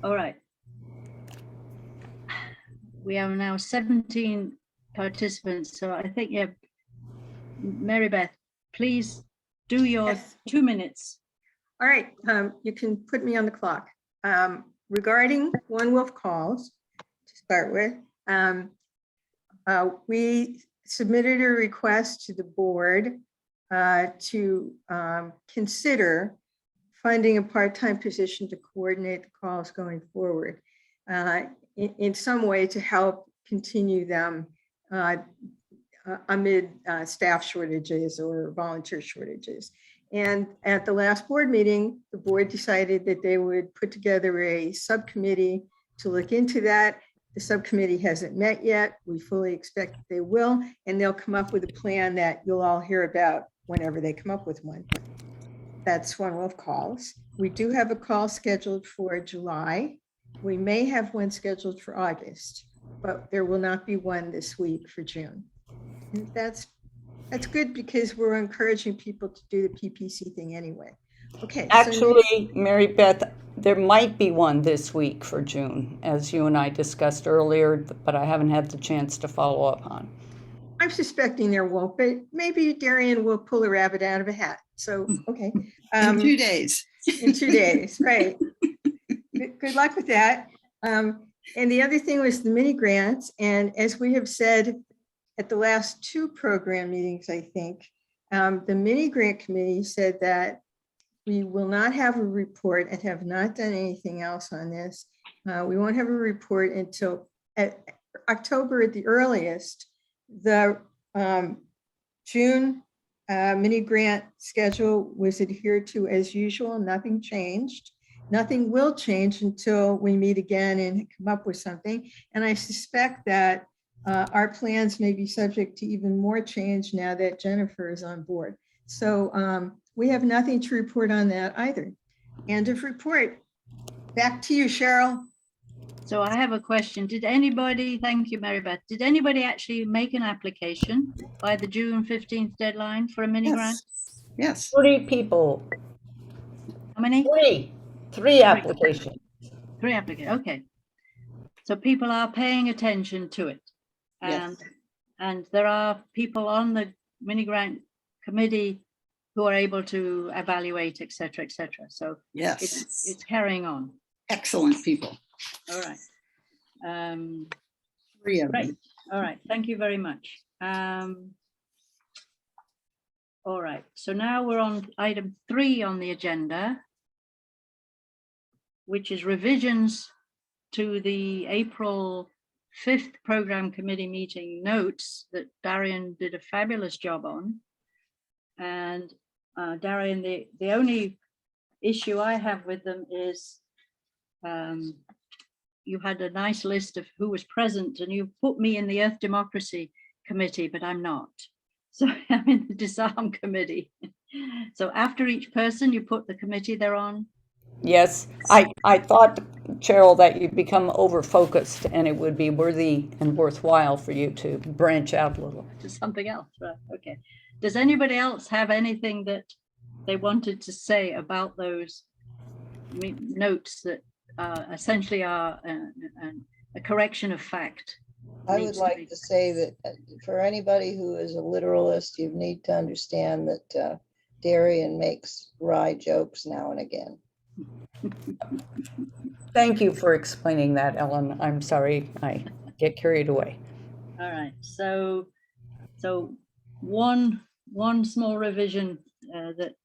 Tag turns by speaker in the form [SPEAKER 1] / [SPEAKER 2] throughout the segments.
[SPEAKER 1] All right. We have now 17 participants, so I think, yeah, Marybeth, please do your
[SPEAKER 2] Yes.
[SPEAKER 1] 2 minutes.
[SPEAKER 2] All right, you can put me on the clock. Regarding One Wolf calls, to start with, we submitted a request to the board to consider funding a part-time position to coordinate the calls going forward in some way to help continue them amid staff shortages or volunteer shortages. And at the last board meeting, the board decided that they would put together a subcommittee to look into that. The subcommittee hasn't met yet. We fully expect that they will, and they'll come up with a plan that you'll all hear about whenever they come up with one. That's One Wolf calls. We do have a call scheduled for July. We may have one scheduled for August, but there will not be one this week for June. And that's good because we're encouraging people to do the PPC thing anyway. Okay.
[SPEAKER 3] Actually, Mary Beth, there might be one this week for June, as you and I discussed earlier, but I haven't had the chance to follow up on.
[SPEAKER 2] I'm suspecting there won't, but maybe Darien will pull a rabbit out of a hat. So, okay.
[SPEAKER 4] In 2 days.
[SPEAKER 2] In 2 days, right. Good luck with that. And the other thing was the mini grants. And as we have said at the last 2 program meetings, I think, the mini grant committee said that we will not have a report and have not done anything else on this. We won't have a report until October at the earliest. The June mini grant schedule was adhered to as usual. Nothing changed. Nothing will change until we meet again and come up with something. And I suspect that our plans may be subject to even more change now that Jennifer is on board. So we have nothing to report on that either. End of report. Back to you, Cheryl.
[SPEAKER 1] So I have a question. Did anybody, thank you, Marybeth, did anybody actually make an application by the June 15th deadline for a mini grant?
[SPEAKER 4] Yes.
[SPEAKER 3] 3 people.
[SPEAKER 1] How many?
[SPEAKER 3] 3 applications.
[SPEAKER 1] 3 applications, okay. So people are paying attention to it.
[SPEAKER 4] Yes.
[SPEAKER 1] And there are people on the mini grant committee who are able to evaluate, et cetera, et cetera. So
[SPEAKER 4] Yes.
[SPEAKER 1] it's carrying on.
[SPEAKER 4] Excellent people.
[SPEAKER 1] All right.
[SPEAKER 4] 3 of
[SPEAKER 1] Great.
[SPEAKER 4] them.
[SPEAKER 1] All right. Thank you very much. All right. So now we're on item 3 on the agenda, which is revisions to the April 5th program committee meeting notes that Darien did a fabulous job on. And Darien, the only issue I have with them is you had a nice list of who was present, and you put me in the Earth Democracy Committee, but I'm not. So I'm in the Disarm Committee. So after each person, you put the committee they're on.
[SPEAKER 3] Yes, I thought, Cheryl, that you'd become over-focused and it would be worthy and worthwhile for you to branch out a little.
[SPEAKER 1] To something else, right? Okay. Does anybody else have anything that they wanted to say about those notes that essentially are a correction of fact?
[SPEAKER 5] I would like to say that for anybody who is a literalist, you need to understand that Darien makes wry jokes now and again.
[SPEAKER 3] Thank you for explaining that, Ellen. I'm sorry I get carried away.
[SPEAKER 1] All right. So one small revision that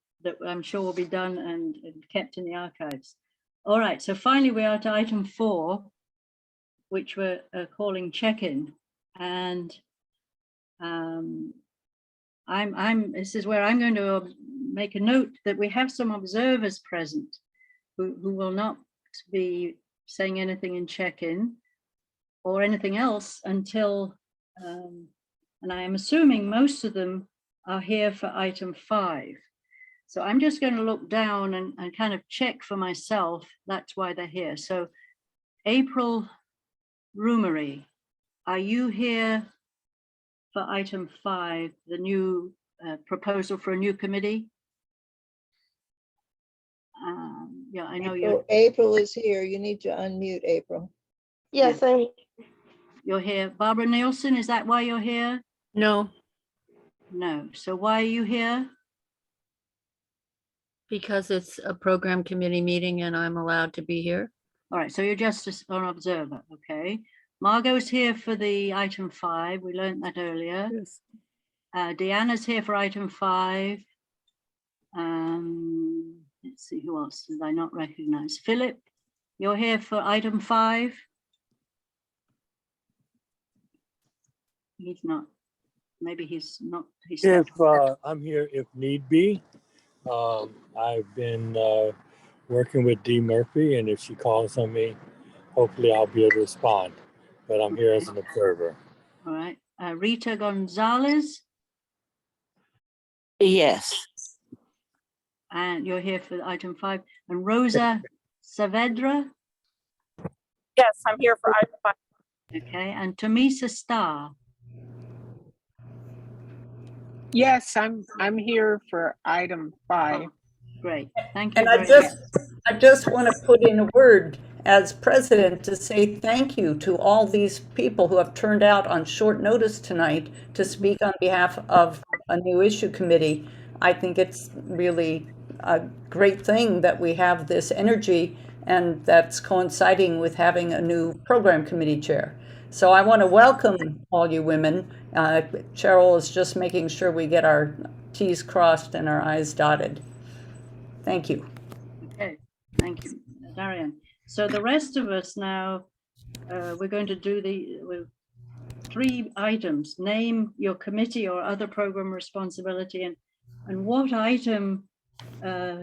[SPEAKER 1] I'm sure will be done and kept in the archives. All right. So finally, we are to item 4, which we're calling check-in, and this is where I'm going to make a note that we have some observers present who will not be saying anything in check-in or anything else until, and I am assuming most of them are here for item 5. So I'm just going to look down and kind of check for myself. That's why they're here. So April Roomery, are you here for item 5, the new proposal for a new committee? Yeah, I know you're
[SPEAKER 5] April is here. You need to unmute April.
[SPEAKER 6] Yes,
[SPEAKER 1] you're here. Barbara Nielsen, is that why you're here?
[SPEAKER 6] no,
[SPEAKER 1] No. So why are you here?
[SPEAKER 6] because it's a program committee meeting and I'm allowed to be here.
[SPEAKER 1] All right, so you're just an observer, okay? Margot's here for the item 5. We learned that earlier.
[SPEAKER 6] Yes.
[SPEAKER 1] Deanna's here for item 5. Let's see, who else did I not recognize? Philip, you're here for item 5. He's not. Maybe he's not. He's
[SPEAKER 7] If I'm here, if need be. I've been working with Dee Murphy, and if she calls on me, hopefully I'll be able to respond. But I'm here as an observer.
[SPEAKER 1] All right. Rita Gonzalez,
[SPEAKER 8] Yes.
[SPEAKER 1] and you're here for item 5. And Rosa Saavedra,
[SPEAKER 9] Yes, I'm here for item 5.
[SPEAKER 1] okay. And Tamisa Starr.
[SPEAKER 9] Yes, I'm here for item 5.
[SPEAKER 1] Oh, great, thank you
[SPEAKER 3] And I
[SPEAKER 1] very much.
[SPEAKER 3] just want to put in a word as president to say thank you to all these people who have turned out on short notice tonight to speak on behalf of a new issue committee. I think it's really a great thing that we have this energy, and that's coinciding with having a new program committee chair. So I want to welcome all you women. Cheryl is just making sure we get our T's crossed and our I's dotted. Thank you.
[SPEAKER 1] Okay, thank you, Darien. So the rest of us now, we're going to do the 3 items. Name your committee or other program responsibility, and what item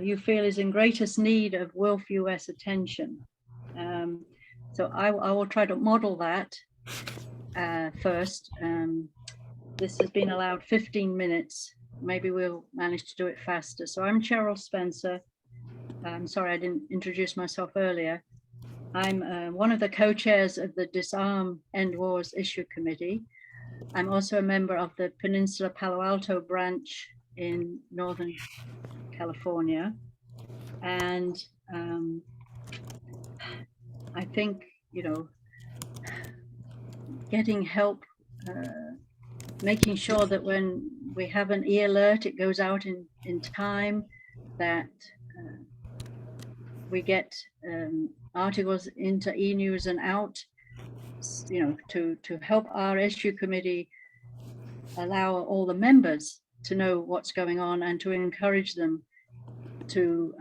[SPEAKER 1] you feel is in greatest need of WILPF US attention. So I will try to model that first. This has been allowed 15 minutes. Maybe we'll manage to do it faster. So I'm Cheryl Spencer. I'm sorry I didn't introduce myself earlier. I'm one of the co-chairs of the Disarm End Wars Issue Committee. I'm also a member of the Peninsula Palo Alto branch in Northern California. And I think, you know, getting help, making sure that when we have an e-alert, it goes out in time, that we get articles into e-news and out, you know, to help our issue committee allow all the members to know what's going on and to encourage them to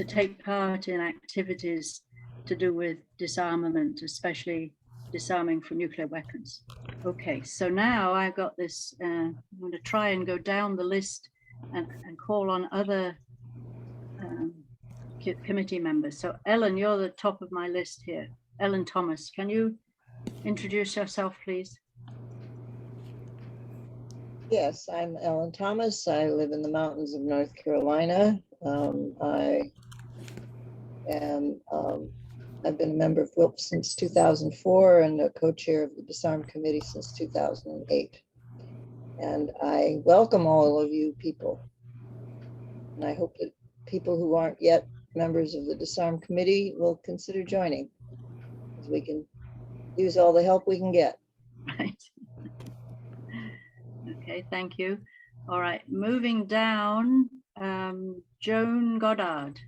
[SPEAKER 1] take part in activities to do with disarmament, especially disarming from nuclear weapons. Okay, so now I've got this, I'm going to try and go down the list and call on other committee members. So Ellen, you're the top of my list here. Ellen Thomas, can you introduce yourself, please?
[SPEAKER 5] Yes, I'm Ellen Thomas. I live in the mountains of North Carolina. I've been a member of WILPF since 2004 and a co-chair of the Disarm Committee since 2008. And I welcome all of you people. And I hope that people who aren't yet members of the Disarm Committee will consider joining, because we can use all the help we can get.
[SPEAKER 1] Right. Okay, thank you. All right, moving down, Joan Goddard.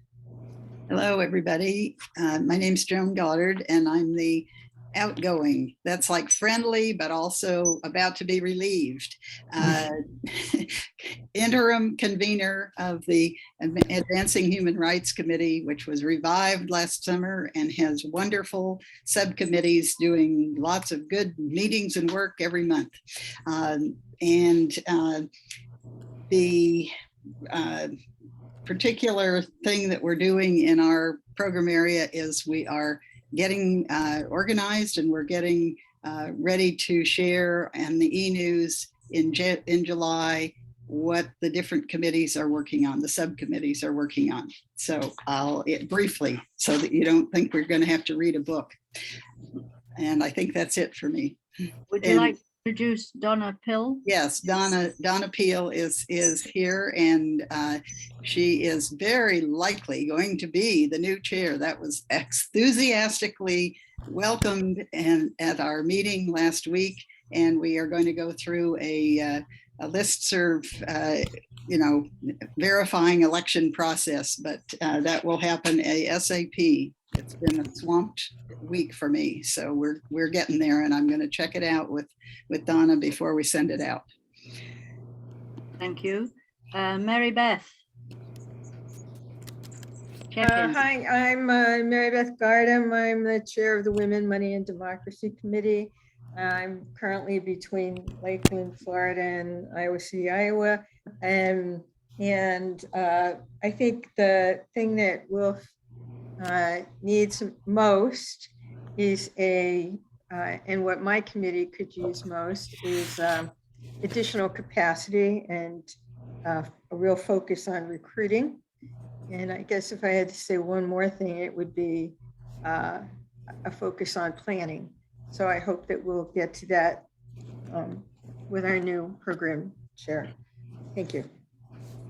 [SPEAKER 4] Hello, everybody. My name's Joan Goddard, and I'm the outgoing. That's like friendly, but also about to be relieved. Interim convener of the Advancing Human Rights Committee, which was revived last summer and has wonderful subcommittees doing lots of good meetings and work every month. The particular thing that we're doing in our program area is we are getting organized, and we're getting ready to share on the e-news in July what the different committees are working on, the subcommittees are working on. So I'll briefly, so that you don't think we're going to have to read a book. And I think that's it for me.
[SPEAKER 1] Would you like introduce Donna Pill?
[SPEAKER 4] Yes, Donna Peel is here, and she is very likely going to be the new chair. That was enthusiastically welcomed at our meeting last week, and we are going to go through a listserv, verifying election process, but that will happen ASAP. It's been a swamped week for me, so we're getting there, and I'm going to check it out with Donna before we send it out.
[SPEAKER 1] Thank you. Marybeth. Check-in.
[SPEAKER 2] Hi, I'm Marybeth Gardam. I'm the chair of the Women, Money and Democracy Committee. I'm currently between Lakeland, Florida and Iowa City, Iowa. And I think the thing that WILPF needs most is and what my committee could use most is additional capacity and a real focus on recruiting. And I guess if I had to say one more thing, it would be a focus on planning. So I hope that we'll get to that with our new program chair. Thank you.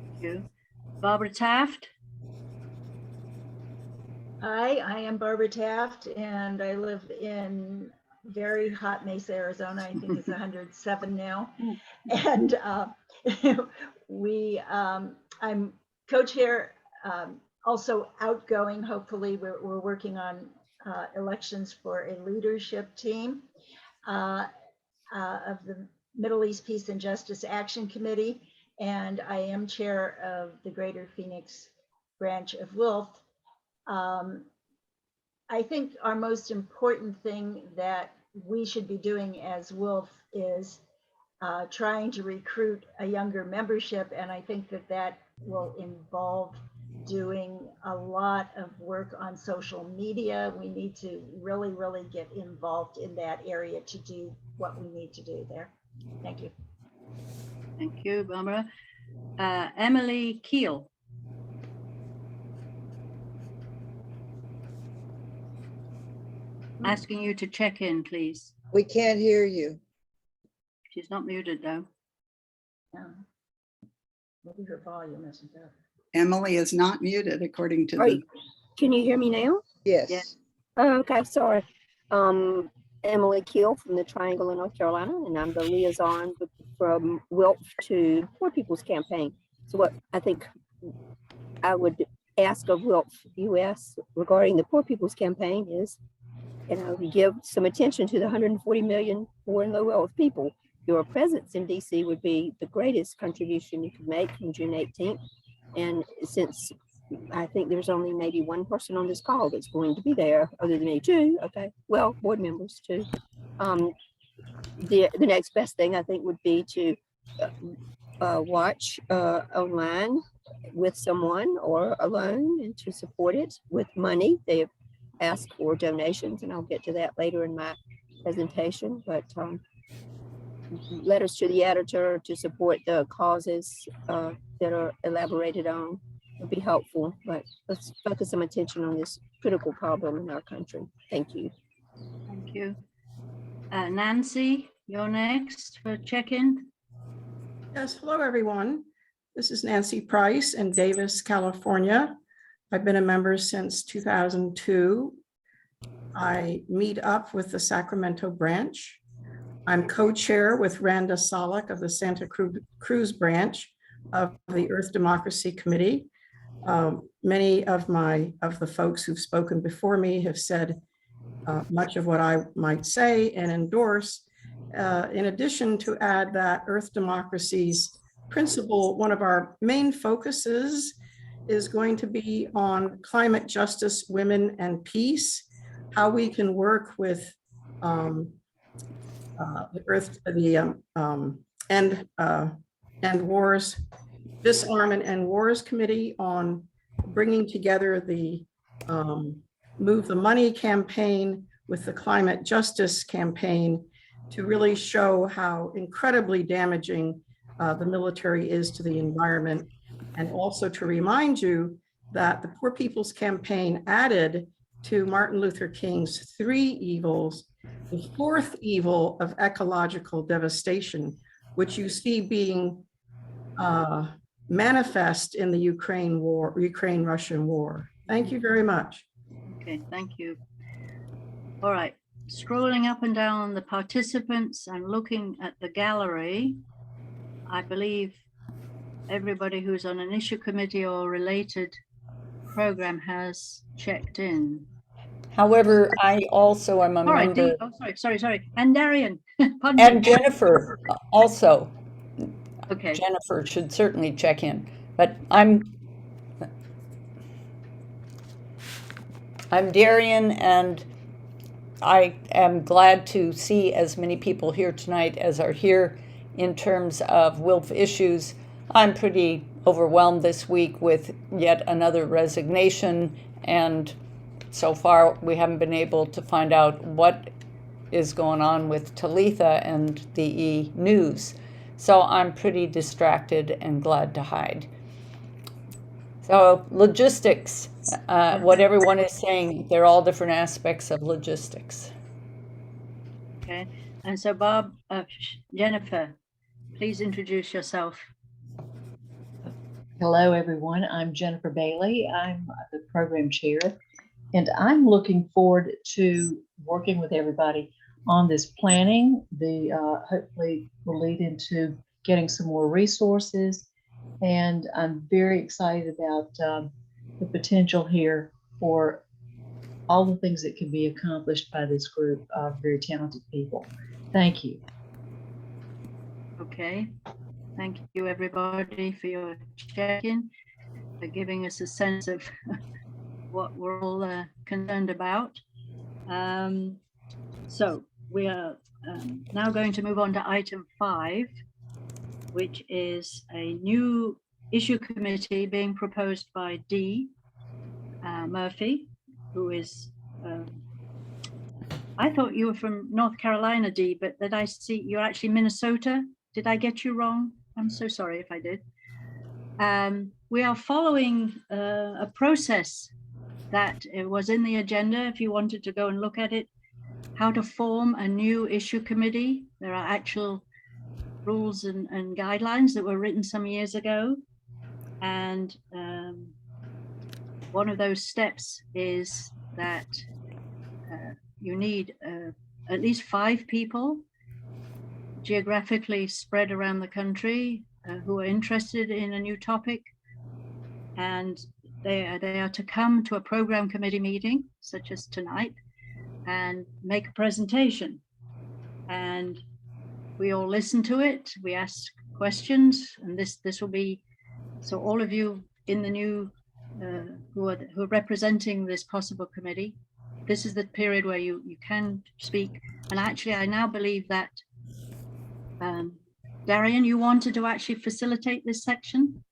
[SPEAKER 1] Thank you. Barbara Taft.
[SPEAKER 8] Hi, I am Barbara Taft, and I live in very hot Mesa, Arizona. I think it's 107 now. And I'm co-chair, also outgoing. Hopefully, we're working on elections for a leadership team of the Middle East Peace and Justice Action Committee, and I am chair of the Greater Phoenix branch of WILPF. I think our most important thing that we should be doing as WILPF is trying to recruit a younger membership, and I think that will involve doing a lot of work on social media. We need to really get involved in that area to do what we need to do there. Thank you.
[SPEAKER 1] Thank you, Barbara. Emily Keel. Asking you to check in, please.
[SPEAKER 5] We can't hear you.
[SPEAKER 1] She's not muted though.
[SPEAKER 8] Maybe her volume isn't there.
[SPEAKER 4] Emily is not muted according to
[SPEAKER 10] Right. Can you hear me now?
[SPEAKER 5] Yes.
[SPEAKER 1] Yeah.
[SPEAKER 10] Oh, okay, sorry. Emily Keel from the Triangle in North Carolina, and I'm the liaison from WILPF to Poor People's Campaign. So what I think I would ask of WILPF US regarding the Poor People's Campaign is, give some attention to the 140 million poor and low wealth people. Your presence in DC would be the greatest contribution you could make from June 18th. And since I think there's only maybe one person on this call that's going to be there, other than me too, okay, well, board members too. The next best thing I think would be to watch online with someone or alone, and to support it with money. They have asked for donations, and I'll get to that later in my presentation, but letters to the editor to support the causes that are elaborated on would be helpful, but let's focus some attention on this critical problem in our country. Thank you.
[SPEAKER 1] Thank you. Nancy, you're next for check-in.
[SPEAKER 11] Yes, hello everyone. This is Nancy Price in Davis, California. I've been a member since 2002. I meet up with the Sacramento branch. I'm co-chair with Randa Solek of the Santa Cruz branch of the Earth Democracy Committee. Many of the folks who've spoken before me have said much of what I might say and endorse. In addition, to add that Earth Democracy's principle, one of our main focuses is going to be on climate justice, women, and peace, how we can work with Disarm and End Wars Committee on bringing together the Move the Money campaign with the Climate Justice campaign to really show how incredibly damaging the military is to the environment, and also to remind you that the Poor People's Campaign added to Martin Luther King's 3 evils, the 4th evil of ecological devastation, which you see being manifest in the Ukraine-Russian war. Thank you very much.
[SPEAKER 1] Okay, thank you. All right, scrolling up and down the participants and looking at the gallery, I believe everybody who's on an issue committee or related program has checked in.
[SPEAKER 3] However, I also am a
[SPEAKER 1] All right,
[SPEAKER 3] member,
[SPEAKER 1] Dee, oh, sorry. And Darien. Pardon
[SPEAKER 3] and
[SPEAKER 1] me.
[SPEAKER 3] Jennifer also.
[SPEAKER 1] Okay,
[SPEAKER 3] Jennifer should certainly check in, but I'm Darien, and I am glad to see as many people here tonight as are here in terms of WILPF issues. I'm pretty overwhelmed this week with yet another resignation, and so far we haven't been able to find out what is going on with Talitha and the E-News. So I'm pretty distracted and glad to hide. So logistics, what everyone is saying, they're all different aspects of logistics.
[SPEAKER 1] okay. And so Bob, Jennifer, please introduce yourself.
[SPEAKER 12] Hello, everyone. I'm Jennifer Bailey. I'm the program chair, and I'm looking forward to working with everybody on this planning. Hopefully will lead into getting some more resources, and I'm very excited about the potential here for all the things that can be accomplished by this group of very talented people. Thank you.
[SPEAKER 1] Okay, thank you everybody for your check-in, for giving us a sense of what we're all concerned about. So we are now going to move on to item 5, which is a new issue committee being proposed by Dee Murphy, who is, I thought you were from North Carolina, Dee, but that I see you're actually Minnesota. Did I get you wrong? I'm so sorry if I did. We are following a process that was in the agenda, if you wanted to go and look at it, how to form a new issue committee. There are actual rules and guidelines that were written some years ago. And one of those steps is that you need at least 5 people geographically spread around the country who are interested in a new topic, and they are to come to a program committee meeting such as tonight and make a presentation, and we all listen to it, we ask questions, and this will be, so all of you in the new who are representing this possible committee, this is the period where you can speak. And actually I now believe that Darien, you wanted to actually facilitate this section?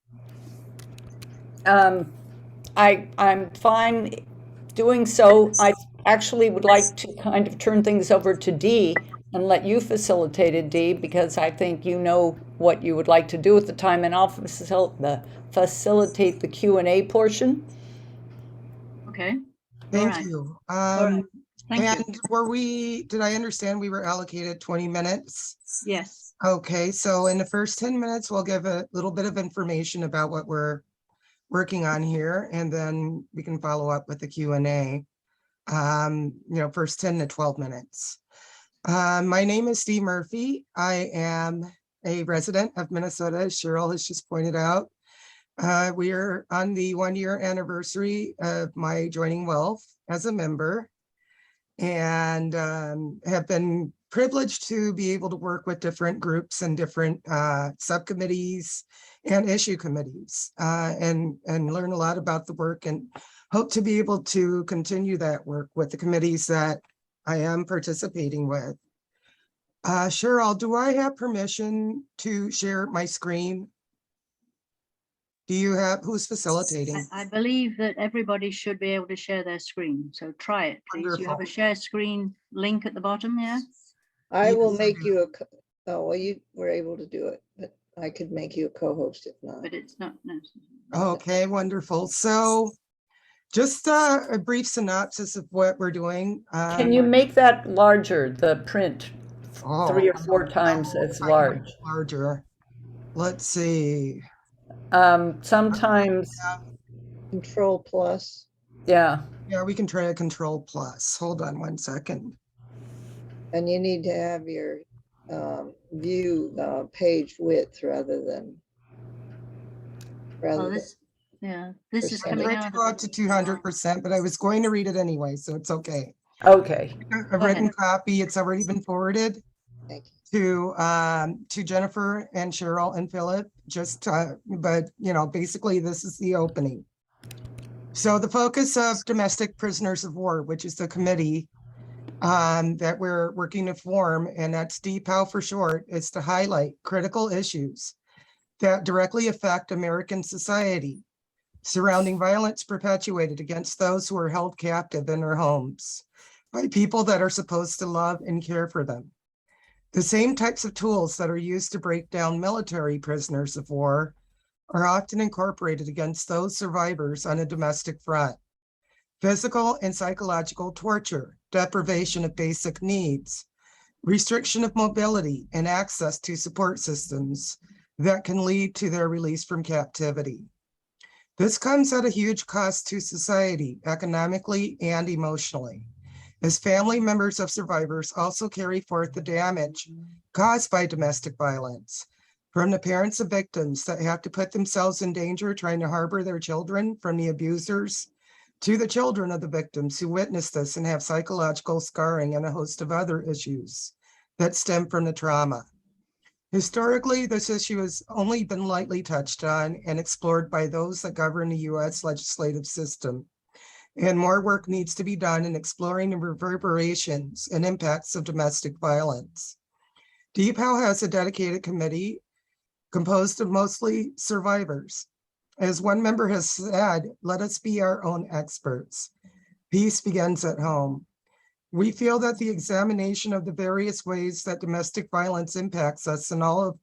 [SPEAKER 3] I'm fine doing so. I actually would like to kind of turn things over to Dee and let you facilitate it, Dee, because I think you know what you would like to do at the time, and I'll facilitate the Q&A portion.
[SPEAKER 1] Okay.
[SPEAKER 13] Thank
[SPEAKER 1] right.
[SPEAKER 13] you.
[SPEAKER 1] All right. Thank you.
[SPEAKER 13] Did I understand we were allocated 20 minutes?
[SPEAKER 1] Yes.
[SPEAKER 13] Okay, so in the first 10 minutes, we'll give a little bit of information about what we're working on here, and then we can follow up with the Q&A. First 10 to 12 minutes. My name is Dee Murphy. I am a resident of Minnesota, as Cheryl has just pointed out. We are on the 1-year anniversary of my joining WILPF as a member, and have been privileged to be able to work with different groups and different subcommittees and issue committees, and learn a lot about the work, and hope to be able to continue that work with the committees that I am participating with. Cheryl, do I have permission to share my screen? Do you have, who's facilitating?
[SPEAKER 1] I believe that everybody should be able to share their screen. So try it, please.
[SPEAKER 13] Wonderful.
[SPEAKER 1] You have a share screen link at the bottom there?
[SPEAKER 5] I will
[SPEAKER 13] Yes,
[SPEAKER 5] make you oh, well, you were able to do it, but I could make you a co-host if not.
[SPEAKER 1] But it's not. No.
[SPEAKER 13] Okay, wonderful. So Just a brief synopsis of what we're doing.
[SPEAKER 3] Can you make that larger, the print, 3 or 4 times as large?
[SPEAKER 13] Larger. Let's see.
[SPEAKER 3] Sometimes,
[SPEAKER 5] Control plus.
[SPEAKER 3] yeah.
[SPEAKER 13] Yeah, we can try a control plus. Hold on 1 second.
[SPEAKER 5] And you need to have your view page width rather than.
[SPEAKER 1] Oh, this is
[SPEAKER 5] percentage.
[SPEAKER 1] coming
[SPEAKER 13] I
[SPEAKER 1] out.
[SPEAKER 13] go up to 200%, but I was going to read it anyway, so it's okay.
[SPEAKER 3] Okay.
[SPEAKER 13] A written copy, it's already been forwarded
[SPEAKER 5] Thank you.
[SPEAKER 13] to Jennifer and Cheryl and Philip, but basically this is the opening. So the focus of domestic prisoners of war, which is the committee that we're working to form, and that's DPOW for short, is to highlight critical issues that directly affect American society surrounding violence perpetuated against those who are held captive in their homes by people that are supposed to love and care for them. The same types of tools that are used to break down military prisoners of war are often incorporated against those survivors on a domestic front. Physical and psychological torture, deprivation of basic needs, restriction of mobility and access to support systems that can lead to their release from captivity. This comes at a huge cost to society, economically and emotionally, as family members of survivors also carry forth the damage caused by domestic violence, from the parents of victims that have to put themselves in danger trying to harbor their children from the abusers, to the children of the victims who witness this and have psychological scarring and a host of other issues that stem from the trauma. Historically, this issue has only been lightly touched on and explored by those that govern the U.S. legislative system. And more work needs to be done in exploring the reverberations and impacts of domestic violence. DPOW has a dedicated committee composed of mostly survivors. As one member has said, let us be our own experts. Peace begins at home. We feel that the examination of the various ways that domestic violence impacts us and all of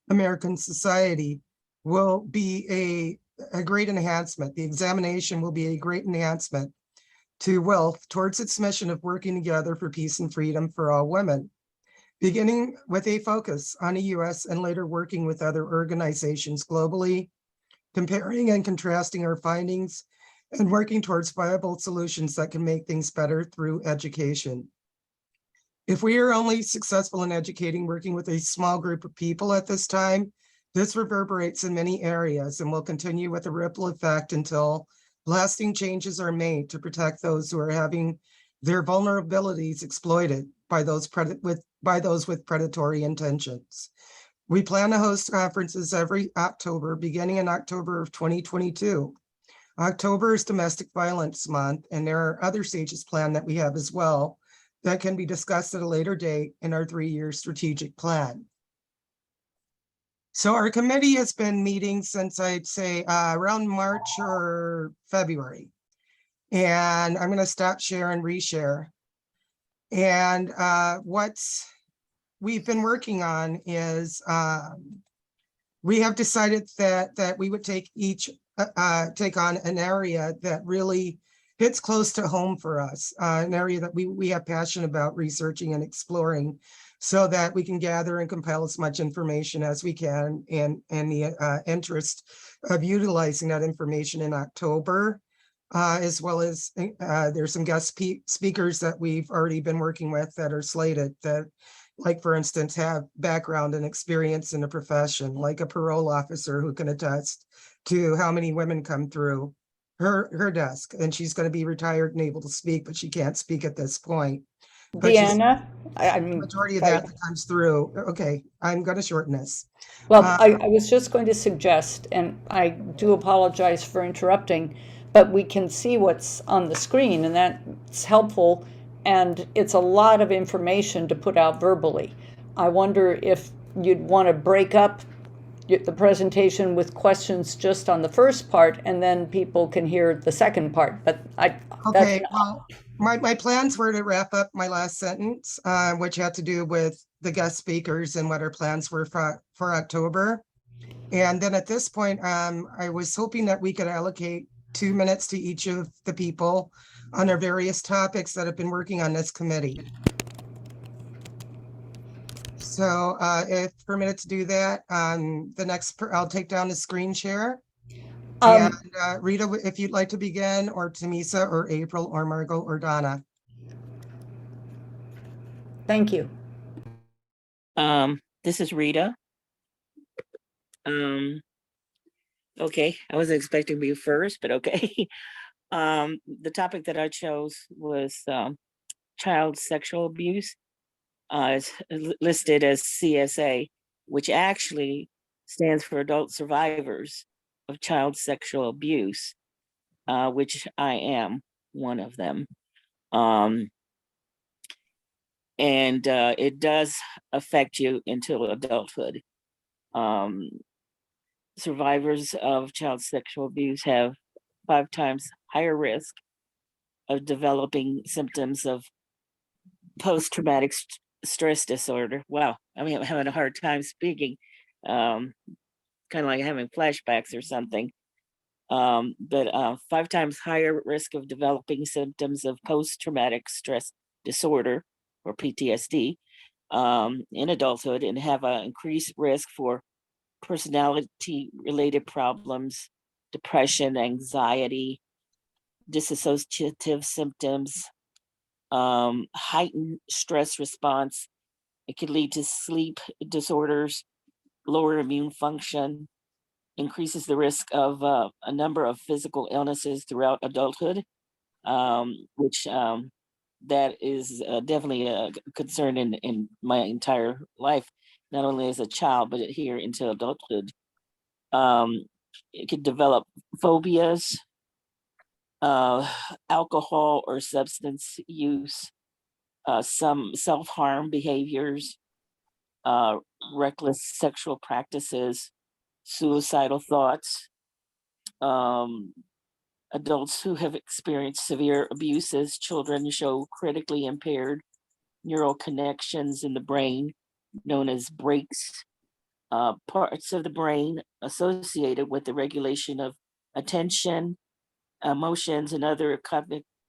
[SPEAKER 13] American society will be a great enhancement. The examination will be a great enhancement to WILPF towards its mission of working together for peace and freedom for all women, beginning with a focus on the US and later working with other organizations globally, comparing and contrasting our findings and working towards viable solutions that can make things better through education. If we are only successful in educating, working with a small group of people at this time, this reverberates in many areas and will continue with a ripple effect until lasting changes are made to protect those who are having their vulnerabilities exploited by those with predatory intentions. We plan to host conferences every October, beginning in October of 2022. October is Domestic Violence Month, and there are other stages planned that we have as well that can be discussed at a later date in our 3-year strategic plan. So our committee has been meeting since I'd say around March or February. And I'm going to stop share and reshare. And what we've been working on is we have decided that we would take on an area that really hits close to home for us, an area that we have passion about researching and exploring, so that we can gather and compile as much information as we can, and the interest of utilizing that information in October, as well as there's some guest speakers that we've already been working with that are slated that, like, for instance, have background and experience in the profession, like a parole officer who can attest to how many women come through her desk, and she's going to be retired and able to speak, but she can't speak at this point. But
[SPEAKER 3] Deanna,
[SPEAKER 13] the majority of that comes through. Okay, I'm going to shorten this.
[SPEAKER 3] Well, I was just going to suggest, and I do apologize for interrupting, but we can see what's on the screen, and that's helpful, and it's a lot of information to put out verbally. I wonder if you'd want to break up the presentation with questions just on the first part, and then people can hear the second part. But
[SPEAKER 13] okay, well, my plans were to wrap up my last sentence, which had to do with the guest speakers and what our plans were for October. And then at this point, I was hoping that we could allocate 2 minutes to each of the people on their various topics that have been working on this committee. So if permitted to do that, I'll take down the screen share. And Rita, if you'd like to begin, or Tamisa, or April, or Margot, or Donna.
[SPEAKER 3] Thank you.
[SPEAKER 14] This is Rita. Okay, I wasn't expecting to be first, but okay. The topic that I chose was child sexual abuse. It's listed as CSA, which actually stands for Adult Survivors of Child Sexual Abuse, which I am one of them. And it does affect you until adulthood. Survivors of child sexual abuse have 5 times higher risk of developing symptoms of post-traumatic stress disorder. Wow, I'm having a hard time speaking. Kind of like having flashbacks or something. But 5 times higher risk of developing symptoms of post-traumatic stress disorder, or PTSD, in adulthood, and have an increased risk for personality-related problems, depression, anxiety, dissociative symptoms, heightened stress response. It can lead to sleep disorders, lower immune function, increases the risk of a number of physical illnesses throughout adulthood, which that is definitely a concern in my entire life, not only as a child, but here into adulthood. It could develop phobias, alcohol or substance use, some self-harm behaviors, reckless sexual practices, suicidal thoughts. Adults who have experienced severe abuses, children show critically impaired neural connections in the brain, known as breaks, parts of the brain associated with the regulation of attention, emotions, and other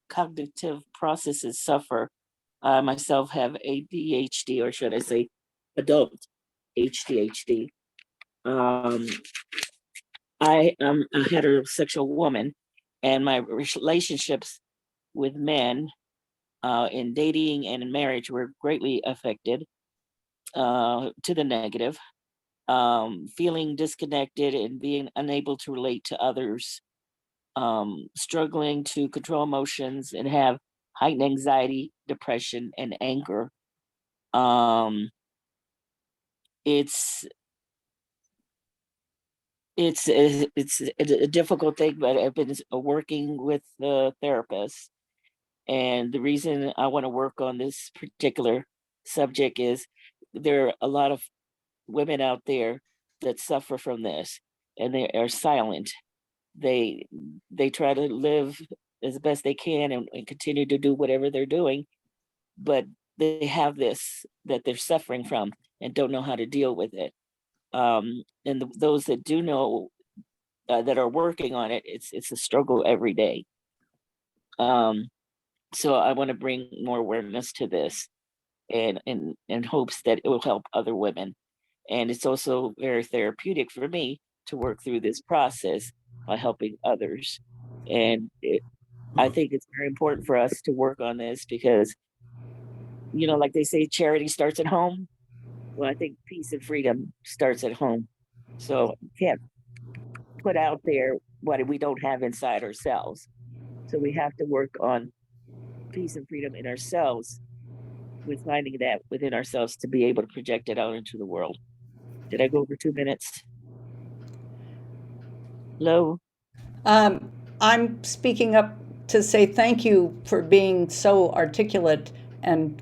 [SPEAKER 14] cognitive processes suffer. I myself have ADHD, or should I say adult HDHD. I am a heterosexual woman, and my relationships with men in dating and in marriage were greatly affected to the negative, feeling disconnected and being unable to relate to others, struggling to control emotions and have heightened anxiety, depression, and anger. It's a difficult thing, but I've been working with the therapist. And the reason I want to work on this particular subject is there are a lot of women out there that suffer from this, and they are silent. They try to live as best they can and continue to do whatever they're doing, but they have this that they're suffering from and don't know how to deal with it. And those that do know, that are working on it, it's a struggle every day. So I want to bring more awareness to this, and in hopes that it will help other women. And it's also very therapeutic for me to work through this process by helping others. And I think it's very important for us to work on this because, like they say, charity starts at home. Well, I think peace and freedom starts at home. So we can't put out there what we don't have inside ourselves. So we have to work on peace and freedom in ourselves, with finding that within ourselves to be able to project it out into the world. Did I go over 2 minutes? Hello?
[SPEAKER 3] I'm speaking up to say thank you for being so articulate and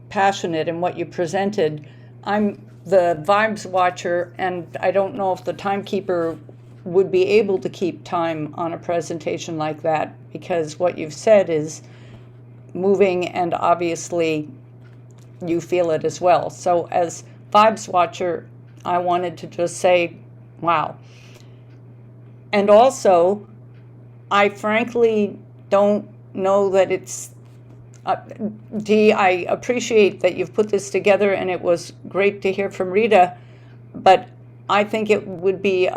[SPEAKER 3] passionate in what you presented. I'm the vibes watcher, and I don't know if the timekeeper would be able to keep time on a presentation like that, because what you've said is moving, and obviously you feel it as well. So as vibes watcher, I wanted to just say, wow. And also, I frankly don't know that it's, Dee, I appreciate that you've put this together and it was great to hear from Rita, but I think it would be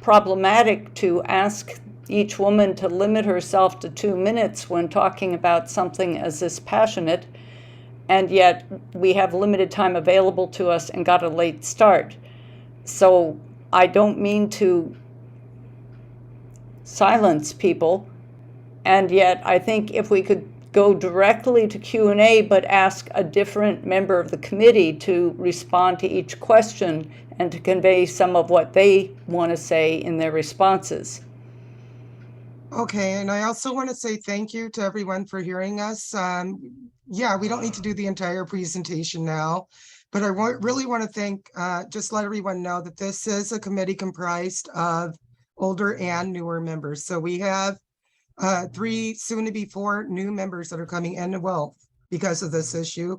[SPEAKER 3] problematic to ask each woman to limit herself to 2 minutes when talking about something as this passionate, and yet we have limited time available to us and got a late start. So I don't mean to silence people, and yet I think if we could go directly to Q&A but ask a different member of the committee to respond to each question and to convey some of what they want to say in their responses.
[SPEAKER 13] Okay, and I also want to say thank you to everyone for hearing us. Yeah, we don't need to do the entire presentation now, but I really want to thank, just let everyone know that this is a committee comprised of older and newer members. So we have 3, soon to be 4 new members that are coming into WILPF because of this issue.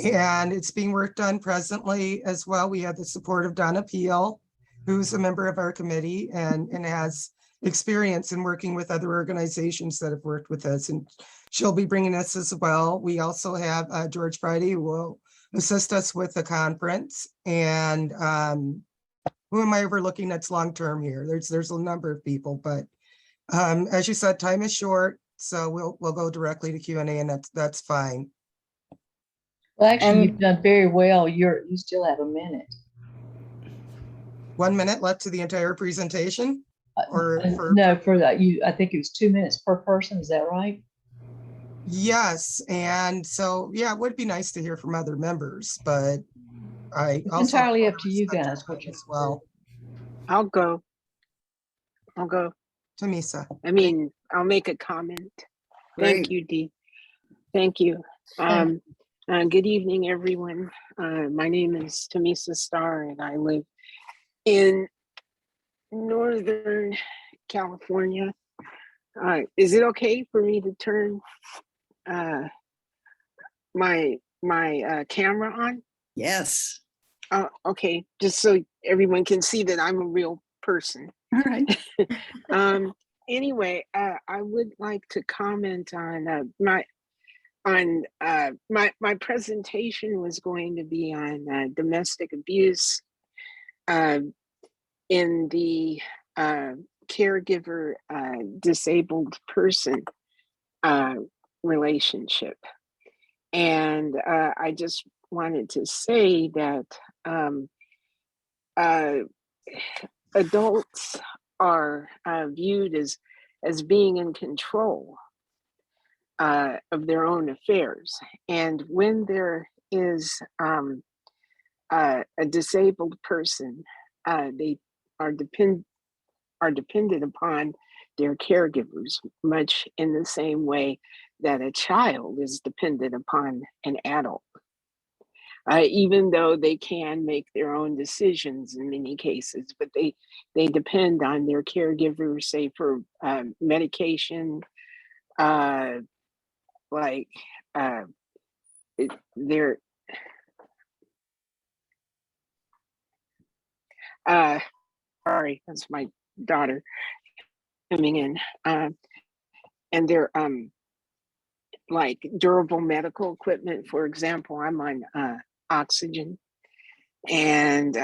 [SPEAKER 13] And it's being worked on presently as well. We have the support of Donna Peel, who's a member of our committee and has experience in working with other organizations that have worked with us, and she'll be bringing us as well. We also have George Friday, who will assist us with the conference, and who am I overlooking that's long-term here? There's a number of people, but as you said, time is short, so we'll go directly to Q&A, and that's fine.
[SPEAKER 12] Well, actually, you've done very well. You still have a minute.
[SPEAKER 13] 1 minute left to the entire presentation?
[SPEAKER 12] No, for that, I think it was 2 minutes per person. Is that right?
[SPEAKER 13] Yes, and so yeah, it would be nice to hear from other members, but
[SPEAKER 12] It's entirely up to you guys.
[SPEAKER 13] As well.
[SPEAKER 9] I'll go.
[SPEAKER 13] Tamisa.
[SPEAKER 9] I mean, I'll make a comment. Thank you, Dee. Thank you. Good evening, everyone. My name is Tamisa Starr, and I live in Northern California. Is it okay for me to turn my camera on?
[SPEAKER 4] Yes.
[SPEAKER 9] Okay, just so everyone can see that I'm a real person.
[SPEAKER 4] All right.
[SPEAKER 9] Anyway, I would like to comment on my presentation was going to be on domestic abuse in the caregiver disabled person relationship. And I just wanted to say that adults are viewed as being in control of their own affairs. And when there is a disabled person, they are dependent upon their caregivers, much in the same way that a child is dependent upon an adult. Even though they can make their own decisions in many cases, but they depend on their caregivers, say for medication, they're sorry, that's my daughter coming in, and they're like durable medical equipment. For example, I'm on oxygen, and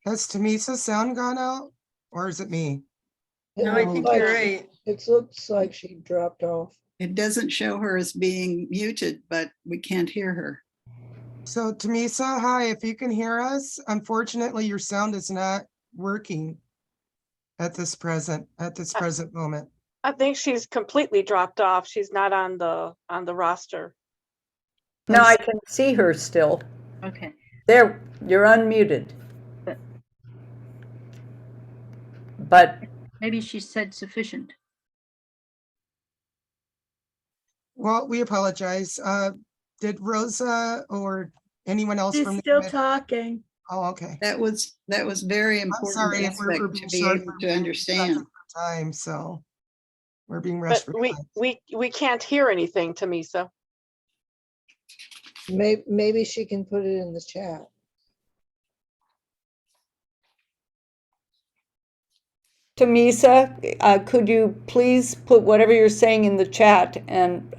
[SPEAKER 13] has Tamisa's sound gone out, or is it me?
[SPEAKER 2] No, I think you're right.
[SPEAKER 5] It looks like she dropped off.
[SPEAKER 4] It doesn't show her as being muted, but we can't hear her.
[SPEAKER 13] So Tamisa, hi, if you can hear us, unfortunately your sound is not working at this present moment.
[SPEAKER 15] I think she's completely dropped off. She's not on the roster.
[SPEAKER 3] No, I can see her still.
[SPEAKER 1] Okay.
[SPEAKER 3] There, you're unmuted. But
[SPEAKER 1] maybe she said sufficient.
[SPEAKER 13] Well, we apologize. Did Rosa or anyone else
[SPEAKER 16] She's
[SPEAKER 13] from
[SPEAKER 16] still
[SPEAKER 13] the
[SPEAKER 16] talking.
[SPEAKER 13] Oh, okay.
[SPEAKER 4] That was very important
[SPEAKER 13] I'm sorry,
[SPEAKER 4] aspect to be able to understand.
[SPEAKER 13] Time, so We're being rushed
[SPEAKER 15] But
[SPEAKER 13] for time.
[SPEAKER 15] we can't hear anything, Tamisa.
[SPEAKER 5] Maybe she can put it in the chat.
[SPEAKER 3] Tamisa, could you please put whatever you're saying in the chat and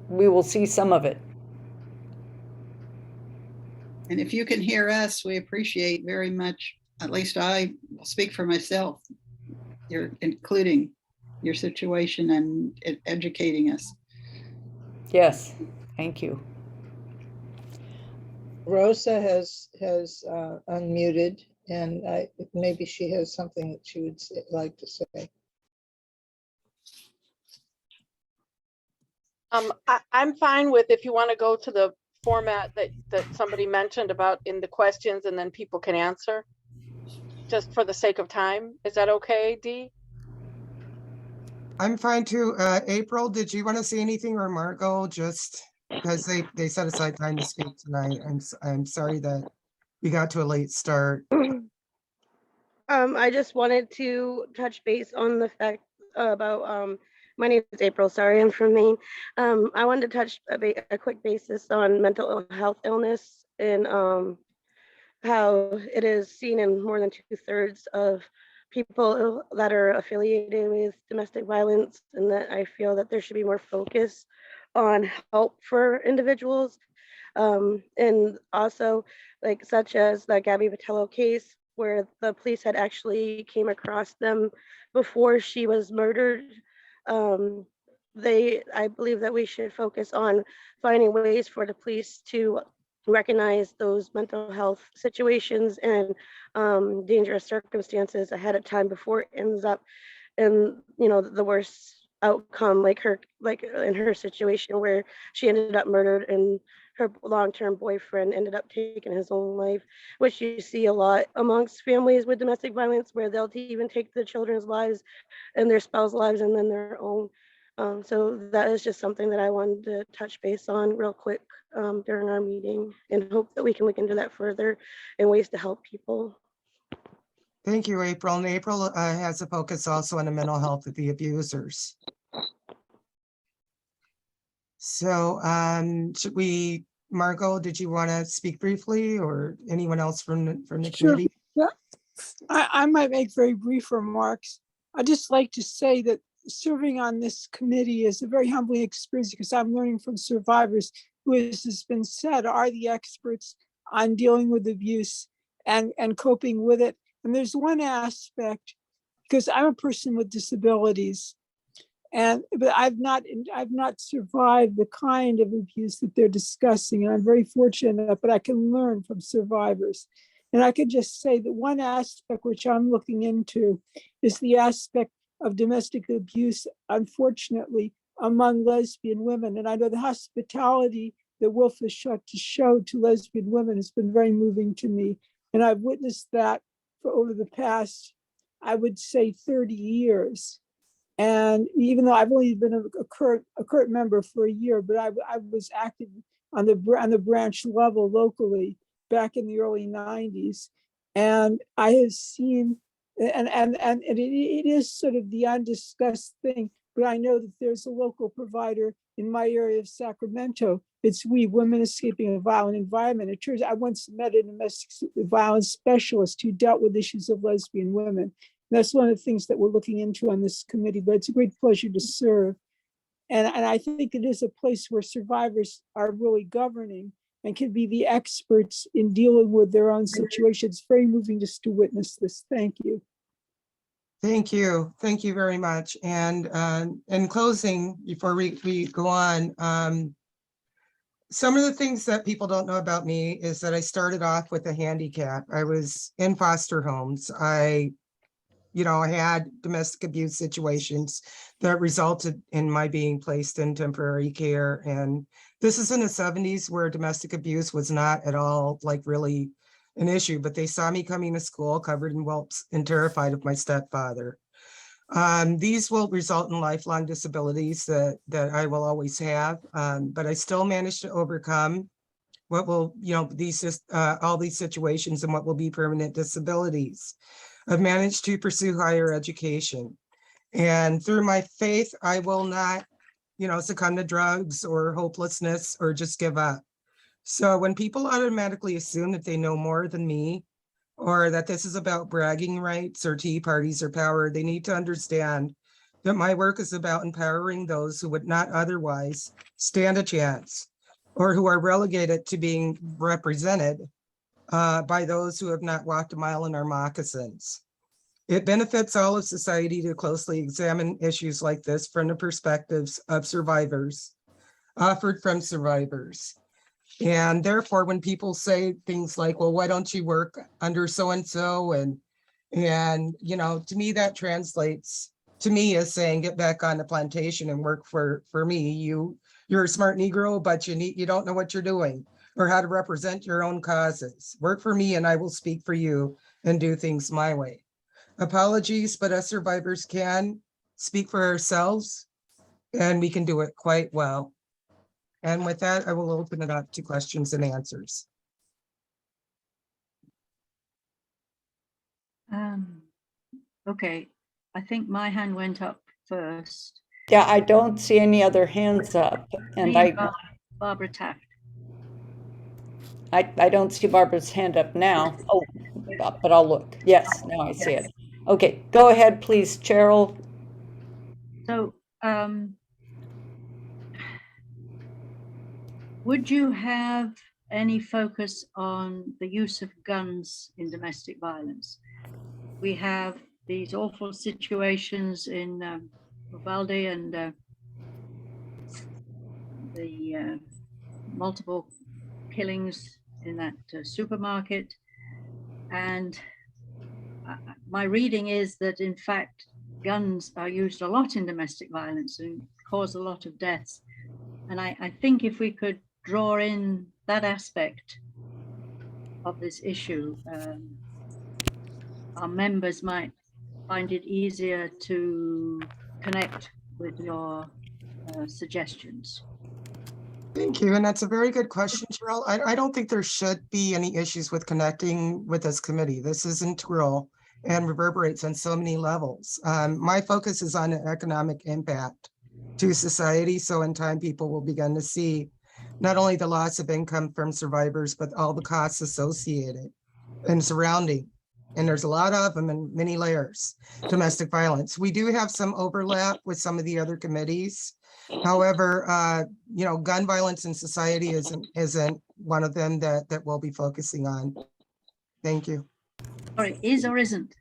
[SPEAKER 3] we will see some of it.
[SPEAKER 4] And if you can hear us, we appreciate very much, at least I will speak for myself, you're including your situation and educating us.
[SPEAKER 3] Yes, thank you.
[SPEAKER 5] Rosa has unmuted, and maybe she has something that she would like to say.
[SPEAKER 15] I'm fine with if you want to go to the format that somebody mentioned about in the questions and then people can answer, just for the sake of time. Is that okay, Dee?
[SPEAKER 13] I'm fine too. April, did you want to say anything, or Margot? Just because they set aside time to speak tonight. I'm sorry that we got to a late start.
[SPEAKER 16] I just wanted to touch base on the fact about my name is April. Sorry, I'm from Maine. I wanted to touch a quick basis on mental health illness and how it is seen in more than 2/3 of people that are affiliated with domestic violence, and that I feel that there should be more focus on help for individuals. And also, like, such as the Gabby Patello case, where the police had actually came across them before she was murdered. I believe that we should focus on finding ways for the police to recognize those mental health situations and dangerous circumstances ahead of time before it ends up in, the worst outcome, like in her situation where she ended up murdered and her long-term boyfriend ended up taking his own life, which you see a lot amongst families with domestic violence, where they'll even take the children's lives and their spouse lives and then their own. So that is just something that I wanted to touch base on real quick during our meeting, and hope that we can look into that further and ways to help people.
[SPEAKER 13] Thank you, April. And April has a focus also on the mental health of the abusers. So should we, Margot, did you want to speak briefly, or anyone else from the committee?
[SPEAKER 17] Yeah, I might make very brief remarks. I'd just like to say that serving on this committee is a very humbling experience, because I'm learning from survivors who, as has been said, are the experts on dealing with abuse and coping with it. And there's one aspect, because I'm a person with disabilities, but I've not survived the kind of abuse that they're discussing, and I'm very fortunate, but I can learn from survivors. And I could just say that one aspect which I'm looking into is the aspect of domestic abuse, unfortunately, among lesbian women. And I know the hospitality that WILPF has showed to lesbian women has been very moving to me. And I've witnessed that for over the past, I would say, 30 years. And even though I've only been a current member for a year, but I was active on the branch level locally back in the early 90s. And I have seen, and it is sort of the undiscussed thing, but I know that there's a local provider in my area of Sacramento. It's Women Escaping a Violent Environment. It turns out I once met a domestic violence specialist who dealt with issues of lesbian women. And that's one of the things that we're looking into on this committee, but it's a great pleasure to serve. And I think it is a place where survivors are really governing and can be the experts in dealing with their own situations. It's very moving just to witness this. Thank you.
[SPEAKER 13] Thank you. Thank you very much. And in closing, before we go on, some of the things that people don't know about me is that I started off with a handicap. I was in foster homes. I had domestic abuse situations that resulted in my being placed in temporary care. And this is in the 70s, where domestic abuse was not at all really an issue, but they saw me coming to school covered in whelps and terrified of my stepfather. These will result in lifelong disabilities that I will always have, but I still managed to overcome what will, all these situations and what will be permanent disabilities. I've managed to pursue higher education. And through my faith, I will not, succumb to drugs or hopelessness or just give up. So when people automatically assume that they know more than me, or that this is about bragging rights or tea parties or power, they need to understand that my work is about empowering those who would not otherwise stand a chance, or who are relegated to being represented by those who have not walked a mile in our moccasins. It benefits all of society to closely examine issues like this from the perspectives of survivors, offered from survivors. And therefore, when people say things like, well, why don't you work under so-and-so? And to me, that translates to me as saying, get back on the plantation and work for me. You're a smart Negro, but you don't know what you're doing or how to represent your own causes. Work for me and I will speak for you and do things my way. Apologies, but us survivors can speak for ourselves and we can do it quite well. And with that, I will open it up to questions and answers.
[SPEAKER 1] Okay, I think my hand went up first.
[SPEAKER 3] Yeah, I don't see any other hands up, and
[SPEAKER 1] Barbara Taft.
[SPEAKER 3] I don't see Barbara's hand up now. Oh, but I'll look. Yes, now I see it. Okay, go ahead, please, Cheryl.
[SPEAKER 1] So, would you have any focus on the use of guns in domestic violence? We have these awful situations in Uvalde and the multiple killings in that supermarket. And my reading is that, in fact, guns are used a lot in domestic violence and cause a lot of deaths. And I think if we could draw in that aspect of this issue, our members might find it easier to connect with your suggestions.
[SPEAKER 13] Thank you. And that's a very good question, Cheryl. I don't think there should be any issues with connecting with this committee. This is integral and reverberates on so many levels. My focus is on economic impact to society. So in time, people will begin to see not only the loss of income from survivors, but all the costs associated and surrounding. And there's a lot of them in many layers. Domestic violence. We do have some overlap with some of the other committees. However, gun violence in society isn't one of them that we'll be focusing on. Thank you.
[SPEAKER 1] Sorry, is or isn't?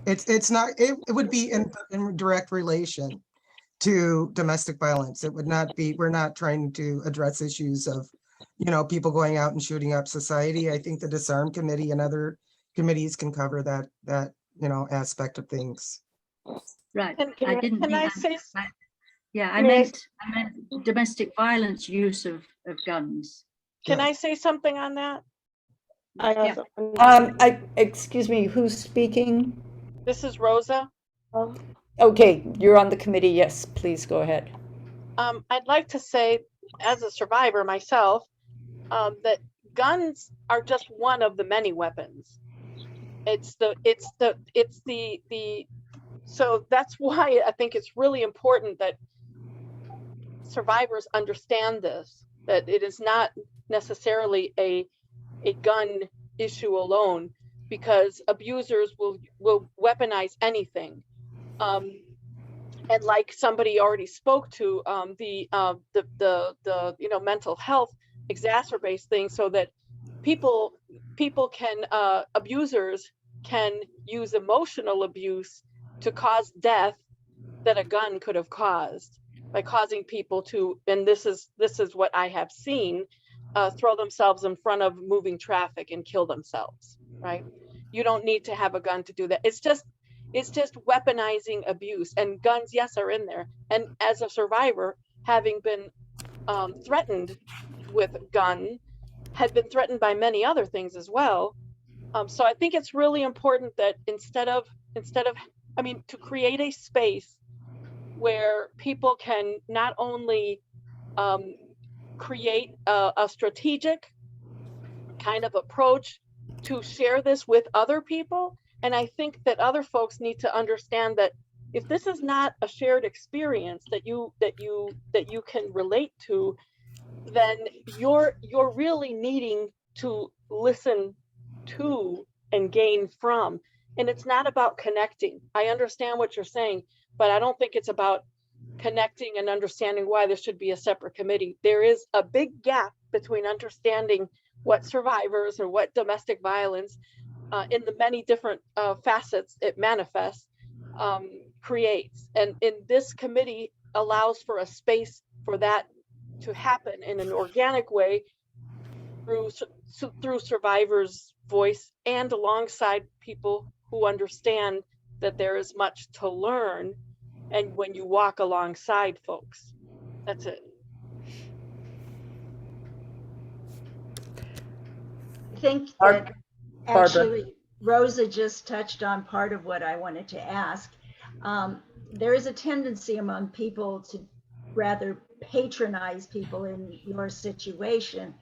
[SPEAKER 13] It's not. It would be in direct relation to domestic violence. It would not be. We're not trying to address issues of, people going out and shooting up society. I think the Disarm Committee and other committees can cover that aspect of things.
[SPEAKER 1] Right.
[SPEAKER 15] Can I say?
[SPEAKER 1] Yeah, I meant domestic violence use of guns.
[SPEAKER 15] Can I say something on that?
[SPEAKER 3] Excuse me, who's speaking?
[SPEAKER 15] This is Rosa.
[SPEAKER 3] Okay, you're on the committee. Yes, please go ahead.
[SPEAKER 15] I'd like to say, as a survivor myself, that guns are just one of the many weapons. So that's why I think it's really important that survivors understand this, that it is not necessarily a gun issue alone, because abusers will weaponize anything. And like somebody already spoke to, the mental health exacerbates things, so that people can, abusers can use emotional abuse to cause death that a gun could have caused, by causing people to, and this is what I have seen, throw themselves in front of moving traffic and kill themselves, right? You don't need to have a gun to do that. It's just weaponizing abuse, and guns, yes, are in there. And as a survivor, having been threatened with a gun, had been threatened by many other things as well. So I think it's really important that instead of, to create a space where people can not only create a strategic kind of approach to share this with other people, and I think that other folks need to understand that if this is not a shared experience that you can relate to, then you're really needing to listen to and gain from. And it's not about connecting. I understand what you're saying, but I don't think it's about connecting and understanding why there should be a separate committee. There is a big gap between understanding what survivors or what domestic violence in the many different facets it manifests creates. And in this committee allows for a space for that to happen in an organic way through survivors' voice and alongside people who understand that there is much to learn. And when you walk alongside folks, that's it.
[SPEAKER 8] I think that actually Rosa just touched on part of what I wanted to ask. There is a tendency among people to rather patronize people in your situation.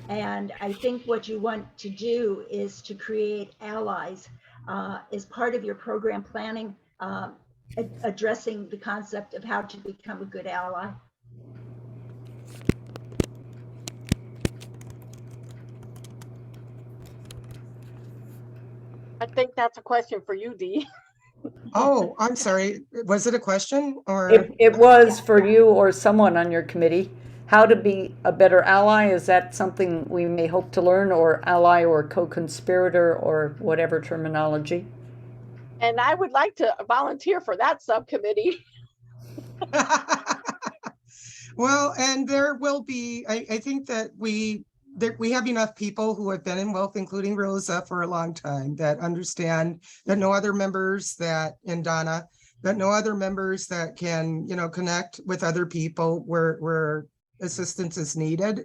[SPEAKER 8] And I think what you want to do is to create allies as part of your program planning, addressing the concept of how to become a good ally.
[SPEAKER 15] I think that's a question for you, Dee.
[SPEAKER 13] Oh, I'm sorry. Was it a question or?
[SPEAKER 3] It was for you or someone on your committee. How to be a better ally? Is that something we may hope to learn, or ally or co-conspirator or whatever terminology?
[SPEAKER 15] And I would like to volunteer for that subcommittee.
[SPEAKER 13] Well, and there will be, I think that we have enough people who have been in WILPF, including Rosa, for a long time, that understand that no other members that, and Donna, that no other members that can, connect with other people where assistance is needed.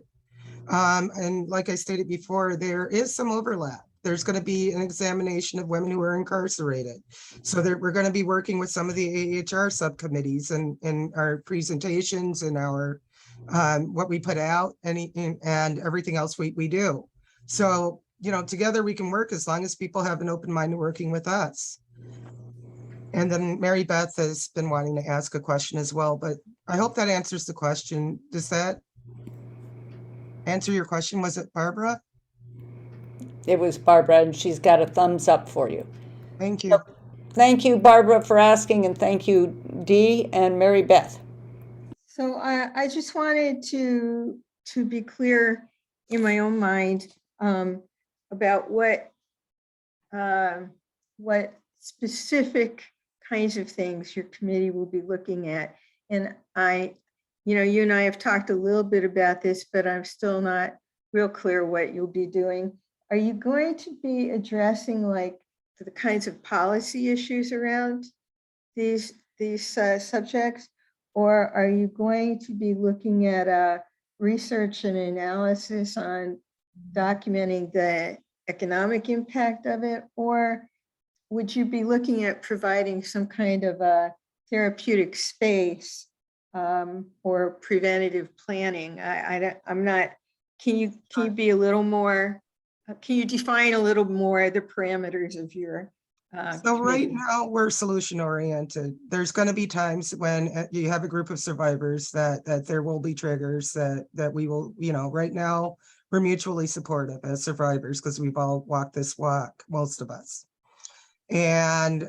[SPEAKER 13] And like I stated before, there is some overlap. There's going to be an examination of women who are incarcerated. So we're going to be working with some of the AHR subcommittees and our presentations and our what we put out and everything else we do. So, together we can work as long as people have an open mind to working with us. And then Marybeth has been wanting to ask a question as well, but I hope that answers the question. Does that answer your question? Was it Barbara?
[SPEAKER 3] It was Barbara, and she's got a thumbs up for you.
[SPEAKER 13] Thank you.
[SPEAKER 3] So, thank you, Barbara, for asking, and thank you, Dee and Marybeth.
[SPEAKER 2] So I just wanted to be clear in my own mind about what specific kinds of things your committee will be looking at. And you and I have talked a little bit about this, but I'm still not real clear what you'll be doing. Are you going to be addressing like the kinds of policy issues around these subjects? Or are you going to be looking at research and analysis on documenting the economic impact of it? Or would you be looking at providing some kind of a therapeutic space or preventative planning? I'm not, can you be a little more, can you define a little more the parameters of your
[SPEAKER 13] So right
[SPEAKER 2] committee?
[SPEAKER 13] now we're solution oriented. There's going to be times when you have a group of survivors that there will be triggers that we will, right now we're mutually supportive as survivors because we've all walked this walk, most of us. And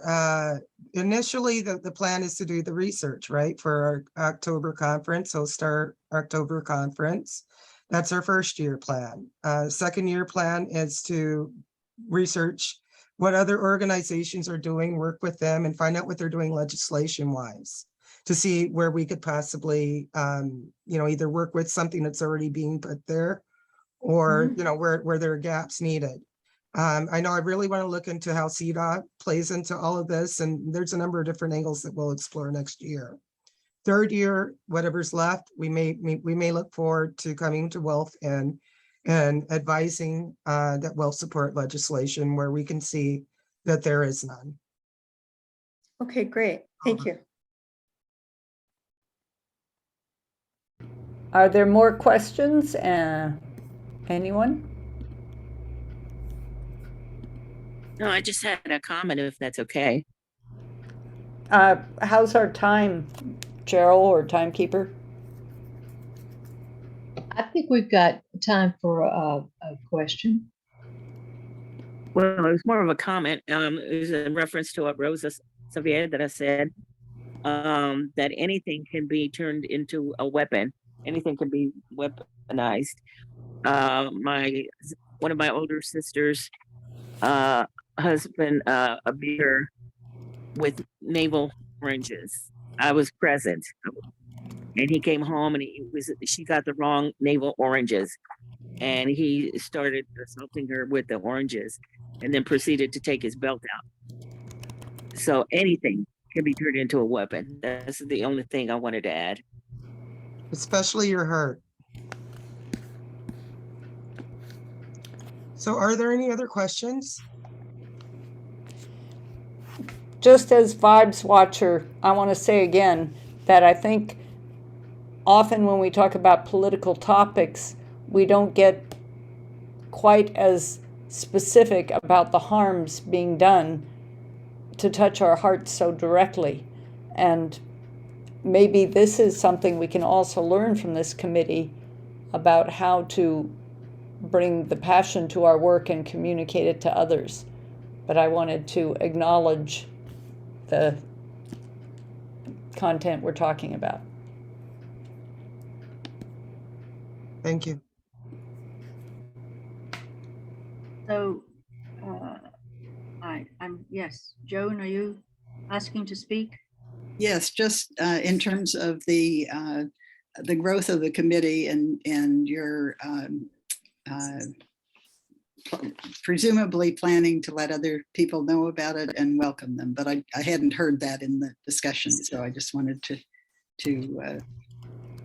[SPEAKER 13] initially the plan is to do the research, right, for our October conference. So start October conference. That's our first year plan. Second year plan is to research what other organizations are doing, work with them and find out what they're doing legislation wise to see where we could possibly, either work with something that's already being put there or, where there are gaps needed. I know I really want to look into how CDOT plays into all of this, and there's a number of different angles that we'll explore next year. Third year, whatever's left, we may look forward to coming to WILPF and advising that WILPF support legislation where we can see that there is none.
[SPEAKER 2] Okay, great. Thank you.
[SPEAKER 3] Are there more questions? Anyone?
[SPEAKER 14] No, I just had a comment if that's okay.
[SPEAKER 3] How's our time, Cheryl or timekeeper?
[SPEAKER 12] I think we've got time for a question.
[SPEAKER 14] Well, it was more of a comment. It was in reference to what Rosa Xavier that I said, that anything can be turned into a weapon. Anything can be weaponized. One of my older sisters' husband abused her with naval oranges. I was present, and he came home and she got the wrong naval oranges, and he started assaulting her with the oranges, and then proceeded to take his belt out. So anything can be turned into a weapon. That's the only thing I wanted to add.
[SPEAKER 13] Especially your heart. So are there any other questions?
[SPEAKER 3] Just as vibes watcher, I want to say again that I think often when we talk about political topics, we don't get quite as specific about the harms being done to touch our hearts so directly. And maybe this is something we can also learn from this committee about how to bring the passion to our work and communicate it to others. But I wanted to acknowledge the content we're talking about.
[SPEAKER 13] Thank you.
[SPEAKER 1] So, yes, Joan, are you asking to speak?
[SPEAKER 4] Yes, just in terms of the growth of the committee and your presumably planning to let other people know about it and welcome them, but I hadn't heard that in the discussion, so I just wanted to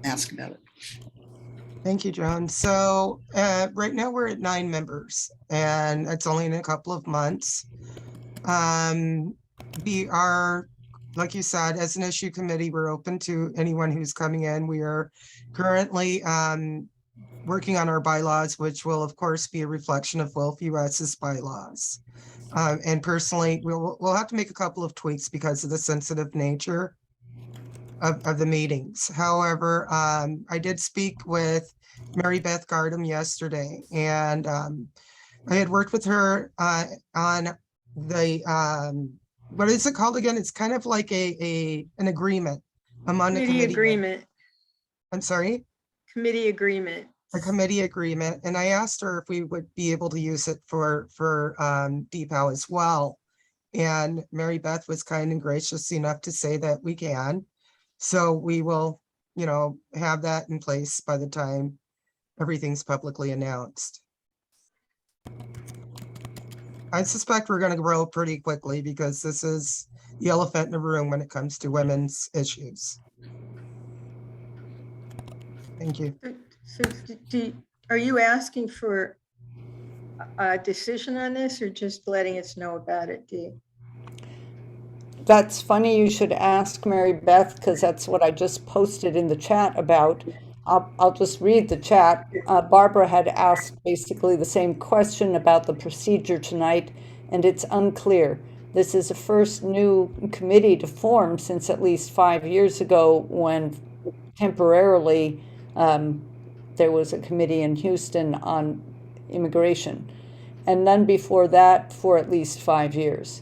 [SPEAKER 4] ask about it.
[SPEAKER 13] Thank you, Joan. So right now we're at 9 members, and it's only in a couple of months. We are, like you said, as an issue committee, we're open to anyone who's coming in. We are currently working on our bylaws, which will of course be a reflection of WILPF US's bylaws. And personally, we'll have to make a couple of tweaks because of the sensitive nature of the meetings. However, I did speak with Marybeth Gardam yesterday, and I had worked with her on the what is it called again? It's kind of like an agreement among the committee
[SPEAKER 2] agreement.
[SPEAKER 13] I'm sorry?
[SPEAKER 2] Committee agreement.
[SPEAKER 13] A committee agreement, and I asked her if we would be able to use it for DPOW as well. And Marybeth was kind and gracious enough to say that we can. So we will, have that in place by the time everything's publicly announced. I suspect we're going to grow pretty quickly because this is the elephant in the room when it comes to women's issues. Thank you.
[SPEAKER 2] So are you asking for a decision on this or just letting us know about it, Dee?
[SPEAKER 3] That's funny you should ask, Marybeth, because that's what I just posted in the chat about. I'll just read the chat. Barbara had asked basically the same question about the procedure tonight, and it's unclear. This is the first new committee to form since at least 5 years ago when temporarily there was a committee in Houston on immigration, and none before that for at least 5 years.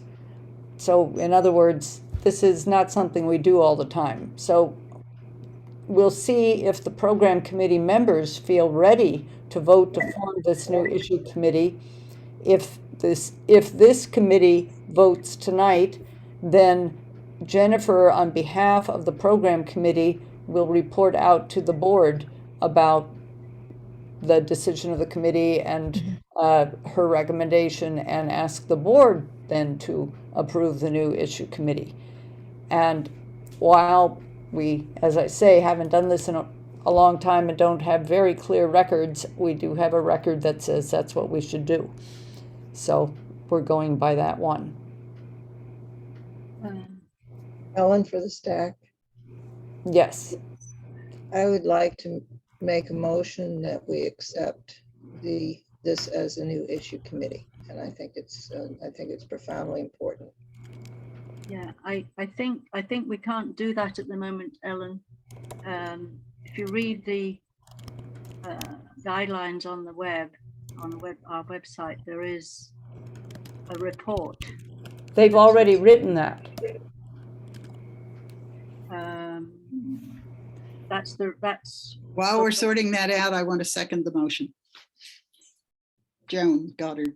[SPEAKER 3] So in other words, this is not something we do all the time. So we'll see if the program committee members feel ready to vote to form this new issue committee. If this committee votes tonight, then Jennifer, on behalf of the program committee, will report out to the board about the decision of the committee and her recommendation, and ask the board then to approve the new issue committee. And while we, as I say, haven't done this in a long time and don't have very clear records, we do have a record that says that's what we should do. So we're going by that one.
[SPEAKER 5] Ellen for the stack.
[SPEAKER 3] Yes.
[SPEAKER 5] I would like to make a motion that we accept this as a new issue committee, and I think it's profoundly important.
[SPEAKER 1] Yeah, I think we can't do that at the moment, Ellen. If you read the guidelines on the web, our website, there is a report.
[SPEAKER 3] They've already written that.
[SPEAKER 1] That's
[SPEAKER 4] While we're sorting that out, I want to second the motion. Joan Goddard.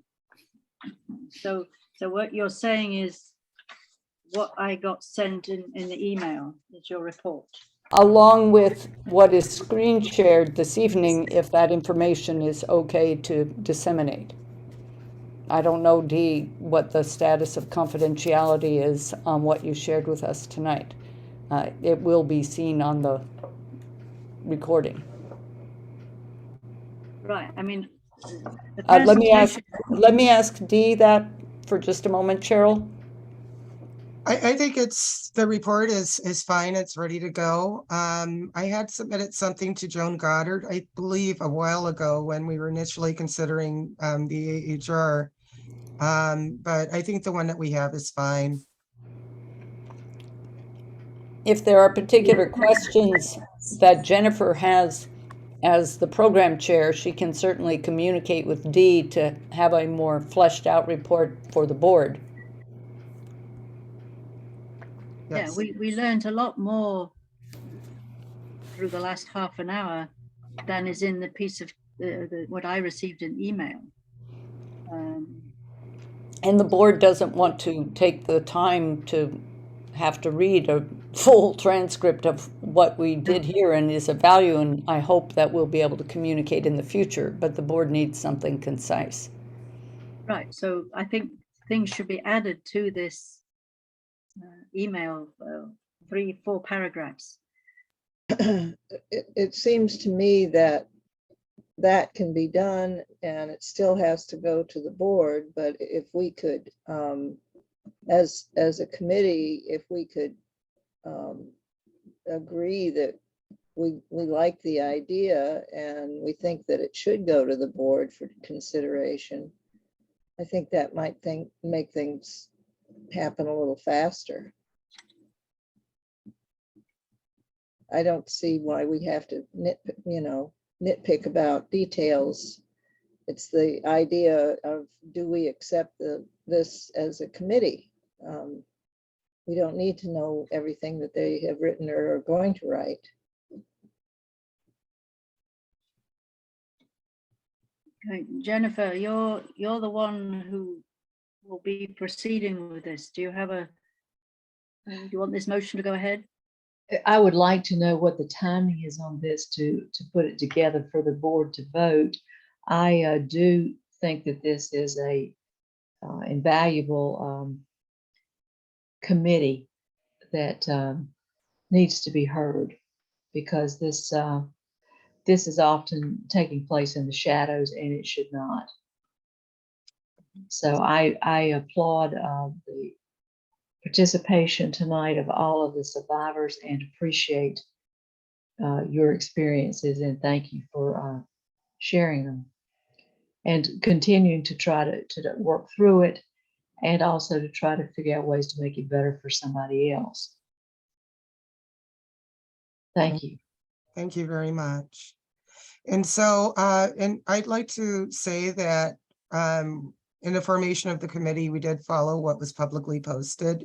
[SPEAKER 1] so what you're saying is what I got sent in the email is your report.
[SPEAKER 3] Along with what is screen shared this evening, if that information is okay to disseminate. I don't know, Dee, what the status of confidentiality is on what you shared with us tonight. It will be seen on the recording.
[SPEAKER 1] Right, I mean, the
[SPEAKER 3] Let me
[SPEAKER 1] presentation-
[SPEAKER 3] ask Dee that for just a moment, Cheryl.
[SPEAKER 13] I think the report is fine. It's ready to go. I had submitted something to Joan Goddard, I believe a while ago when we were initially considering the AHR. But I think the one that we have is fine.
[SPEAKER 3] If there are particular questions that Jennifer has as the program chair, she can certainly communicate with Dee to have a more fleshed out report for the board.
[SPEAKER 1] Yeah, we learned a lot more through the last half an hour than is in the piece of what I received in email.
[SPEAKER 3] And the board doesn't want to take the time to have to read a full transcript of what we did here and is of value, and I hope that we'll be able to communicate in the future, but the board needs something concise.
[SPEAKER 1] Right, so I think things should be added to this email, 3-4 paragraphs.
[SPEAKER 5] It seems to me that can be done and it still has to go to the board, but if we could, as a committee, if we could agree that we like the idea and we think that it should go to the board for consideration, I think that might make things happen a little faster. I don't see why we have to nitpick about details. It's the idea of, do we accept this as a committee? We don't need to know everything that they have written or are going to write.
[SPEAKER 1] Okay, Jennifer, you're the one who will be proceeding with this. Do you have do you want this motion to go ahead?
[SPEAKER 12] I would like to know what the timing is on this to put it together for the board to vote. I do think that this is a invaluable committee that needs to be heard, because this is often taking place in the shadows and it should not. So I applaud the participation tonight of all of the survivors and appreciate your experiences, and thank you for sharing them and continuing to try to work through it, and also to try to figure out ways to make it better for somebody else. Thank you.
[SPEAKER 13] Thank you very much. And so, and I'd like to say that in the formation of the committee, we did follow what was publicly posted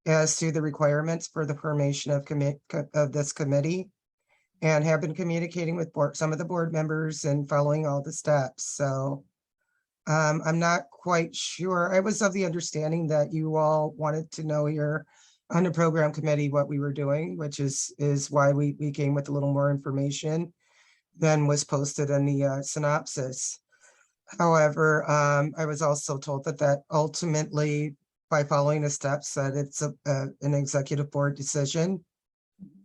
[SPEAKER 13] as to the requirements for the formation of this committee, and have been communicating with some of the board members and following all the steps. So I'm not quite sure. I was of the understanding that you all wanted to know here on the program committee what we were doing, which is why we came with a little more information than was posted in the synopsis. However, I was also told that ultimately, by following the steps, that it's an executive board decision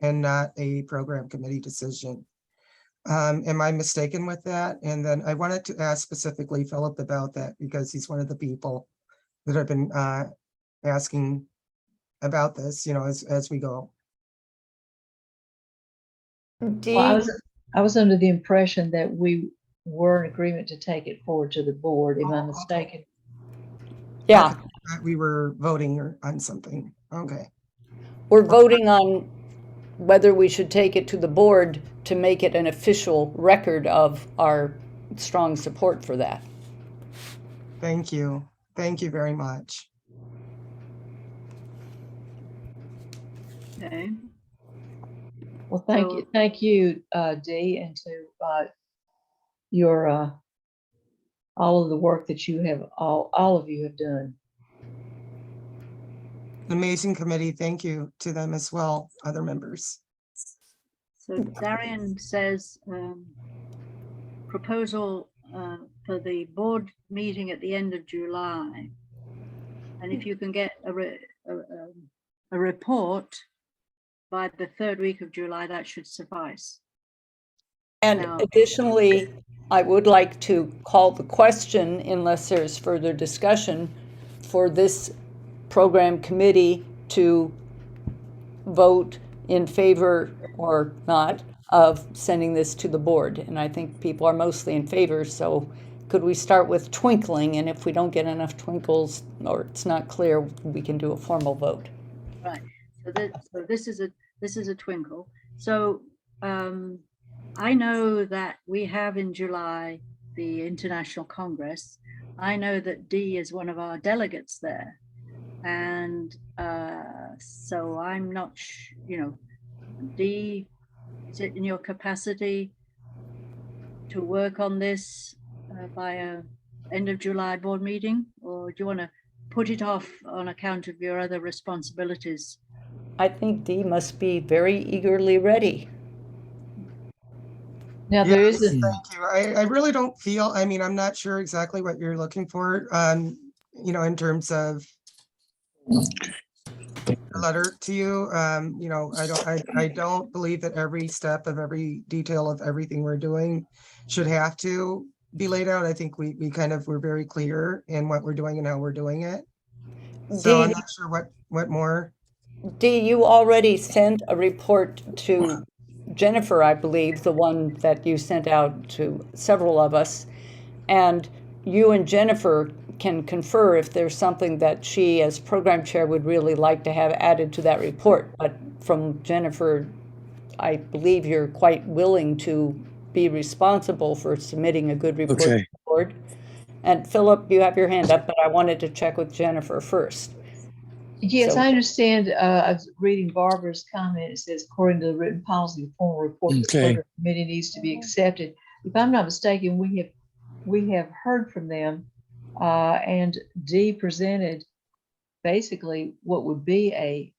[SPEAKER 13] and not a program committee decision. Am I mistaken with that? And then I wanted to ask specifically Philip about that, because he's one of the people that have been asking about this, as we go.
[SPEAKER 12] Well, I was under the impression that we were in agreement to take it forward to the board. Am I mistaken?
[SPEAKER 3] Yeah.
[SPEAKER 13] We were voting on something. Okay.
[SPEAKER 3] We're voting on whether we should take it to the board to make it an official record of our strong support for that.
[SPEAKER 13] Thank you. Thank you very much.
[SPEAKER 1] Okay.
[SPEAKER 12] Well, thank you, Dee, and to your all of the work that you have all of you have done.
[SPEAKER 13] Amazing committee. Thank you to them as well, other members.
[SPEAKER 1] So Darien says proposal for the board meeting at the end of July. And if you can get a report by the third week of July, that should suffice.
[SPEAKER 3] And
[SPEAKER 1] Now,
[SPEAKER 3] additionally, I would like to call the question, unless there's further discussion, for this program committee to vote in favor or not of sending this to the board. And I think people are mostly in favor, so could we start with twinkling? And if we don't get enough twinkles or it's not clear, we can do a formal vote.
[SPEAKER 1] right. So this is a twinkle. So I know that we have in July the International Congress. I know that Dee is one of our delegates there. And so I'm not, Dee, is it in your capacity to work on this by a end of July board meeting? Or do you want to put it off on account of your other responsibilities?
[SPEAKER 3] I think Dee must be very eagerly ready.
[SPEAKER 12] Now there is a,
[SPEAKER 13] Thank you. I really don't feel, I mean, I'm not sure exactly what you're looking for, in terms of a letter to you. I don't believe that every step of every detail of everything we're doing should have to be laid out. I think we're very clear in what we're doing and how we're doing it. So I'm not sure what more.
[SPEAKER 3] Dee, you already sent a report to Jennifer, I believe, the one that you sent out to several of us. And you and Jennifer can confer if there's something that she, as program chair, would really like to have added to that report. But from Jennifer, I believe you're quite willing to be responsible for submitting a good report to the board. And Philip, you have your hand up, but I wanted to check with Jennifer first.
[SPEAKER 12] yes,
[SPEAKER 3] So-
[SPEAKER 12] I understand. I was reading Barbara's comment. It says, according to the written policy, the formal report of the program committee needs to be accepted. If I'm not mistaken, we have heard from them, and Dee presented basically what would be a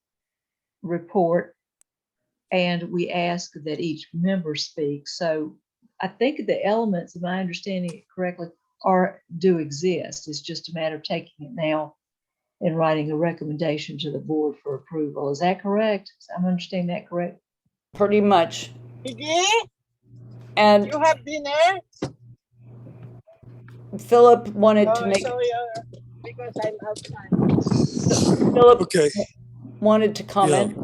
[SPEAKER 12] report, and we ask that each member speak. So I think the elements, am I understanding it correctly, do exist. It's just a matter of taking it now and writing a recommendation to the board for approval. Is that correct? I'm understanding that correct?
[SPEAKER 3] Pretty much.
[SPEAKER 18] Dee,
[SPEAKER 3] And
[SPEAKER 18] you have dinner?
[SPEAKER 3] Philip wanted to make
[SPEAKER 18] Because I'm outside.
[SPEAKER 3] Philip wanted to comment.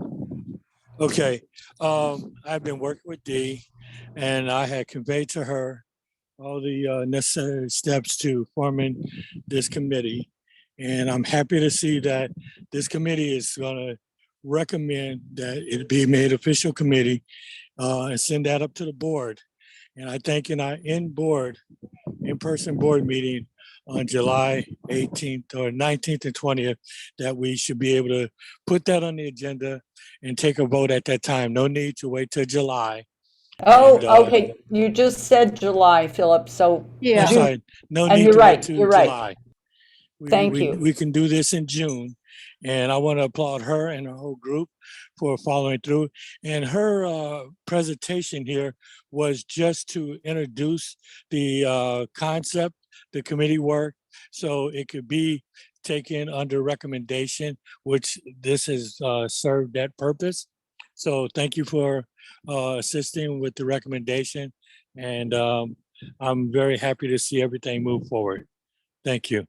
[SPEAKER 7] Okay. I've been working with Dee, and I had conveyed to her all the necessary steps to forming this committee. And I'm happy to see that this committee is going to recommend that it be made official committee and send that up to the board. And I think in our in-person board meeting on July 18th or 19th and 20th, that we should be able to put that on the agenda and take a vote at that time. No need to wait till July.
[SPEAKER 3] Oh, okay. You just said July, Philip. So
[SPEAKER 12] yeah,
[SPEAKER 7] I'm sorry. No
[SPEAKER 3] and
[SPEAKER 7] need
[SPEAKER 3] you're
[SPEAKER 7] to
[SPEAKER 3] right.
[SPEAKER 7] wait till
[SPEAKER 3] You're
[SPEAKER 7] July.
[SPEAKER 3] right. Thank you.
[SPEAKER 7] We can do this in June. And I want to applaud her and her whole group for following through. And her presentation here was just to introduce the concept, the committee work, so it could be taken under recommendation, which this has served that purpose. So thank you for assisting with the recommendation. And I'm very happy to see everything move forward. Thank you.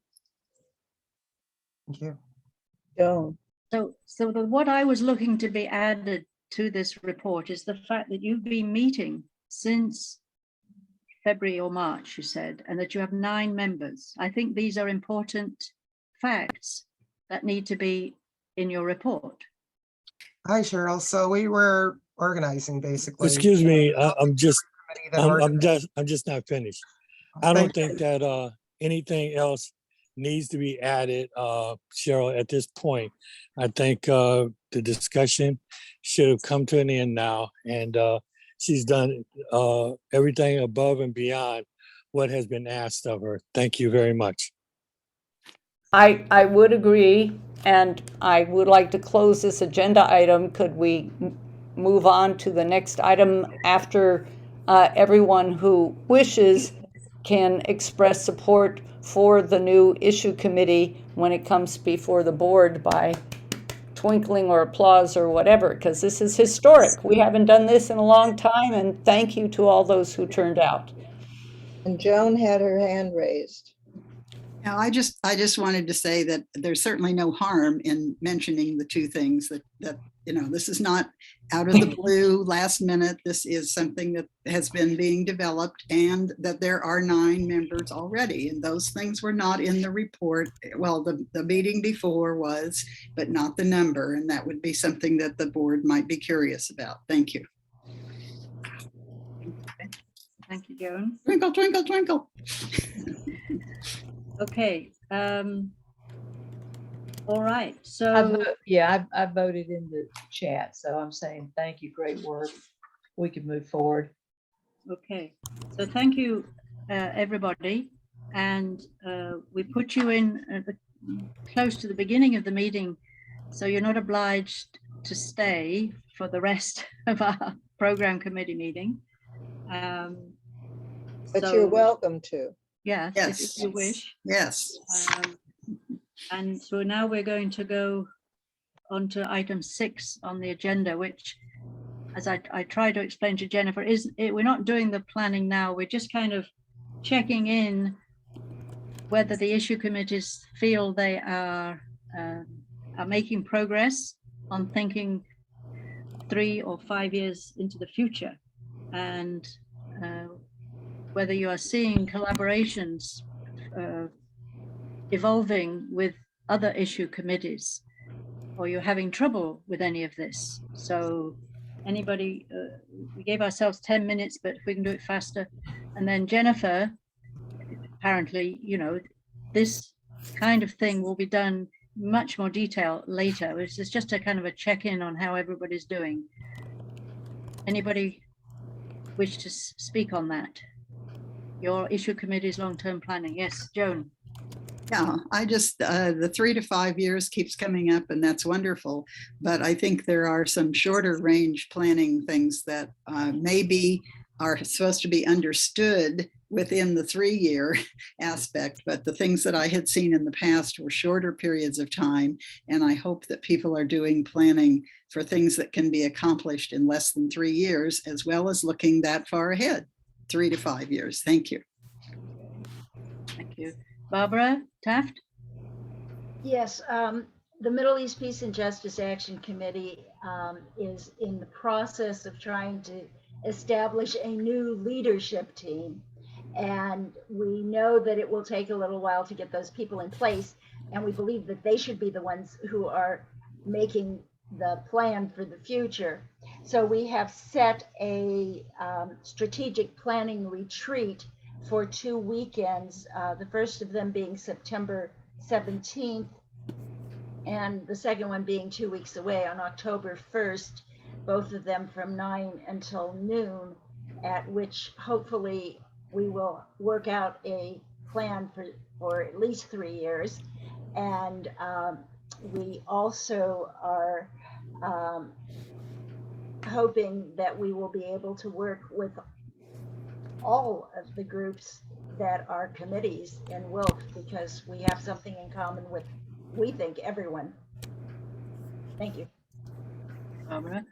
[SPEAKER 13] Thank you.
[SPEAKER 5] Joan.
[SPEAKER 1] So what I was looking to be added to this report is the fact that you've been meeting since February or March, you said, and that you have 9 members. I think these are important facts that need to be in your report.
[SPEAKER 13] Hi, Cheryl. So we were organizing basically.
[SPEAKER 7] Excuse me, I'm just
[SPEAKER 13] that
[SPEAKER 7] I'm just not finished. I don't think that anything else needs to be added, Cheryl, at this point. I think the discussion should have come to an end now, and she's done everything above and beyond what has been asked of her. Thank you very much.
[SPEAKER 3] I would agree, and I would like to close this agenda item. Could we move on to the next item after everyone who wishes can express support for the new issue committee when it comes before the board by twinkling or applause or whatever, because this is historic. We haven't done this in a long time, and thank you to all those who turned out.
[SPEAKER 5] And Joan had her hand raised.
[SPEAKER 4] Now, I just wanted to say that there's certainly no harm in mentioning the two things that you know, this is not out of the blue, last minute. This is something that has been being developed, and that there are 9 members already. And those things were not in the report. Well, the meeting before was, but not the number. And that would be something that the board might be curious about. Thank you.
[SPEAKER 1] Thank you, Joan.
[SPEAKER 4] Twinkle, twinkle, twinkle.
[SPEAKER 1] Okay. All right. So
[SPEAKER 12] Yeah, I voted in the chat, so I'm saying thank you, great work. We can move forward.
[SPEAKER 1] okay. So thank you, everybody. And we put you in close to the beginning of the meeting, so you're not obliged to stay for the rest of our program committee meeting.
[SPEAKER 5] But you're welcome to.
[SPEAKER 1] Yes, if you wish.
[SPEAKER 4] Yes.
[SPEAKER 1] And so now we're going to go on to item 6 on the agenda, which, as I try to explain to Jennifer, we're not doing the planning now. We're just kind of checking in whether the issue committees feel they are making progress on thinking 3 or 5 years into the future, and whether you are seeing collaborations evolving with other issue committees, or you're having trouble with any of this. So anybody, we gave ourselves 10 minutes, but if we can do it faster. And then Jennifer, apparently, you know, this kind of thing will be done much more detail later. It's just a kind of a check-in on how everybody's doing. Anybody wish to speak on that? Your issue committee's long-term planning. Yes, Joan.
[SPEAKER 4] Yeah, I just, the 3 to 5 years keeps coming up, and that's wonderful. But I think there are some shorter range planning things that maybe are supposed to be understood within the 3-year aspect. But the things that I had seen in the past were shorter periods of time. And I hope that people are doing planning for things that can be accomplished in less than 3 years, as well as looking that far ahead, 3 to 5 years. Thank you.
[SPEAKER 1] Thank you. Barbara Taft?
[SPEAKER 8] Yes, the Middle East Peace and Justice Action Committee is in the process of trying to establish a new leadership team. And we know that it will take a little while to get those people in place. And we believe that they should be the ones who are making the plan for the future. So we have set a strategic planning retreat for 2 weekends, the first of them being September 17th, and the second one being 2 weeks away on October 1st, both of them from 9 until noon, at which hopefully we will work out a plan for at least 3 years. And we also are hoping that we will be able to work with all of the groups that are committees in WILPF, because we have something in common with, we think, everyone. Thank you.
[SPEAKER 1] Barbara.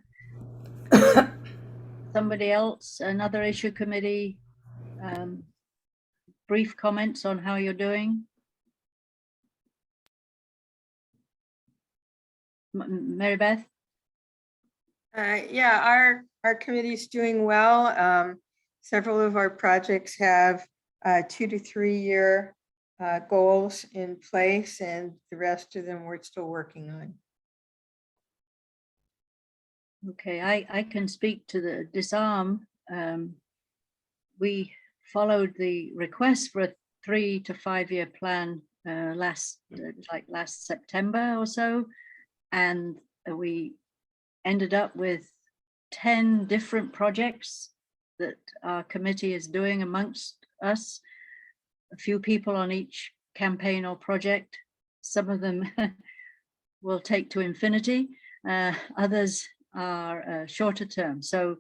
[SPEAKER 1] Somebody else, another issue committee, brief comments on how you're doing? Marybeth?
[SPEAKER 2] Yeah, our committee's doing well. Several of our projects have 2 to 3 year goals in place, and the rest of them we're still working on.
[SPEAKER 1] Okay, I can speak to the disarm. We followed the request for a 3 to 5 year plan last September or so, and we ended up with 10 different projects that our committee is doing amongst us. A few people on each campaign or project. Some of them will take to infinity. Others are shorter term. So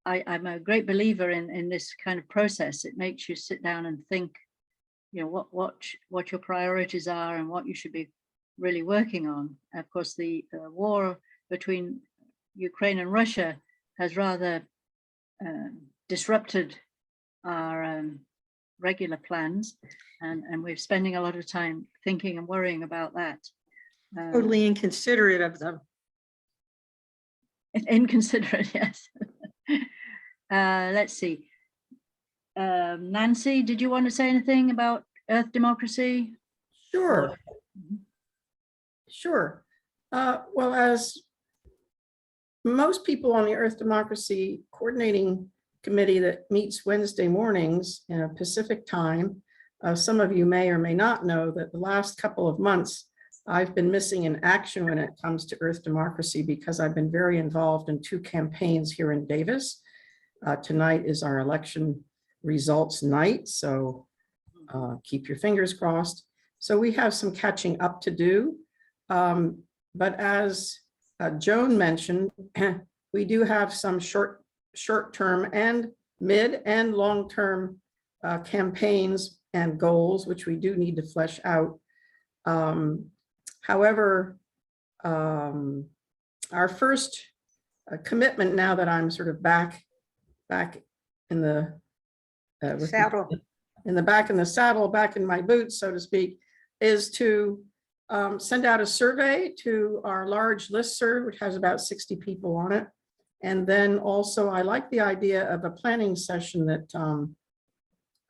[SPEAKER 1] I'm a great believer in this kind of process. It makes you sit down and think, you know, what your priorities are and what you should be really working on. Of course, the war between Ukraine and Russia has rather disrupted our regular plans, and we're spending a lot of time thinking and worrying about that.
[SPEAKER 2] Totally inconsiderate of them.
[SPEAKER 1] Inconsiderate, yes. Let's see. Nancy, did you want to say anything about Earth Democracy?
[SPEAKER 11] Sure. Sure. Well, as most people on the Earth Democracy Coordinating Committee that meets Wednesday mornings in Pacific time, some of you may or may not know that the last couple of months I've been missing in action when it comes to Earth Democracy because I've been very involved in 2 campaigns here in Davis. Tonight is our election results night, so keep your fingers crossed. So we have some catching up to do. But as Joan mentioned, we do have some short-term and mid and long-term campaigns and goals, which we do need to flesh out. However, our first commitment, now that I'm sort of back in the
[SPEAKER 2] Saddle.
[SPEAKER 11] back in the saddle, back in my boots, so to speak, is to send out a survey to our large listserv, which has about 60 people on it. And then also, I like the idea of a planning session that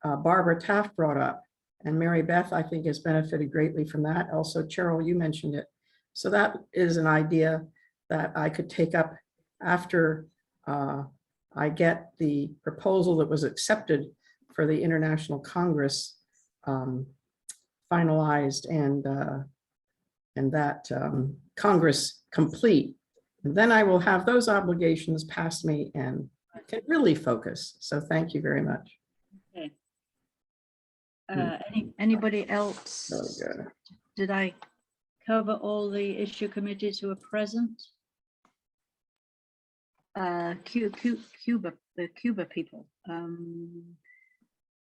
[SPEAKER 11] Barbara Taft brought up. And Marybeth, I think, has benefited greatly from that. Also, Cheryl, you mentioned it. So that is an idea that I could take up after I get the proposal that was accepted for the International Congress finalized and that Congress complete. And then I will have those obligations past me and can really focus. So thank you very much.
[SPEAKER 1] Okay. Anybody else?
[SPEAKER 11] Really good.
[SPEAKER 1] Did I cover all the issue committees who are present? Cuba, the Cuba people.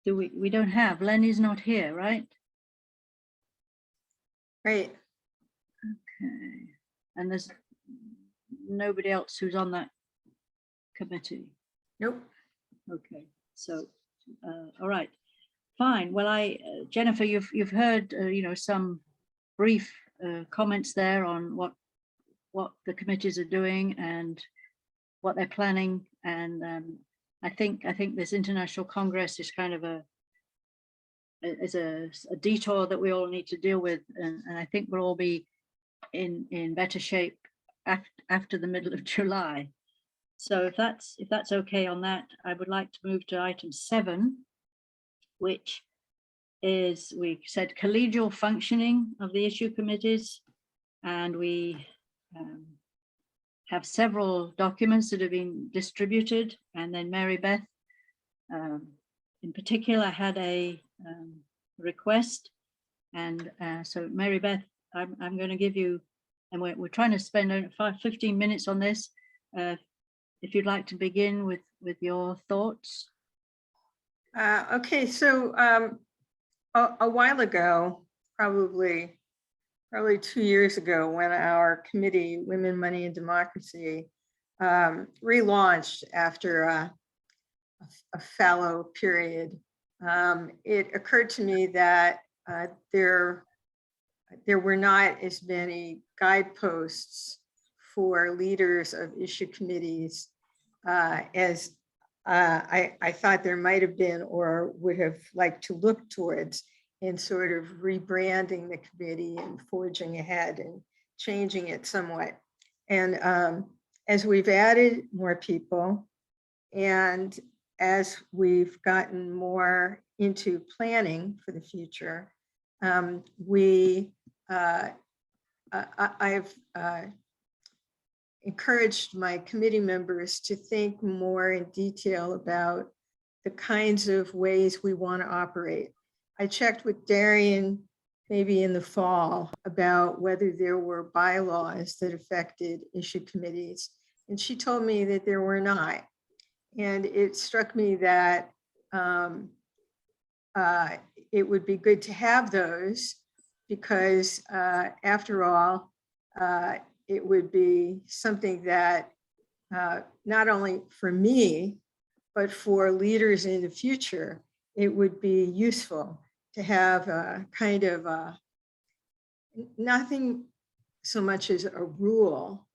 [SPEAKER 1] We don't have, Lenny's not here, right?
[SPEAKER 2] Right.
[SPEAKER 1] Okay. And there's nobody else who's on that committee?
[SPEAKER 2] Nope.
[SPEAKER 1] Okay, so, all right, fine. Well, Jennifer, you've heard, you know, some brief comments there on what the committees are doing and what they're planning. And I think this International Congress is kind of a detour that we all need to deal with, and I think we'll all be in better shape after the middle of July. So if that's okay on that, I would like to move to item 7, which is, we said, collegial functioning of the issue committees, and we have several documents that have been distributed, and then Marybeth in particular had a request, and so Marybeth, I'm going to give you, and we're trying to spend 15 minutes on this. If you'd like to begin with your thoughts.
[SPEAKER 2] Okay, so a while ago, probably 2 years ago, when our committee, Women, Money, and Democracy, relaunched after a fallow period, it occurred to me that there were not as many guideposts for leaders of issue committees as I thought there might have been or would have liked to look towards in sort of rebranding the committee and forging ahead and changing it somewhat. And as we've added more people and as we've gotten more into planning for the future, I've encouraged my committee members to think more in detail about the kinds of ways we want to operate. I checked with Darien maybe in the fall about whether there were bylaws that affected issue committees. And she told me that there were not. And it struck me that it would be good to have those because after all, it would be something that not only for me, but for leaders in the future, it would be useful to have a kind of nothing so much as a rule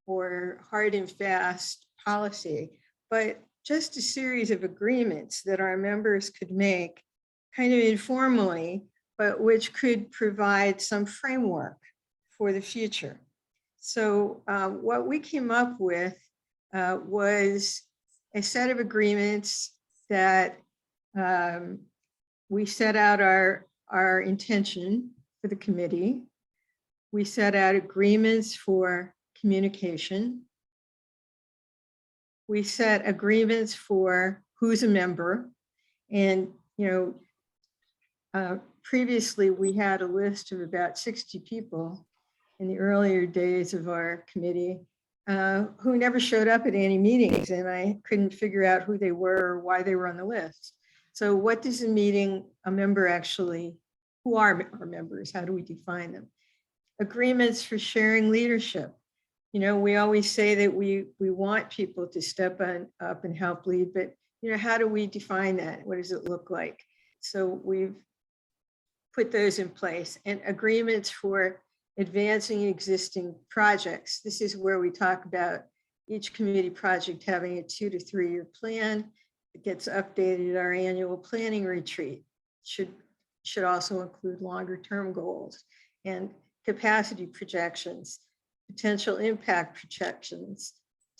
[SPEAKER 2] or hard and fast policy, but just a series of agreements that our members could make kind of informally, but which could provide some framework for the future. So what we came up with was a set of agreements that we set out our intention for the committee. We set out agreements for communication. We set agreements for who's a member. And, you know, previously we had a list of about 60 people in the earlier days of our committee who never showed up at any meetings, and I couldn't figure out who they were or why they were on the list. So what does a member actually, who are our members? How do we define them? Agreements for sharing leadership. You know, we always say that we want people to step up and help lead, but you know, how do we define that? What does it look like? So we've put those in place, and agreements for advancing existing projects. This is where we talk about each committee project having a 2 to 3 year plan. It gets updated at our annual planning retreat. Should also include longer term goals and capacity projections, potential impact projections,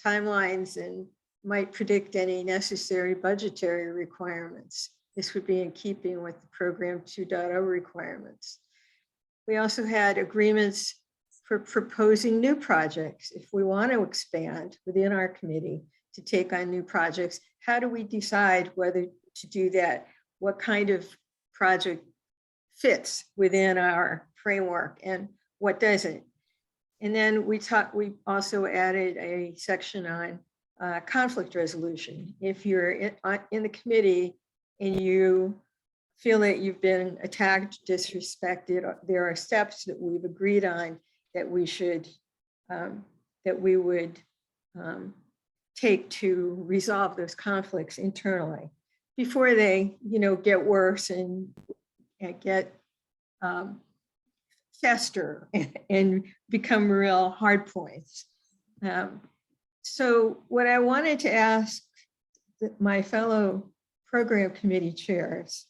[SPEAKER 2] timelines, and might predict any necessary budgetary requirements. This would be in keeping with the Program 2.0 requirements. We also had agreements for proposing new projects. If we want to expand within our committee to take on new projects, how do we decide whether to do that? What kind of project fits within our framework and what doesn't? And then we also added a section on conflict resolution. If you're in the committee and you feel that you've been attacked, disrespected, there are steps that we've agreed on that we should, that we would take to resolve those conflicts internally before they, you know, get worse and get fester and become real hard points. So what I wanted to ask my fellow program committee chairs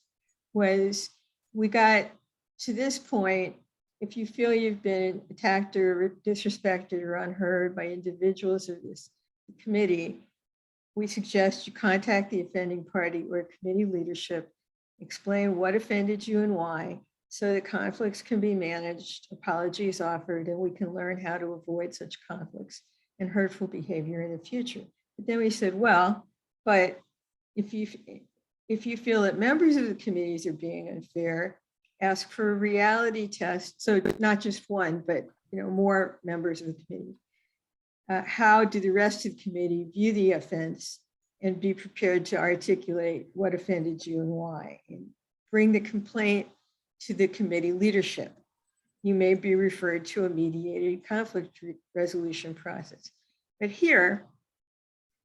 [SPEAKER 2] was, we got to this point, if you feel you've been attacked or disrespected or unheard by individuals of this committee, we suggest you contact the offending party or committee leadership, explain what offended you and why, so that conflicts can be managed, apologies offered, and we can learn how to avoid such conflicts and hurtful behavior in the future. But then we said, well, but if you feel that members of the committees are being unfair, ask for a reality test. So not just one, but you know, more members of the committee. How do the rest of the committee view the offense, and be prepared to articulate what offended you and why, and bring the complaint to the committee leadership. You may be referred to a mediated conflict resolution process. But here,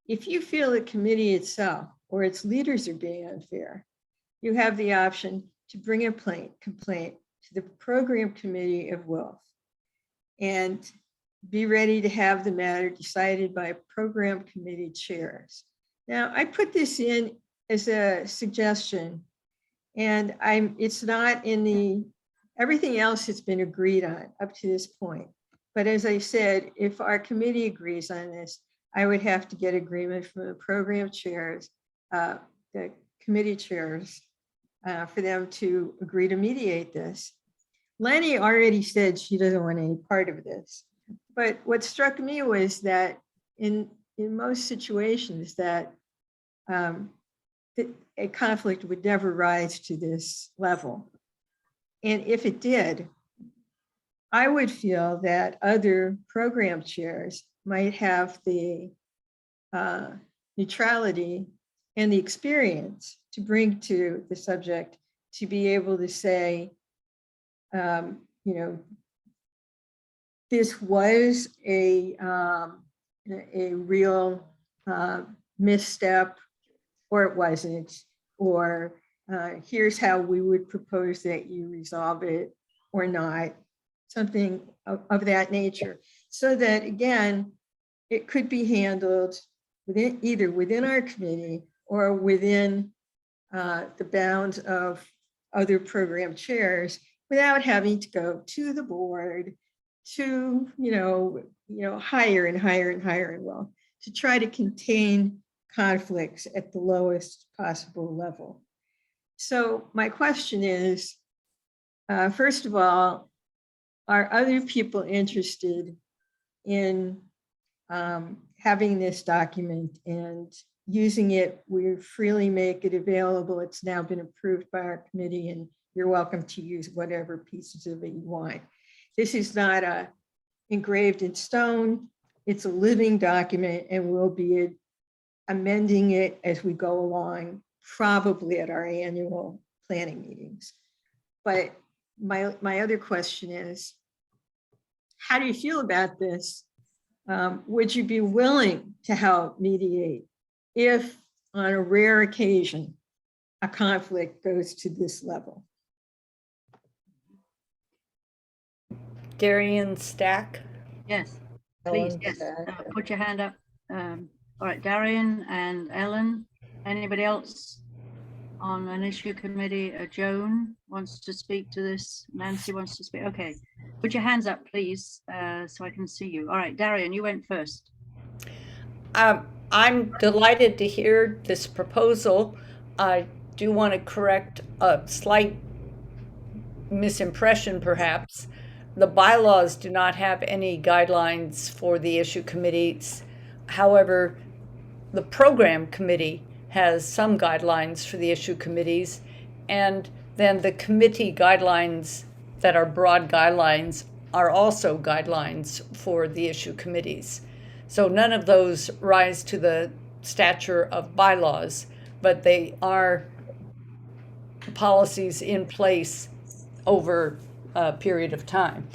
[SPEAKER 2] if you feel the committee itself or its leaders are being unfair, you have the option to bring a complaint to the program committee of WILPF and be ready to have the matter decided by program committee chairs. Now, I put this in as a suggestion, and it's not in everything else has been agreed on up to this point. But as I said, if our committee agrees on this, I would have to get agreement from the program chairs, the committee chairs, for them to agree to mediate this. Lenny already said she doesn't want any part of this. But what struck me was that in most situations that a conflict would never rise to this level. And if it did, I would feel that other program chairs might have the neutrality and the experience to bring to the subject to be able to say, this was a real misstep, or it wasn't, or here's how we would propose that you resolve it or not, something of that nature. So that, again, it could be handled either within our committee or within the bounds of other program chairs without having to go to the board to, higher and higher and higher, and well, to try to contain conflicts at the lowest possible level. So my question is, first of all, are other people interested in having this document and using it? We freely make it available. It's now been approved by our committee, and you're welcome to use whatever pieces of it you want. This is not engraved in stone. It's a living document, and we'll be amending it as we go along, probably at our annual planning meetings. But my other question is, how do you feel about this? Would you be willing to help mediate if on a rare occasion a conflict goes to this level?
[SPEAKER 3] Darien Stack.
[SPEAKER 1] Yes, please,
[SPEAKER 5] Ellen
[SPEAKER 1] yes.
[SPEAKER 5] Stack.
[SPEAKER 1] Put your hand up. All right, Darien and Ellen. Anybody else on an issue committee? Joan wants to speak to this. Nancy wants to speak. Okay, put your hands up, please, so I can see you. All right, Darien, you went first.
[SPEAKER 3] I'm delighted to hear this proposal. I do want to correct a slight misimpression, perhaps. The bylaws do not have any guidelines for the issue committees. However, the program committee has some guidelines for the issue committees, and then the committee guidelines that are broad guidelines are also guidelines for the issue committees. So none of those rise to the stature of bylaws, but they are policies in place over a period of time.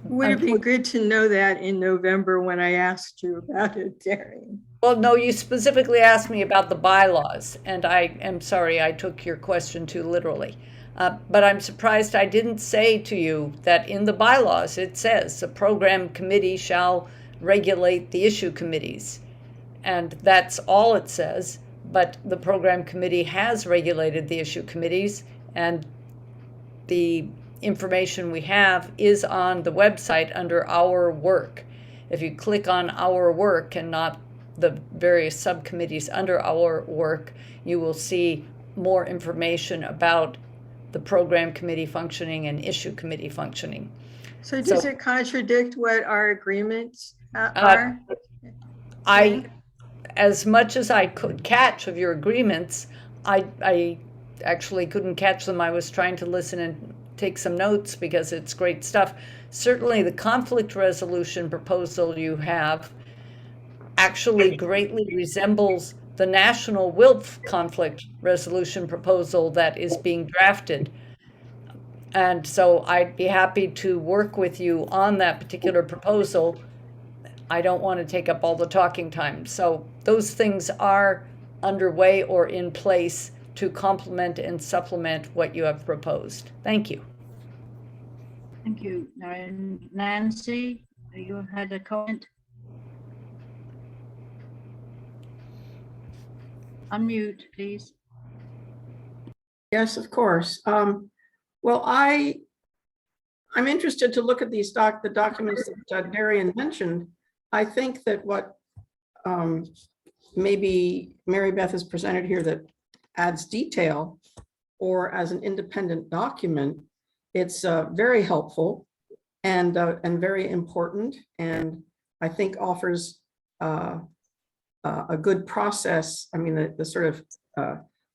[SPEAKER 2] Would it be good to know that in November when I asked you about it, Darien?
[SPEAKER 3] Well, no, you specifically asked me about the bylaws, and I am sorry I took your question too literally. But I'm surprised I didn't say to you that in the bylaws it says the program committee shall regulate the issue committees. And that's all it says, but the program committee has regulated the issue committees, and the information we have is on the website under Our Work. If you click on Our Work and not the various subcommittees under Our Work, you will see more information about the program committee functioning and issue committee functioning.
[SPEAKER 2] So does it contradict what our agreements are?
[SPEAKER 3] As much as I could catch of your agreements, I actually couldn't catch them. I was trying to listen and take some notes because it's great stuff. Certainly the conflict resolution proposal you have actually greatly resembles the national WILPF conflict resolution proposal that is being drafted. And so I'd be happy to work with you on that particular proposal. I don't want to take up all the talking time. So those things are underway or in place to complement and supplement what you have proposed. Thank you.
[SPEAKER 1] Thank you, Nancy. You had a comment? Unmute, please.
[SPEAKER 11] Yes, of course. Well, I I'm interested to look at these the documents that Darien mentioned. I think that what maybe Marybeth has presented here that adds detail, or as an independent document, it's very helpful and very important, and I think offers a good process. I mean, the sort of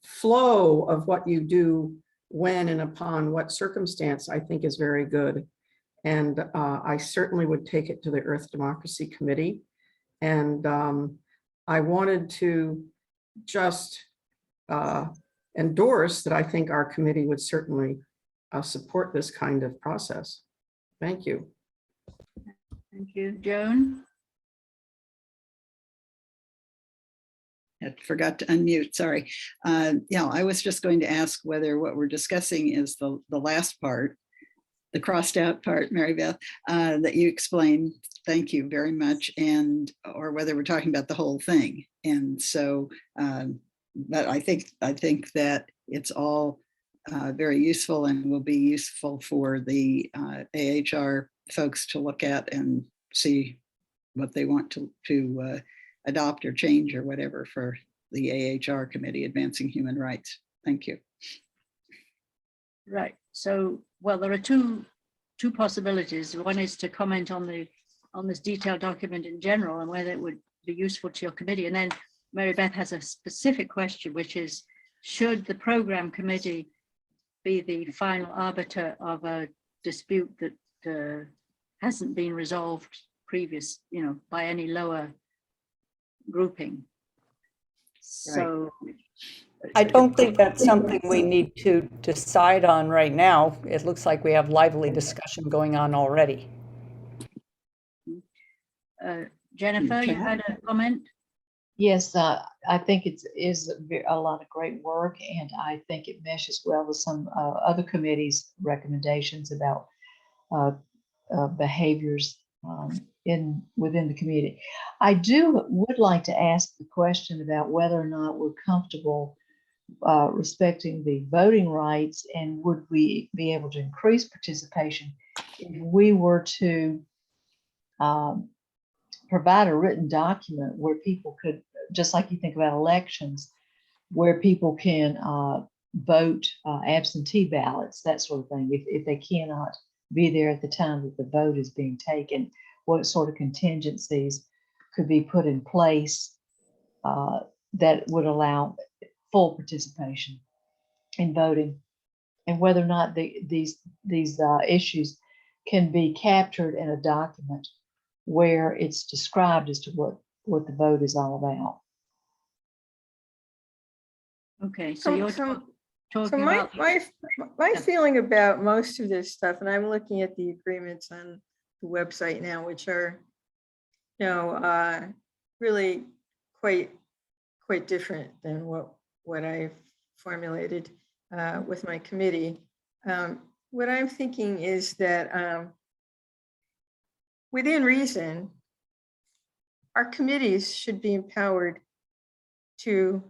[SPEAKER 11] flow of what you do when and upon what circumstance, I think is very good. And I certainly would take it to the Earth Democracy Committee. And I wanted to just endorse that I think our committee would certainly support this kind of process. Thank you.
[SPEAKER 1] Thank you. Joan?
[SPEAKER 4] I forgot to unmute, sorry. Yeah, I was just going to ask whether what we're discussing is the last part, the crossed out part, Marybeth, that you explained. Thank you very much. And, or whether we're talking about the whole thing. And so, but I think that it's all very useful and will be useful for the AHR folks to look at and see what they want to adopt or change or whatever for the AHR committee, Advancing Human Rights. Thank you.
[SPEAKER 1] Right. So, well, there are two possibilities. One is to comment on this detailed document in general and whether it would be useful to your committee. And then Marybeth has a specific question, which is, should the program committee be the final arbiter of a dispute that hasn't been resolved by any lower grouping? So
[SPEAKER 3] I don't think that's something we need to decide on right now. It looks like we have lively discussion going on already.
[SPEAKER 1] Jennifer, you had a comment?
[SPEAKER 12] Yes, I think it is a lot of great work, and I think it meshes well with some other committees' recommendations about behaviors within the community. I would like to ask the question about whether or not we're comfortable respecting the voting rights, and would we be able to increase participation if we were to provide a written document where people could, just like you think about elections, where people can vote absentee ballots, that sort of thing, if they cannot be there at the time that the vote is being taken, what sort of contingencies could be put in place that would allow full participation in voting, and whether or not these issues can be captured in a document where it's described as to what the vote is all about.
[SPEAKER 1] Okay, so you're talking about
[SPEAKER 2] my feeling about most of this stuff, and I'm looking at the agreements on the website now, which are, really quite different than what I've formulated with my committee. What I'm thinking is that within reason, our committees should be empowered to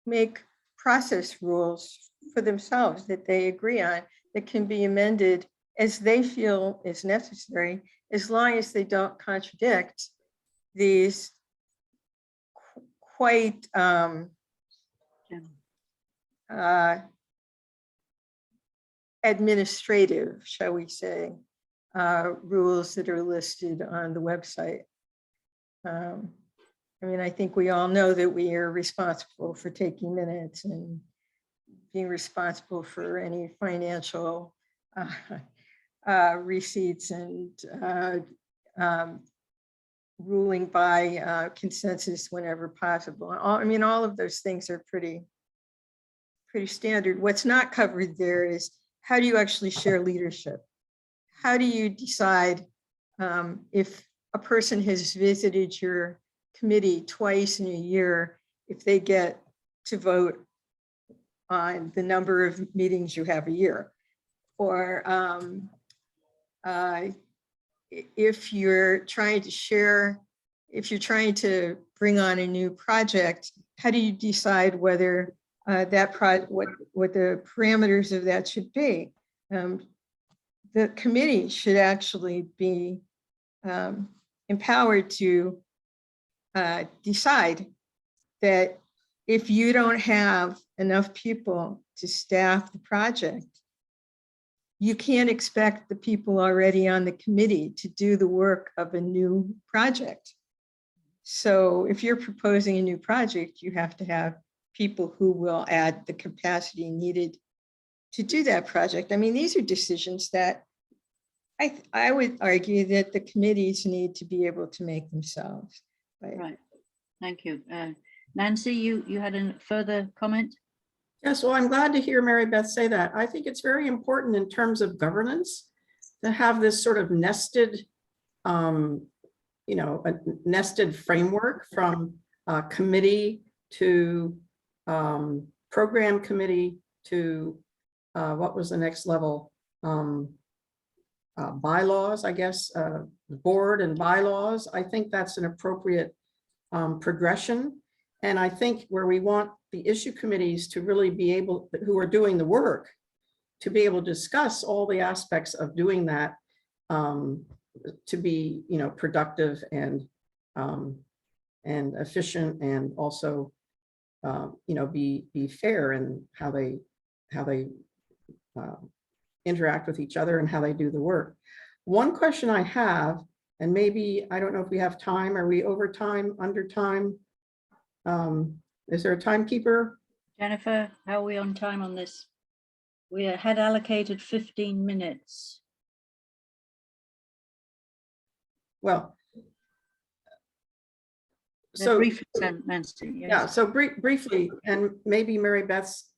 [SPEAKER 2] make process rules for themselves that they agree on, that can be amended as they feel is necessary, as long as they don't contradict these quite administrative, shall we say, rules that are listed on the website. I mean, I think we all know that we are responsible for taking minutes and being responsible for any financial receipts and ruling by consensus whenever possible. I mean, all of those things are pretty standard. What's not covered there is, how do you actually share leadership? How do you decide if a person has visited your committee twice in a year, if they get to vote on the number of meetings you have a year? Or if you're trying to share, if you're trying to bring on a new project, how do you decide whether what the parameters of that should be? the committee should actually be empowered to decide that if you don't have enough people to staff the project, you can't expect the people already on the committee to do the work of a new project. So if you're proposing a new project, you have to have people who will add the capacity needed to do that project. I mean, these are decisions that I would argue that the committees need to be able to make themselves.
[SPEAKER 1] Right. Thank you. Nancy, you had a further comment?
[SPEAKER 11] Yes, well, I'm glad to hear Marybeth say that. I think it's very important in terms of governance to have this sort of nested, you know, a nested framework from committee to program committee to what was the next level? Bylaws, I guess, board and bylaws. I think that's an appropriate progression. And I think where we want the issue committees to really be able, who are doing the work, to be able to discuss all the aspects of doing that, to be, you know, productive and efficient, and also, you know, be fair in how they interact with each other and how they do the work. One question I have, and maybe, I don't know if we have time, are we over time, under time? Is there a timekeeper?
[SPEAKER 1] Jennifer, how are we on time on this? We had allocated 15 minutes.
[SPEAKER 11] Well,
[SPEAKER 1] So briefly,
[SPEAKER 11] Nancy, yes. Yeah, so briefly, and maybe Marybeth's,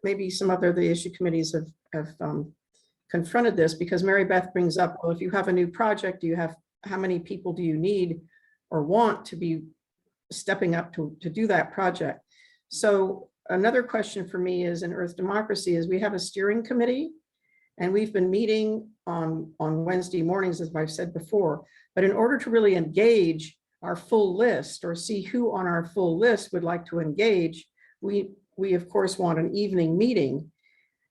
[SPEAKER 11] maybe some other the issue committees have confronted this, because Marybeth brings up, well, if you have a new project, do you have, how many people do you need or want to be stepping up to do that project? So another question for me is, in Earth Democracy, is we have a steering committee, and we've been meeting on Wednesday mornings, as I've said before, but in order to really engage our full list or see who on our full list would like to engage, we of course want an evening meeting.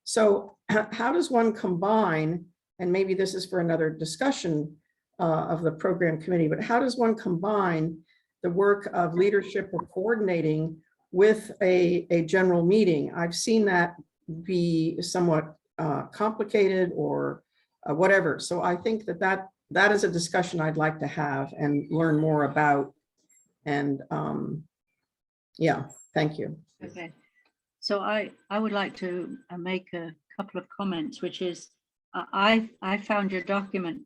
[SPEAKER 11] So how does one combine, and maybe this is for another discussion of the program committee, but how does one combine the work of leadership or coordinating with a general meeting? I've seen that be somewhat complicated or whatever. So I think that is a discussion I'd like to have and learn more about. And yeah, thank you.
[SPEAKER 1] Okay. So I would like to make a couple of comments, which is I found your document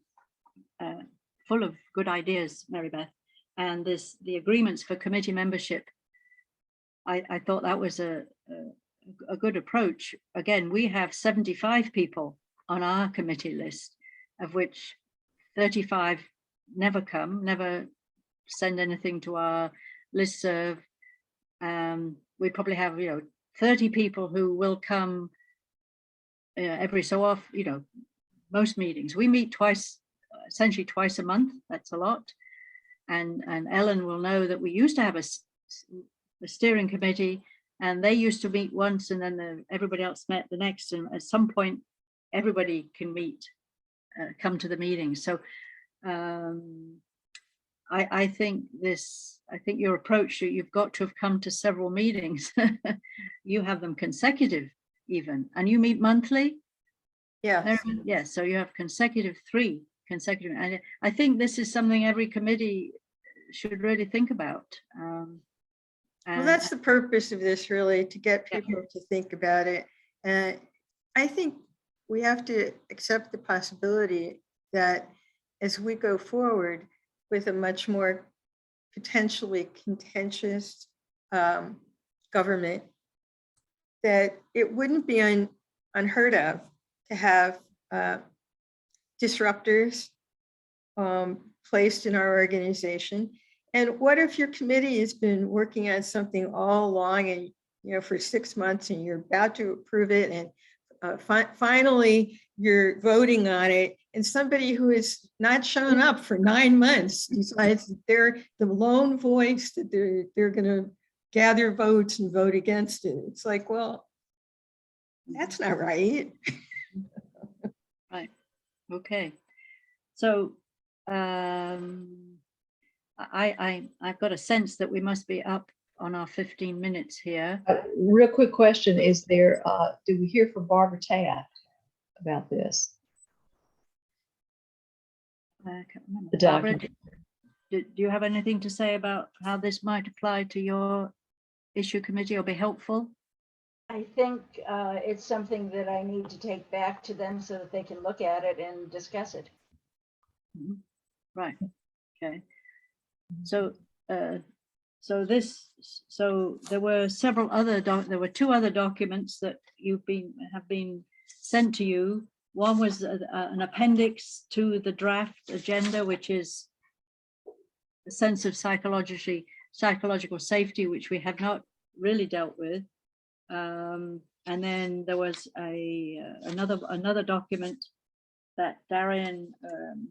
[SPEAKER 1] full of good ideas, Marybeth, and the agreements for committee membership. I thought that was a good approach. Again, we have 75 people on our committee list, of which 35 never come, never send anything to our listserv. We probably have, 30 people who will come every so often, most meetings. We meet essentially twice a month. That's a lot. And Ellen will know that we used to have a steering committee, and they used to meet once, and then everybody else met the next. And at some point, everybody can meet, come to the meeting. So I think your approach, you've got to have come to several meetings. You have them consecutive even, and you meet monthly?
[SPEAKER 2] Yes.
[SPEAKER 1] Yes, so you have three consecutive. And I think this is something every committee should really think about.
[SPEAKER 2] Well, that's the purpose of this, really, to get people to think about it. And I think we have to accept the possibility that as we go forward with a much more potentially contentious government, that it wouldn't be unheard of to have disruptors placed in our organization. And what if your committee has been working on something all along, and for 6 months, and you're about to approve it, and finally you're voting on it, and somebody who has not shown up for 9 months decides that they're the lone voice, that they're going to gather votes and vote against it? It's like, well, that's not right.
[SPEAKER 1] Right. Okay. So I've got a sense that we must be up on our 15 minutes here.
[SPEAKER 12] Real quick question, is there, did we hear from Barbara Taft about this?
[SPEAKER 1] I can't remember.
[SPEAKER 12] The
[SPEAKER 1] Barbara,
[SPEAKER 12] document.
[SPEAKER 1] do you have anything to say about how this might apply to your issue committee or be helpful?
[SPEAKER 8] I think it's something that I need to take back to them so that they can look at it and discuss it.
[SPEAKER 1] Right. Okay. So there were several other there were two other documents that have been sent to you. One was an appendix to the draft agenda, which is a sense of psychological safety, which we have not really dealt with. And then there was another document that Darien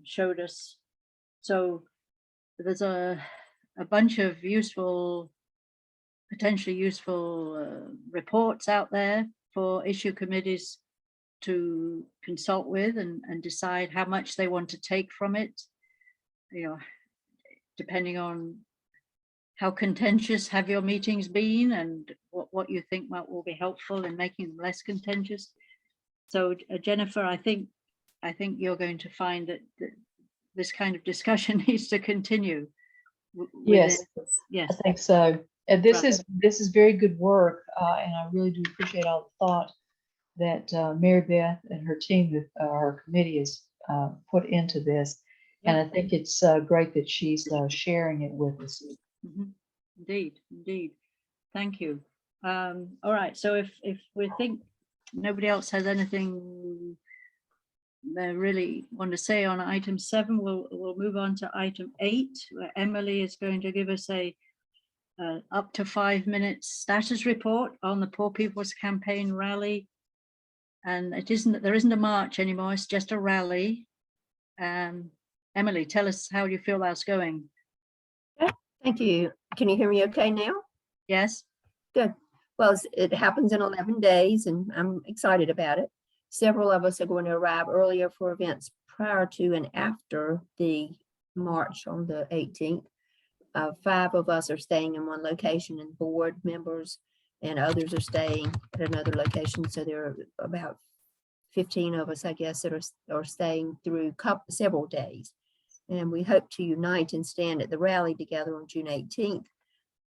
[SPEAKER 1] showed us. So there's a bunch of potentially useful reports out there for issue committees to consult with and decide how much they want to take from it, depending on how contentious have your meetings been and what you think will be helpful in making them less contentious. So Jennifer, I think you're going to find that this kind of discussion needs to continue.
[SPEAKER 12] Yes,
[SPEAKER 1] yes,
[SPEAKER 12] I think so. And this
[SPEAKER 1] Right.
[SPEAKER 12] is very good work, and I really do appreciate all the thought that Marybeth and her team, her committee, has put into this. And I think it's great that she's sharing it with us.
[SPEAKER 1] Indeed. Thank you. All right. So if we think nobody else has anything they really want to say on item 7, we'll move on to item 8, where Emily is going to give us a up to 5 minutes status report on the Poor People's Campaign rally. And there isn't a march anymore, it's just a rally. Emily, tell us how you feel that's going.
[SPEAKER 10] Thank you. Can you hear me okay now?
[SPEAKER 1] Yes.
[SPEAKER 10] Good. Well, it happens in 11 days and I'm excited about it. Several of us are going to arrive earlier for events prior to and after the march on the 18th. 5 of us are staying in one location and board members and others are staying at another location. So there are about 15 of us, I guess, that are staying through several days. And we hope to unite and stand at the rally together on June 18th,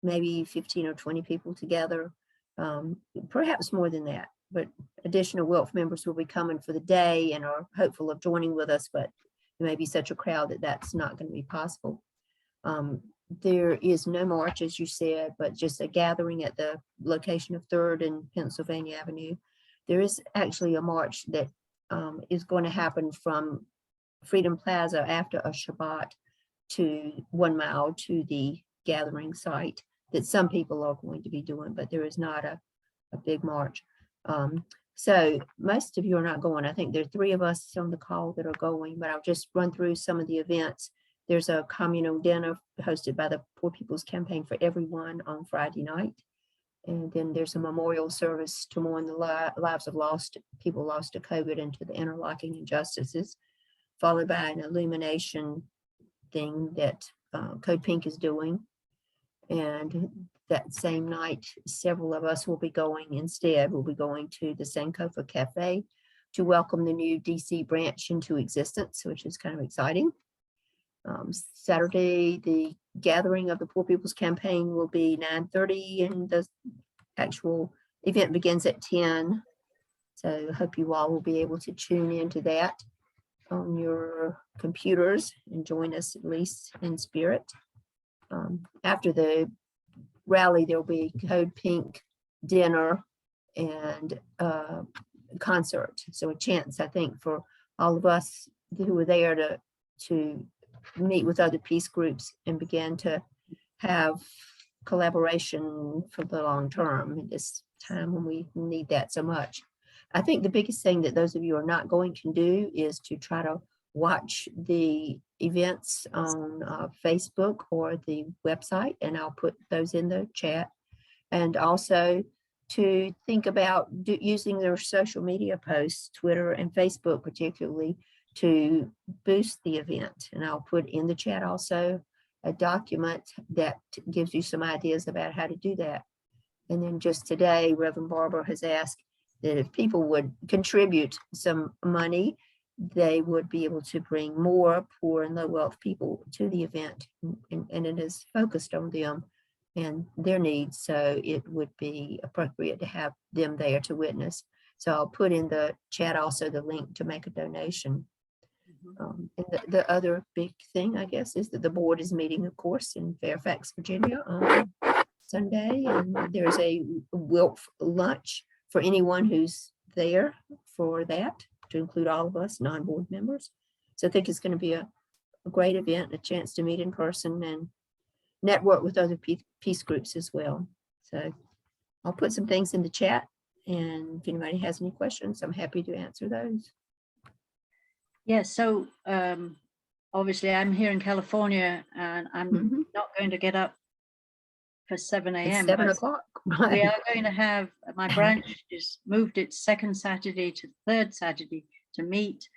[SPEAKER 10] maybe 15 or 20 people together, perhaps more than that. But additional WILPF members will be coming for the day and are hopeful of joining with us, but there may be such a crowd that that's not going to be possible. There is no march, as you said, but just a gathering at the location of 3rd and Pennsylvania Avenue. There is actually a march that is going to happen from Freedom Plaza after a Shabbat to 1 mile to the gathering site that some people are going to be doing, but there is not a big march. So most of you are not going. I think there are 3 of us on the call that are going, but I'll just run through some of the events. There's a communal dinner hosted by the Poor People's Campaign for Everyone on Friday night. And then there's a memorial service to mourn the lives of people lost to COVID and to the interlocking injustices, followed by an illumination thing that Code Pink is doing. And that same night, several of us will be going instead. We'll be going to the Sankofa Cafe to welcome the new DC branch into existence, which is kind of exciting. Saturday, the gathering of the Poor People's Campaign will be 9:30 and the actual event begins at 10. So I hope you all will be able to tune into that on your computers and join us at least in spirit. After the rally, there'll be Code Pink dinner and concert. So a chance, I think, for all of us who were there to meet with other peace groups and begin to have collaboration for the long term in this time when we need that so much. I think the biggest thing that those of you who are not going to do is to try to watch the events on Facebook or the website, and I'll put those in the chat. And also to think about using their social media posts, Twitter and Facebook particularly, to boost the event. And I'll put in the chat also a document that gives you some ideas about how to do that. And then just today, Reverend Barber has asked that if people would contribute some money, they would be able to bring more poor and low wealth people to the event. And it is focused on them and their needs. So it would be appropriate to have them there to witness. So I'll put in the chat also the link to make a donation. And the other big thing, I guess, is that the board is meeting, of course, in Fairfax, Virginia on Sunday. And there's a WILPF lunch for anyone who's there for that, to include all of us non-board members. So I think it's going to be a great event, a chance to meet in person and network with other peace groups as well. So I'll put some things in the chat, and if anybody has any questions, I'm happy to answer those.
[SPEAKER 1] Yes, so obviously I'm here in California and I'm not going to get up for 7 a.m.
[SPEAKER 10] 7 o'clock.
[SPEAKER 1] We are going to have, my branch just moved its second Saturday to third Saturday to meet.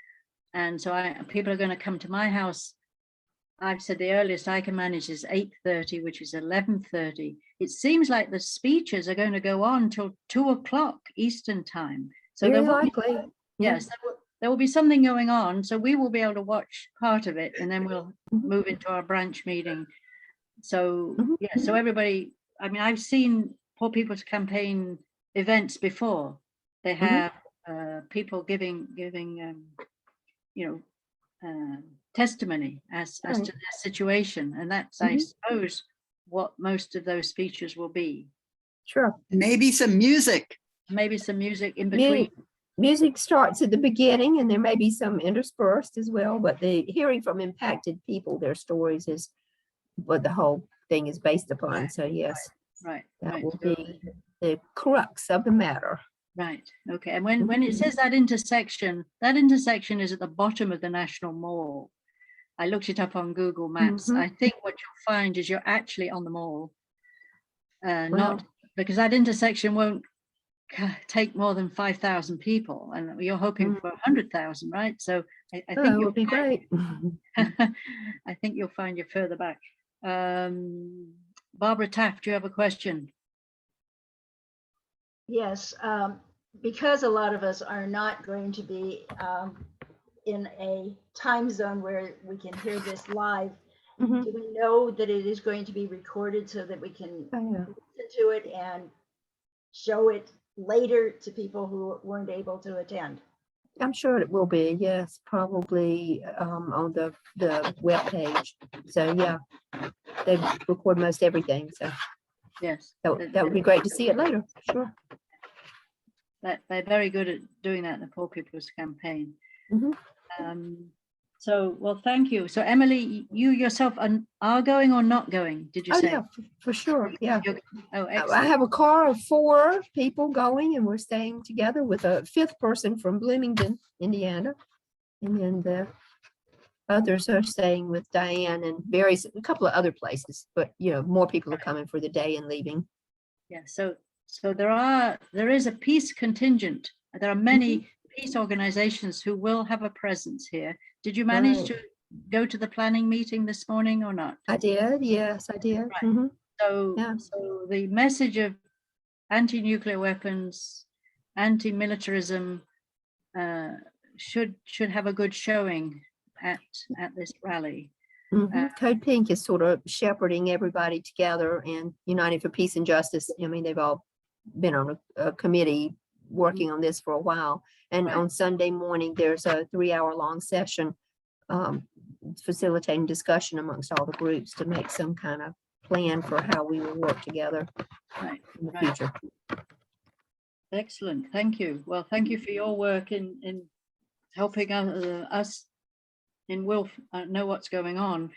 [SPEAKER 1] And so people are going to come to my house. I've said the earliest I can manage is 8:30, which is 11:30. It seems like the speeches are going to go on till 2 o'clock Eastern time. So
[SPEAKER 10] Very
[SPEAKER 1] there will
[SPEAKER 10] likely.
[SPEAKER 1] yes, there will be something going on. So we will be able to watch part of it and then we'll move into our branch meeting. So yeah, so everybody, I mean, I've seen Poor People's Campaign events before. They have people giving testimony as to their situation, and that's I suppose what most of those speeches will be.
[SPEAKER 10] Sure.
[SPEAKER 4] Maybe some music.
[SPEAKER 1] Maybe some music in between.
[SPEAKER 10] Music starts at the beginning, and there may be some interspersed as well, but the hearing from impacted people, their stories, is what the whole thing is based upon. So yes,
[SPEAKER 1] right.
[SPEAKER 10] That will be the crux of the matter.
[SPEAKER 1] Right. Okay. And when it says that intersection is at the bottom of the National Mall. I looked it up on Google Maps. I think what you'll find is you're actually on the mall, not because that intersection won't take more than 5,000 people, and you're hoping for 100,000, right? So I think
[SPEAKER 10] you'll be great.
[SPEAKER 1] I think you'll find you're further back. Barbara Taft, do you have a question?
[SPEAKER 8] Yes, because a lot of us are not going to be in a time zone where we can hear this live. Do we know that it is going to be recorded so that we can listen to it and show it later to people who weren't able to attend?
[SPEAKER 10] I'm sure it will be, yes, probably on the web page. So yeah, they record most everything. So
[SPEAKER 1] yes,
[SPEAKER 10] that would be great to see it later. Sure.
[SPEAKER 1] They're very good at doing that in the Poor People's Campaign. So, well, thank you. So Emily, you yourself are going or not going, did you say?
[SPEAKER 10] Yeah, for sure, yeah.
[SPEAKER 1] Oh, excellent.
[SPEAKER 10] I have a car of 4 people going, and we're staying together with a 5th person from Bloomington, Indiana. And then the others are staying with Diane and a couple of other places, but more people are coming for the day and leaving.
[SPEAKER 1] Yeah, so there is a peace contingent. There are many peace organizations who will have a presence here. Did you manage to go to the planning meeting this morning or not?
[SPEAKER 10] I did, yes, I did.
[SPEAKER 1] Right. So the message of anti-nuclear weapons, anti-militarism should have a good showing at this rally.
[SPEAKER 10] Code Pink is sort of shepherding everybody together and United for Peace and Justice. I mean, they've all been on a committee working on this for a while. And on Sunday morning, there's a 3-hour-long session facilitating discussion amongst all the groups to make some kind of plan for how we will work together in the future.
[SPEAKER 1] Excellent. Thank you. Well, thank you for your work in helping us in WILPF know what's going on.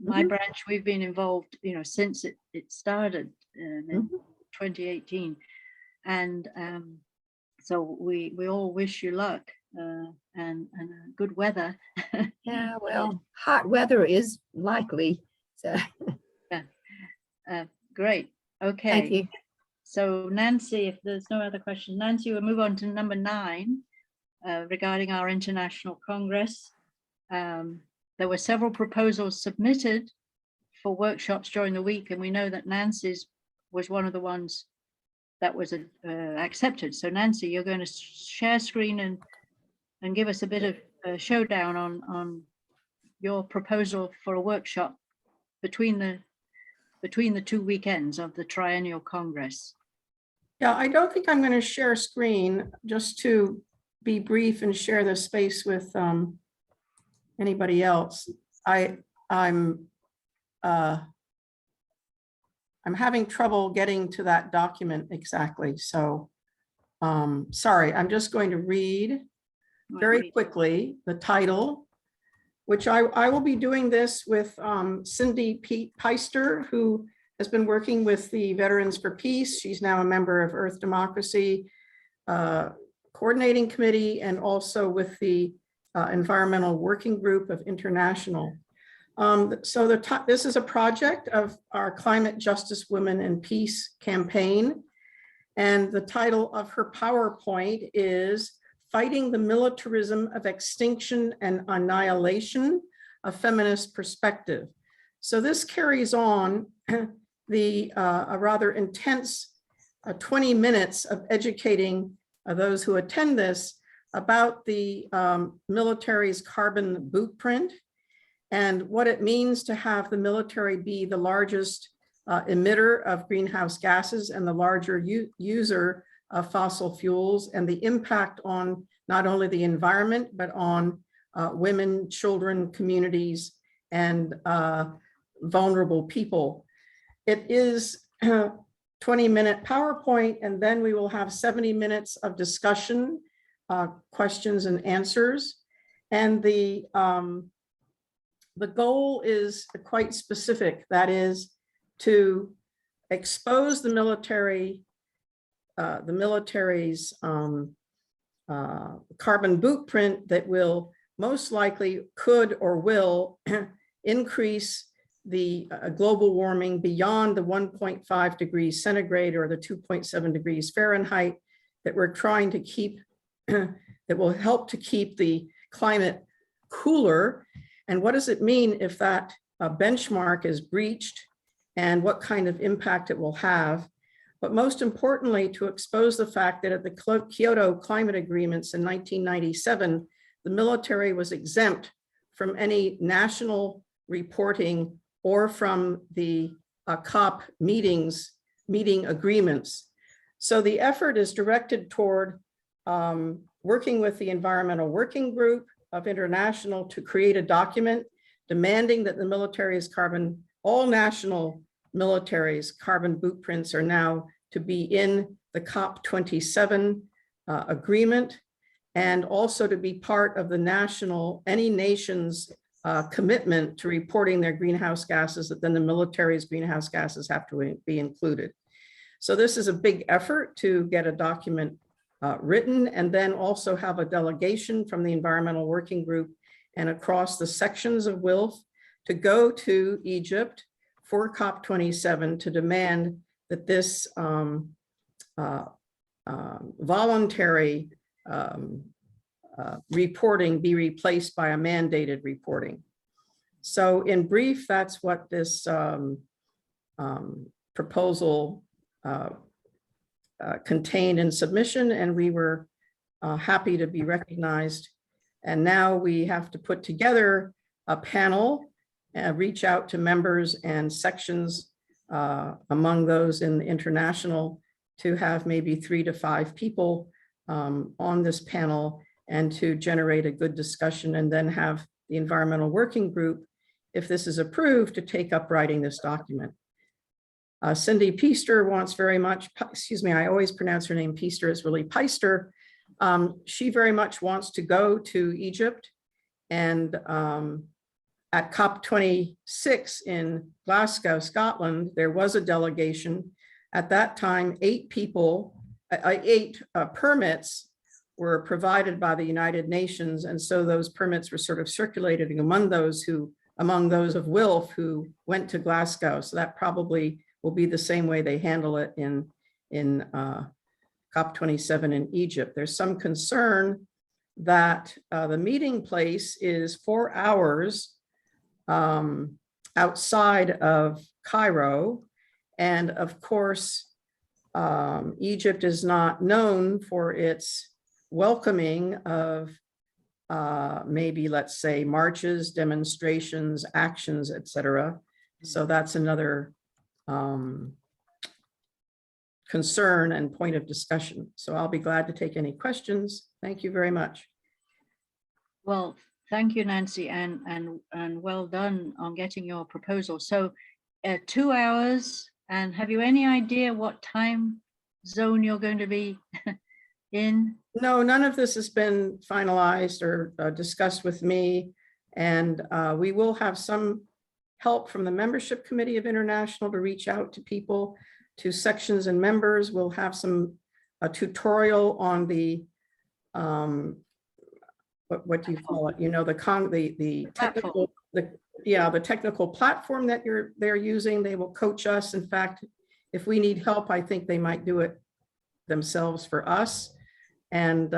[SPEAKER 1] My branch, we've been involved, since it started in 2018. And so we all wish you luck and good weather.
[SPEAKER 10] Yeah, well, hot weather is likely. So
[SPEAKER 1] great. Okay.
[SPEAKER 10] Thank you.
[SPEAKER 1] So Nancy, if there's no other questions, Nancy, we'll move on to number 9 regarding our International Congress. There were several proposals submitted for workshops during the week, and we know that Nancy's was one of the ones that was accepted. So Nancy, you're going to share screen and give us a bit of a showdown on your proposal for a workshop between the 2 weekends of the Triennial Congress.
[SPEAKER 11] Yeah, I don't think I'm going to share screen, just to be brief and share the space with anybody else. I'm having trouble getting to that document exactly. So sorry, I'm just going to read very quickly the title, which I will be doing this with Cindy Peister, who has been working with the Veterans for Peace. She's now a member of Earth Democracy Coordinating Committee, and also with the Environmental Working Group of International. So this is a project of our Climate Justice Women and Peace campaign. And the title of her PowerPoint is Fighting the Militarism of Extinction and Annihilation, a Feminist Perspective. So this carries on a rather intense 20 minutes of educating those who attend this about the military's carbon blueprint and what it means to have the military be the largest emitter of greenhouse gases and the larger user of fossil fuels, and the impact on not only the environment, but on women, children, communities, and vulnerable people. It is 20-minute PowerPoint, and then we will have 70 minutes of discussion, questions and answers. And the goal is quite specific. That is to expose the military's carbon blueprint that will most likely could or will increase the global warming beyond the 1.5 degrees centigrade or the 2.7 degrees Fahrenheit that we're trying to keep, that will help to keep the climate cooler. And what does it mean if that benchmark is breached, and what kind of impact it will have? But most importantly, to expose the fact that at the Kyoto climate agreements in 1997, the military was exempt from any national reporting or from the COP meeting agreements. So the effort is directed toward working with the Environmental Working Group of International to create a document demanding that the military's all national militaries' carbon blueprints are now to be in the COP27 agreement, and also to be part of the any nation's commitment to reporting their greenhouse gases, that then the military's greenhouse gases have to be included. So this is a big effort to get a document written, and then also have a delegation from the Environmental Working Group and across the sections of WILPF to go to Egypt for COP27 to demand that this voluntary reporting be replaced by a mandated reporting. So in brief, that's what this proposal contained in submission, and we were happy to be recognized. And now we have to put together a panel, reach out to members and sections among those in the international to have maybe 3 to 5 people on this panel, and to generate a good discussion, and then have the Environmental Working Group, if this is approved, to take up writing this document. Cindy Peister wants very much, excuse me, I always pronounce her name Peister, it's really Peister. She very much wants to go to Egypt, and at COP26 in Glasgow, Scotland, there was a delegation. At that time, 8 permits were provided by the United Nations, and so those permits were sort of circulated among those of WILPF who went to Glasgow. So that probably will be the same way they handle it in COP27 in Egypt. There's some concern that the meeting place is 4 hours outside of Cairo. And of course, Egypt is not known for its welcoming of maybe, let's say, marches, demonstrations, actions, etc. So that's another concern and point of discussion. So I'll be glad to take any questions. Thank you very much.
[SPEAKER 1] Well, thank you, Nancy, and well done on getting your proposal. So 2 hours, and have you any idea what time zone you're going to be in?
[SPEAKER 11] No, none of this has been finalized or discussed with me. And we will have some help from the membership committee of International to reach out to people, to sections and members. We'll have a tutorial on the what do you call it? You know, the technical, the technical platform that they're using. They will coach us. In fact, if we need help, I think they might do it themselves for us. And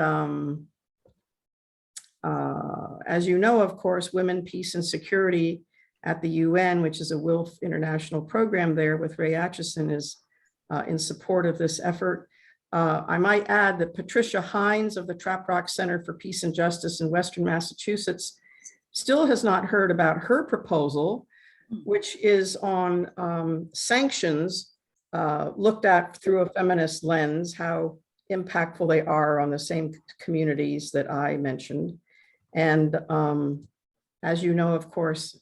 [SPEAKER 11] as you know, of course, Women, Peace and Security at the UN, which is a WILPF international program there with Ray Atchison, is in support of this effort. I might add that Patricia Hines of the Trap Rock Center for Peace and Justice in Western Massachusetts still has not heard about her proposal, which is on sanctions looked at through a feminist lens, how impactful they are on the same communities that I mentioned. And as you know, of course,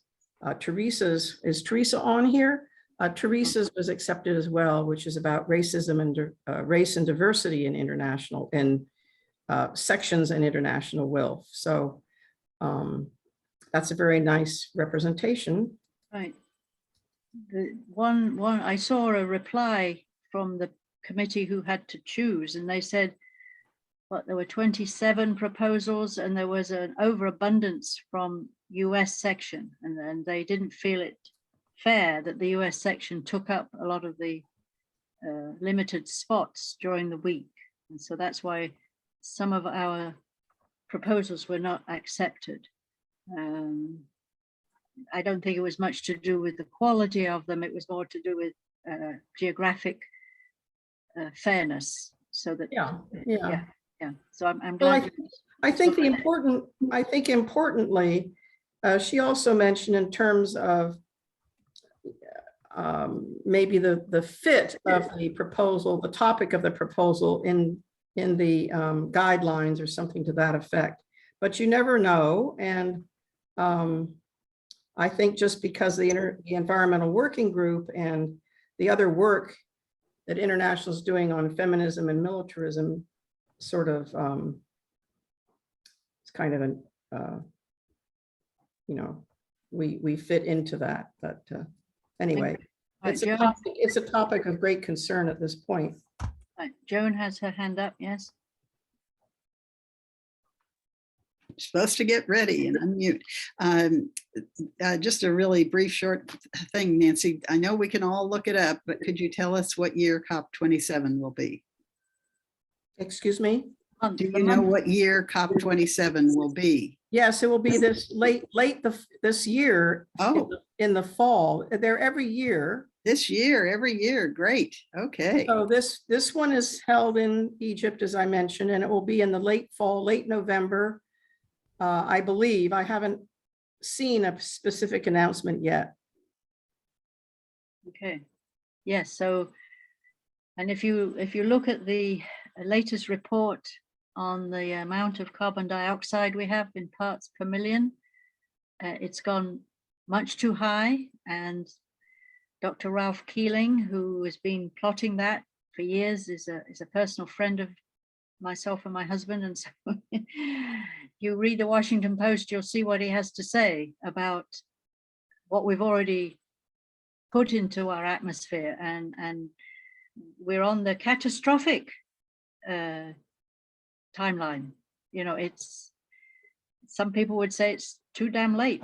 [SPEAKER 11] is Teresa on here? Teresa's was accepted as well, which is about racism and race and diversity in international, in sections and international WILPF. So that's a very nice representation.
[SPEAKER 1] Right. The one I saw a reply from the committee who had to choose, and they said, what, there were 27 proposals and there was an overabundance from US section, and they didn't feel it fair that the US section took up a lot of the limited spots during the week. And so that's why some of our proposals were not accepted. I don't think it was much to do with the quality of them. It was more to do with geographic fairness. So that yeah. So I'm glad.
[SPEAKER 11] Well, I think importantly, she also mentioned in terms of maybe the fit of the proposal, the topic of the proposal in the guidelines or something to that effect. But you never know. And I think just because the Environmental Working Group and the other work that International is doing on feminism and militarism sort of it's kind of an you know, we fit into that. But anyway, it's a topic of great concern at this point.
[SPEAKER 1] Joan has her hand up. Yes.
[SPEAKER 4] Supposed to get ready and unmute. Just a really brief, short thing, Nancy. I know we can all look it up, but could you tell us what year COP27 will be?
[SPEAKER 11] Excuse me?
[SPEAKER 4] Do you know what year COP27 will be?
[SPEAKER 11] Yes, it will be this this year.
[SPEAKER 4] Oh,
[SPEAKER 11] in the fall. They're every year.
[SPEAKER 4] This year, every year. Great. Okay.
[SPEAKER 11] So this one is held in Egypt, as I mentioned, and it will be in the late fall, late November. I believe. I haven't seen a specific announcement yet.
[SPEAKER 1] Okay. Yes. So, and if you look at the latest report on the amount of carbon dioxide we have in parts per million, it's gone much too high. And Dr. Ralph Keeling, who has been plotting that for years, is a personal friend of myself and my husband. And so you read the Washington Post, you'll see what he has to say about what we've already put into our atmosphere. And we're on the catastrophic timeline. You know, some people would say it's too damn late.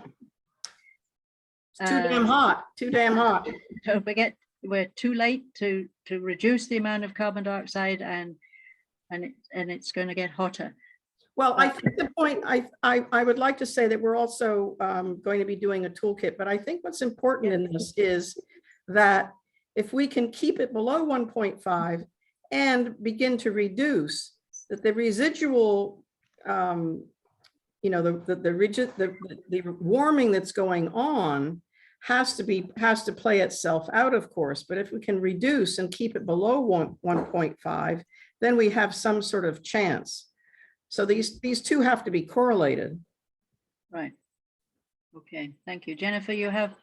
[SPEAKER 11] It's too damn hot, too damn hot.
[SPEAKER 1] Don't forget, we're too late to reduce the amount of carbon dioxide, and it's going to get hotter.
[SPEAKER 11] Well, I think the point, I would like to say that we're also going to be doing a toolkit, but I think what's important in this is that if we can keep it below 1.5 and begin to reduce, that the residual, you know, the warming that's going on has to play itself out, of course. But if we can reduce and keep it below 1.5, then we have some sort of chance. So these two have to be correlated.
[SPEAKER 1] Right. Okay, thank you. Jennifer, you have?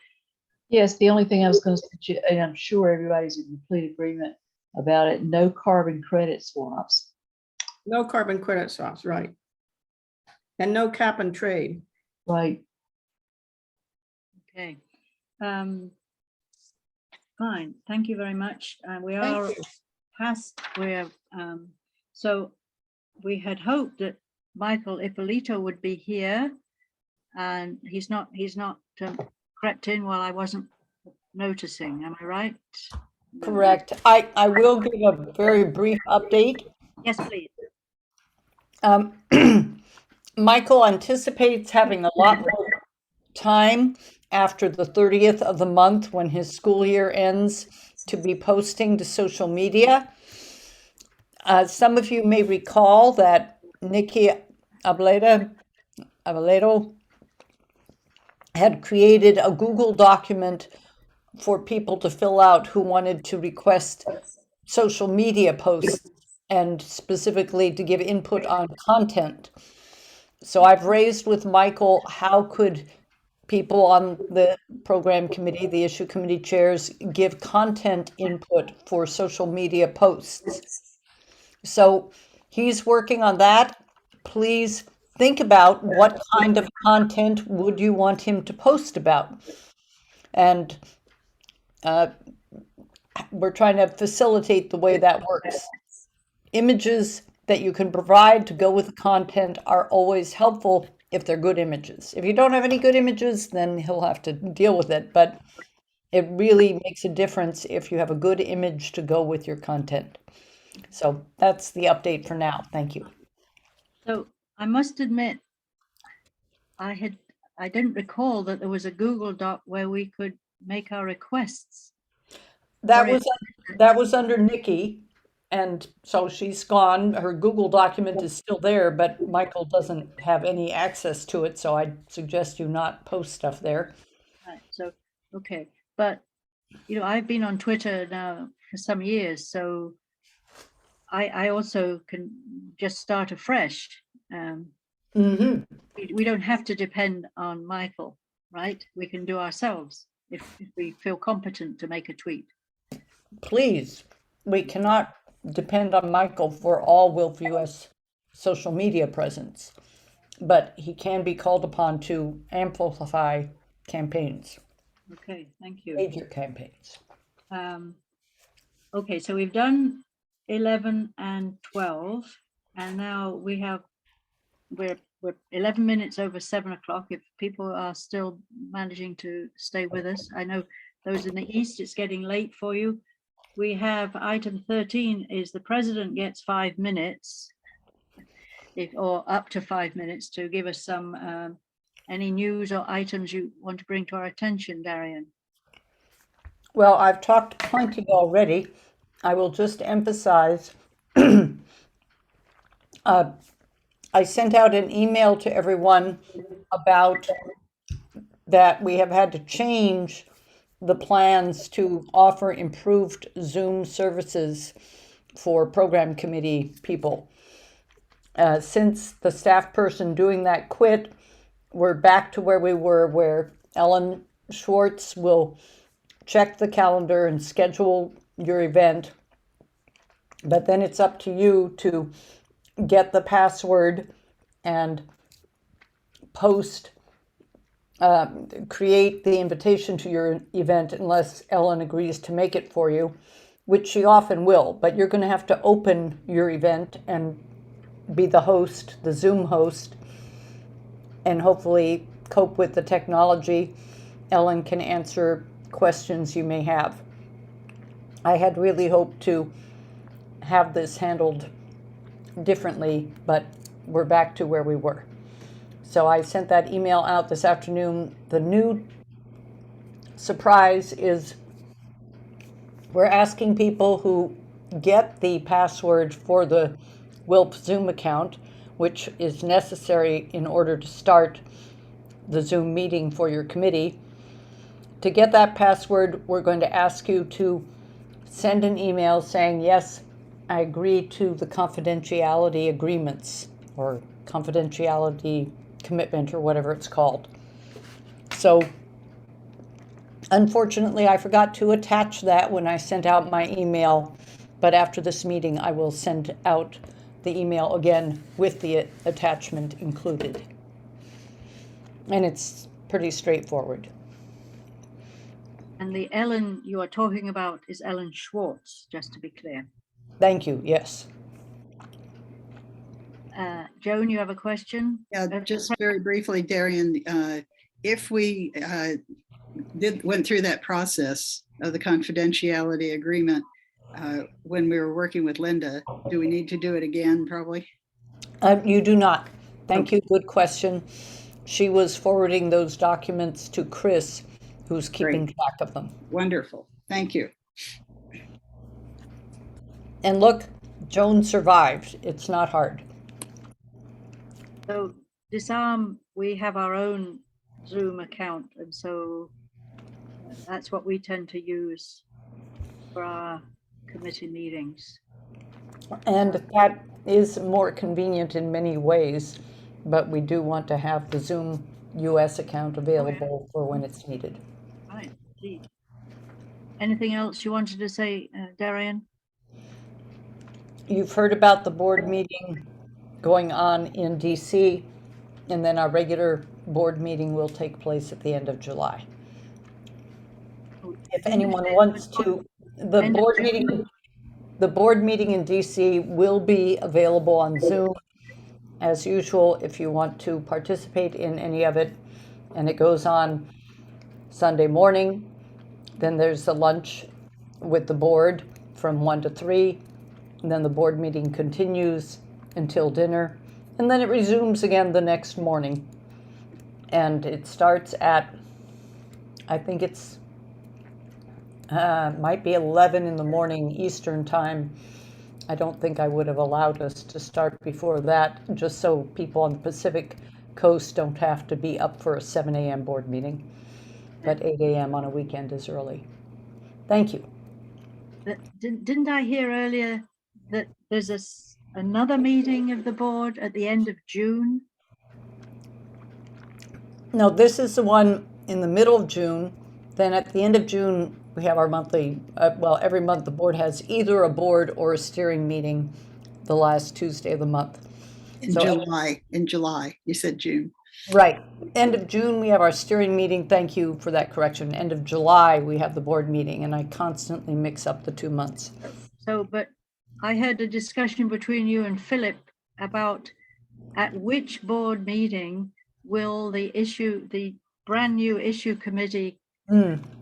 [SPEAKER 12] Yes, the only thing I was going to suggest, and I'm sure everybody's in complete agreement about it, no carbon credit swaps.
[SPEAKER 11] No carbon credit swaps, right. And no cap and trade.
[SPEAKER 12] Right.
[SPEAKER 1] Okay. Fine, thank you very much. We are past where, so we had hoped that Michael Ippolito would be here, and he's not crept in while I wasn't noticing. Am I right?
[SPEAKER 3] Correct. I will give a very brief update.
[SPEAKER 1] Yes, please.
[SPEAKER 3] Michael anticipates having a lot more time after the 30th of the month when his school year ends to be posting to social media. Some of you may recall that Nikki Abeledo had created a Google document for people to fill out who wanted to request social media posts and specifically to give input on content. So I've raised with Michael, how could people on the program committee, the issue committee chairs, give content input for social media posts? So he's working on that. Please think about what kind of content would you want him to post about. And we're trying to facilitate the way that works. Images that you can provide to go with the content are always helpful if they're good images. If you don't have any good images, then he'll have to deal with it. But it really makes a difference if you have a good image to go with your content. So that's the update for now. Thank you.
[SPEAKER 1] So I must admit, I didn't recall that there was a Google Doc where we could make our requests.
[SPEAKER 3] That was under Nikki, and so she's gone. Her Google document is still there, but Michael doesn't have any access to it, so I suggest you not post stuff there.
[SPEAKER 1] Right, so okay, but you know, I've been on Twitter now for some years, so I also can just start afresh. We don't have to depend on Michael, right? We can do ourselves if we feel competent to make a tweet.
[SPEAKER 3] Please, we cannot depend on Michael for all WILPF US social media presence, but he can be called upon to amplify campaigns.
[SPEAKER 1] Okay, thank you.
[SPEAKER 3] Major campaigns.
[SPEAKER 1] Okay, so we've done 11 and 12, and now we're 11 minutes over 7 o'clock. If people are still managing to stay with us, I know those in the East, it's getting late for you. We have item 13 is the president gets 5 minutes, or up to 5 minutes, to give us some any news or items you want to bring to our attention, Darien.
[SPEAKER 3] Well, I've talked plenty already. I will just emphasize, I sent out an email to everyone about that we have had to change the plans to offer improved Zoom services for program committee people. Since the staff person doing that quit, we're back to where we were, where Ellen Schwartz will check the calendar and schedule your event. But then it's up to you to get the password and post, create the invitation to your event unless Ellen agrees to make it for you, which she often will. But you're going to have to open your event and be the host, the Zoom host, and hopefully cope with the technology. Ellen can answer questions you may have. I had really hoped to have this handled differently, but we're back to where we were. So I sent that email out this afternoon. The new surprise is we're asking people who get the password for the WILPF Zoom account, which is necessary in order to start the Zoom meeting for your committee. To get that password, we're going to ask you to send an email saying, yes, I agree to the confidentiality agreements or confidentiality commitment or whatever it's called. So unfortunately, I forgot to attach that when I sent out my email, but after this meeting, I will send out the email again with the attachment included. And it's pretty straightforward.
[SPEAKER 1] And the Ellen you are talking about is Ellen Schwartz, just to be clear.
[SPEAKER 3] Thank you, yes.
[SPEAKER 1] Joan, you have a question?
[SPEAKER 4] Yeah, just very briefly, Darien, if we went through that process of the confidentiality agreement when we were working with Linda, do we need to do it again, probably?
[SPEAKER 3] You do not. Thank you, good question. She was forwarding those documents to Chris, who's keeping track of them.
[SPEAKER 4] Wonderful, thank you.
[SPEAKER 3] And look, Joan survived. It's not hard.
[SPEAKER 1] So Disarm, we have our own Zoom account, and so that's what we tend to use for our committee meetings.
[SPEAKER 3] And that is more convenient in many ways, but we do want to have the Zoom US account available for when it's needed.
[SPEAKER 1] Right, indeed. Anything else you wanted to say, Darien?
[SPEAKER 3] You've heard about the board meeting going on in DC, and then our regular board meeting will take place at the end of July. If anyone wants to, the board meeting in DC will be available on Zoom as usual if you want to participate in any of it, and it goes on Sunday morning. Then there's the lunch with the board from 1 to 3, and then the board meeting continues until dinner, and then it resumes again the next morning. And it starts at, I think it's might be 11 in the morning Eastern time. I don't think I would have allowed us to start before that, just so people on the Pacific Coast don't have to be up for a 7 a.m. board meeting. But 8 a.m. on a weekend is early. Thank you.
[SPEAKER 1] Didn't I hear earlier that there's another meeting of the board at the end of June?
[SPEAKER 3] No, this is the one in the middle of June. Then at the end of June, we have our monthly, well, every month the board has either a board or a steering meeting the last Tuesday of the month.
[SPEAKER 4] In July, you said June.
[SPEAKER 3] Right. End of June, we have our steering meeting. Thank you for that correction. End of July, we have the board meeting, and I constantly mix up the 2 months.
[SPEAKER 1] So, but I heard a discussion between you and Philip about at which board meeting will the brand new issue committee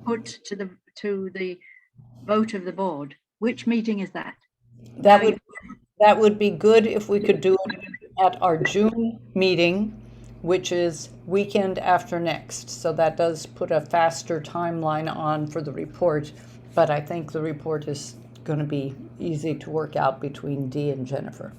[SPEAKER 1] put to the vote of the board. Which meeting is that?
[SPEAKER 3] That would be good if we could do it at our June meeting, which is weekend after next. So that does put a faster timeline on for the report, but I think the report is going to be easy to work out between Dee and Jennifer.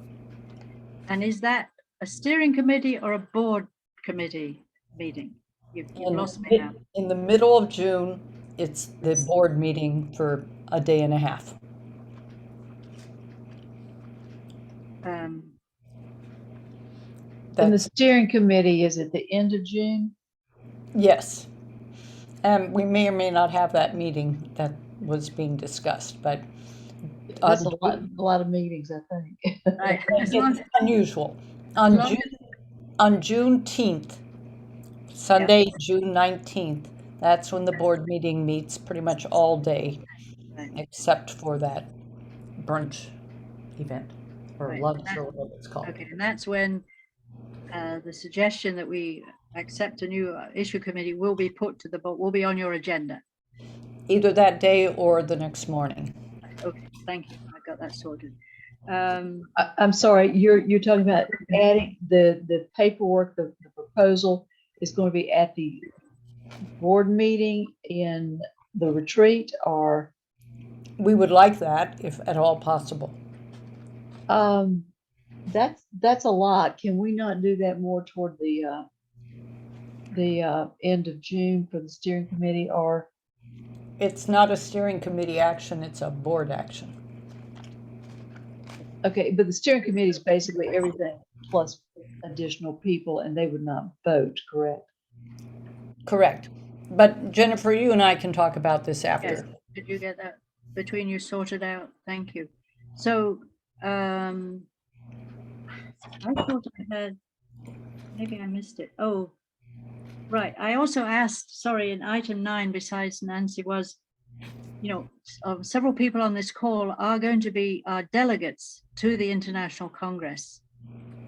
[SPEAKER 1] And is that a steering committee or a board committee meeting? You've lost me now.
[SPEAKER 3] In the middle of June, it's the board meeting for a day and a half.
[SPEAKER 12] And the steering committee is at the end of June?
[SPEAKER 3] Yes. We may or may not have that meeting that was being discussed, but
[SPEAKER 12] that's a lot of meetings, I think.
[SPEAKER 1] Right.
[SPEAKER 3] It's unusual. On Juneteenth, Sunday, June 19th, that's when the board meeting meets pretty much all day, except for that brunch event or lunch or whatever it's called.
[SPEAKER 1] Okay, and that's when the suggestion that we accept a new issue committee will be put to the vote, will be on your agenda.
[SPEAKER 3] Either that day or the next morning.
[SPEAKER 1] Okay, thank you. I got that sorted.
[SPEAKER 12] I'm sorry, you're talking about adding the paperwork, the proposal is going to be at the board meeting in the retreat, or
[SPEAKER 3] We would like that if at all possible.
[SPEAKER 12] that's a lot. Can we not do that more toward the end of June for the steering committee, or?
[SPEAKER 3] It's not a steering committee action, it's a board action.
[SPEAKER 12] Okay, but the steering committee is basically everything plus additional people, and they would not vote, correct?
[SPEAKER 3] Correct. But Jennifer, you and I can talk about this
[SPEAKER 1] Yes,
[SPEAKER 3] after.
[SPEAKER 1] did you get that between you sorted out? Thank you. So, I thought I had, maybe I missed it. Oh, right. I also asked, sorry, in item 9, besides Nancy, was, you know, several people on this call are going to be our delegates to the International Congress.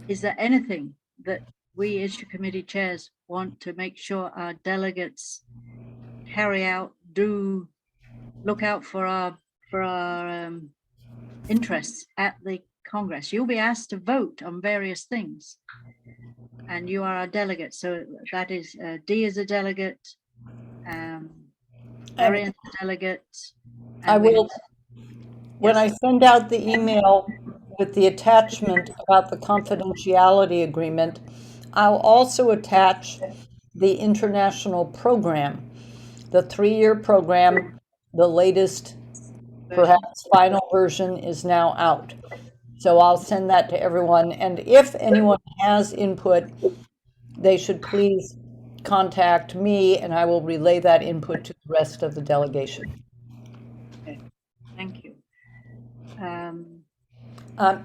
[SPEAKER 1] Is there anything that we issue committee chairs want to make sure our delegates carry out, do look out for our interests at the Congress? You'll be asked to vote on various things, and you are our delegate. So that is Dee is a delegate, Darien is a delegate.
[SPEAKER 3] I will, when I send out the email with the attachment about the confidentiality agreement, I'll also attach the international program, the 3-year program. The latest, perhaps final version is now out. So I'll send that to everyone. And if anyone has input, they should please contact me and I will relay that input to the rest of the delegation.
[SPEAKER 1] Okay, thank you.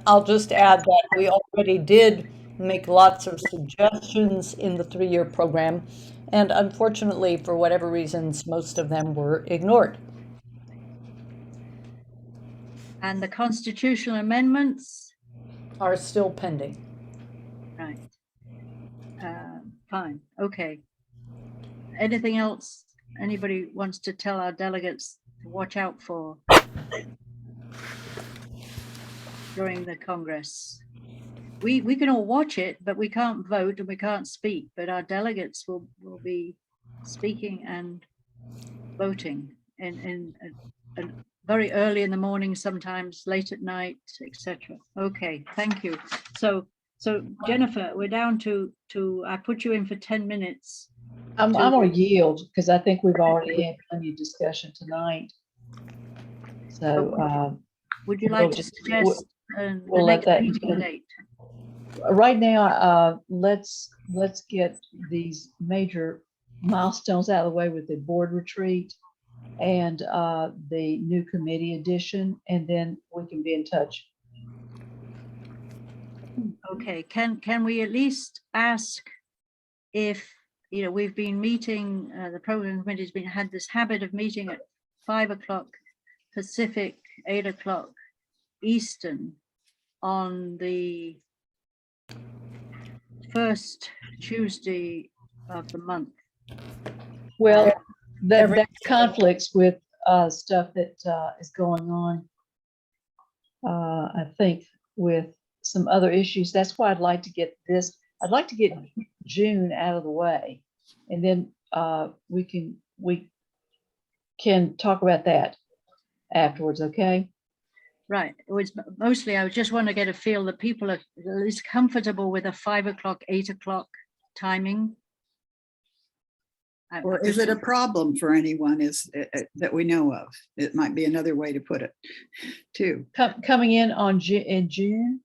[SPEAKER 3] I'll just add that we already did make lots of suggestions in the 3-year program, and unfortunately, for whatever reasons, most of them were ignored.
[SPEAKER 1] And the constitutional amendments
[SPEAKER 3] are still pending.
[SPEAKER 1] Right. Fine. Okay. Anything else anybody wants to tell our delegates to watch out for during the Congress? We can all watch it, but we can't vote and we can't speak, but our delegates will be speaking and voting in very early in the morning, sometimes late at night, etc. Okay, thank you. So Jennifer, we're down to I put you in for 10 minutes.
[SPEAKER 12] I'm going to yield because I think we've already had plenty of discussion tonight. So
[SPEAKER 1] would you like to suggest
[SPEAKER 12] we'll let that
[SPEAKER 1] date?
[SPEAKER 12] Right now, let's get these major milestones out of the way with the board retreat and the new committee addition, and then we can be in touch.
[SPEAKER 1] Okay, can we at least ask if, you know, we've been meeting, the program committee's had this habit of meeting at 5 o'clock Pacific, 8 o'clock Eastern on the first Tuesday of the month.
[SPEAKER 12] Well, that conflicts with stuff that is going on, I think, with some other issues. That's why I'd like to get this. I'd like to get June out of the way, and then we can talk about that afterwards. Okay.
[SPEAKER 1] Right. It was mostly, I just want to get a feel that people are at least comfortable with a 5 o'clock, 8 o'clock timing.
[SPEAKER 4] Or is it a problem for anyone that we know of? It might be another way to put it too.
[SPEAKER 12] Coming in in June?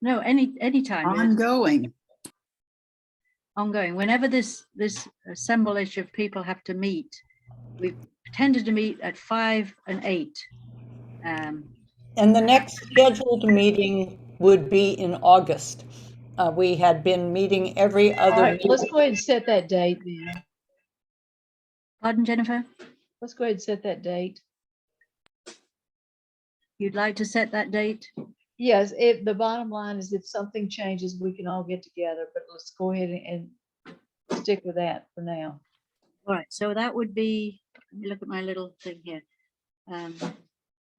[SPEAKER 1] No, any time.
[SPEAKER 4] Ongoing.
[SPEAKER 1] Ongoing. Whenever this assemblage of people have to meet, we've tended to meet at 5 and 8.
[SPEAKER 3] And the next scheduled meeting would be in August. We had been meeting every other.
[SPEAKER 12] All right, let's go ahead and set that date then.
[SPEAKER 1] Pardon, Jennifer?
[SPEAKER 12] Let's go ahead and set that date.
[SPEAKER 1] You'd like to set that date?
[SPEAKER 12] Yes, the bottom line is if something changes, we can all get together, but let's go ahead and stick with that for now.
[SPEAKER 1] All right, so that would be, let me look at my little thing here.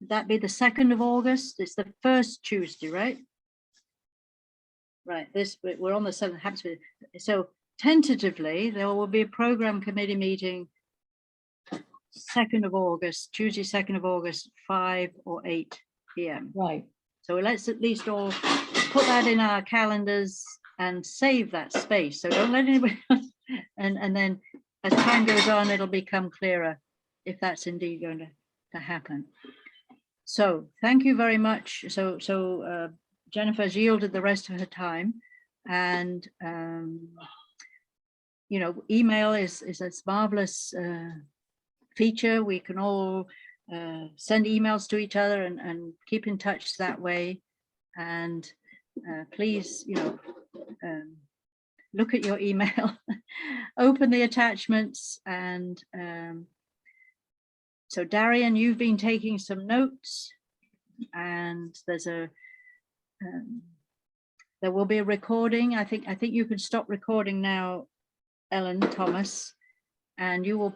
[SPEAKER 1] that be the 2nd of August? It's the first Tuesday, right? Right, we're on the 7th, happens to be. So tentatively, there will be a program committee meeting 2nd of August, Tuesday, 2nd of August, 5 or 8 p.m.
[SPEAKER 12] Right.
[SPEAKER 1] So let's at least all put that in our calendars and save that space. So don't let anybody else, and then as time goes on, it'll become clearer if that's indeed going to happen. So thank you very much. So Jennifer's yielded the rest of her time, and you know, email is a marvelous feature. We can all send emails to each other and keep in touch that way. And please, you know, look at your email, open the attachments, and so Darien, you've been taking some notes, and there's a there will be a recording. I think you can stop recording now, Ellen Thomas, and you will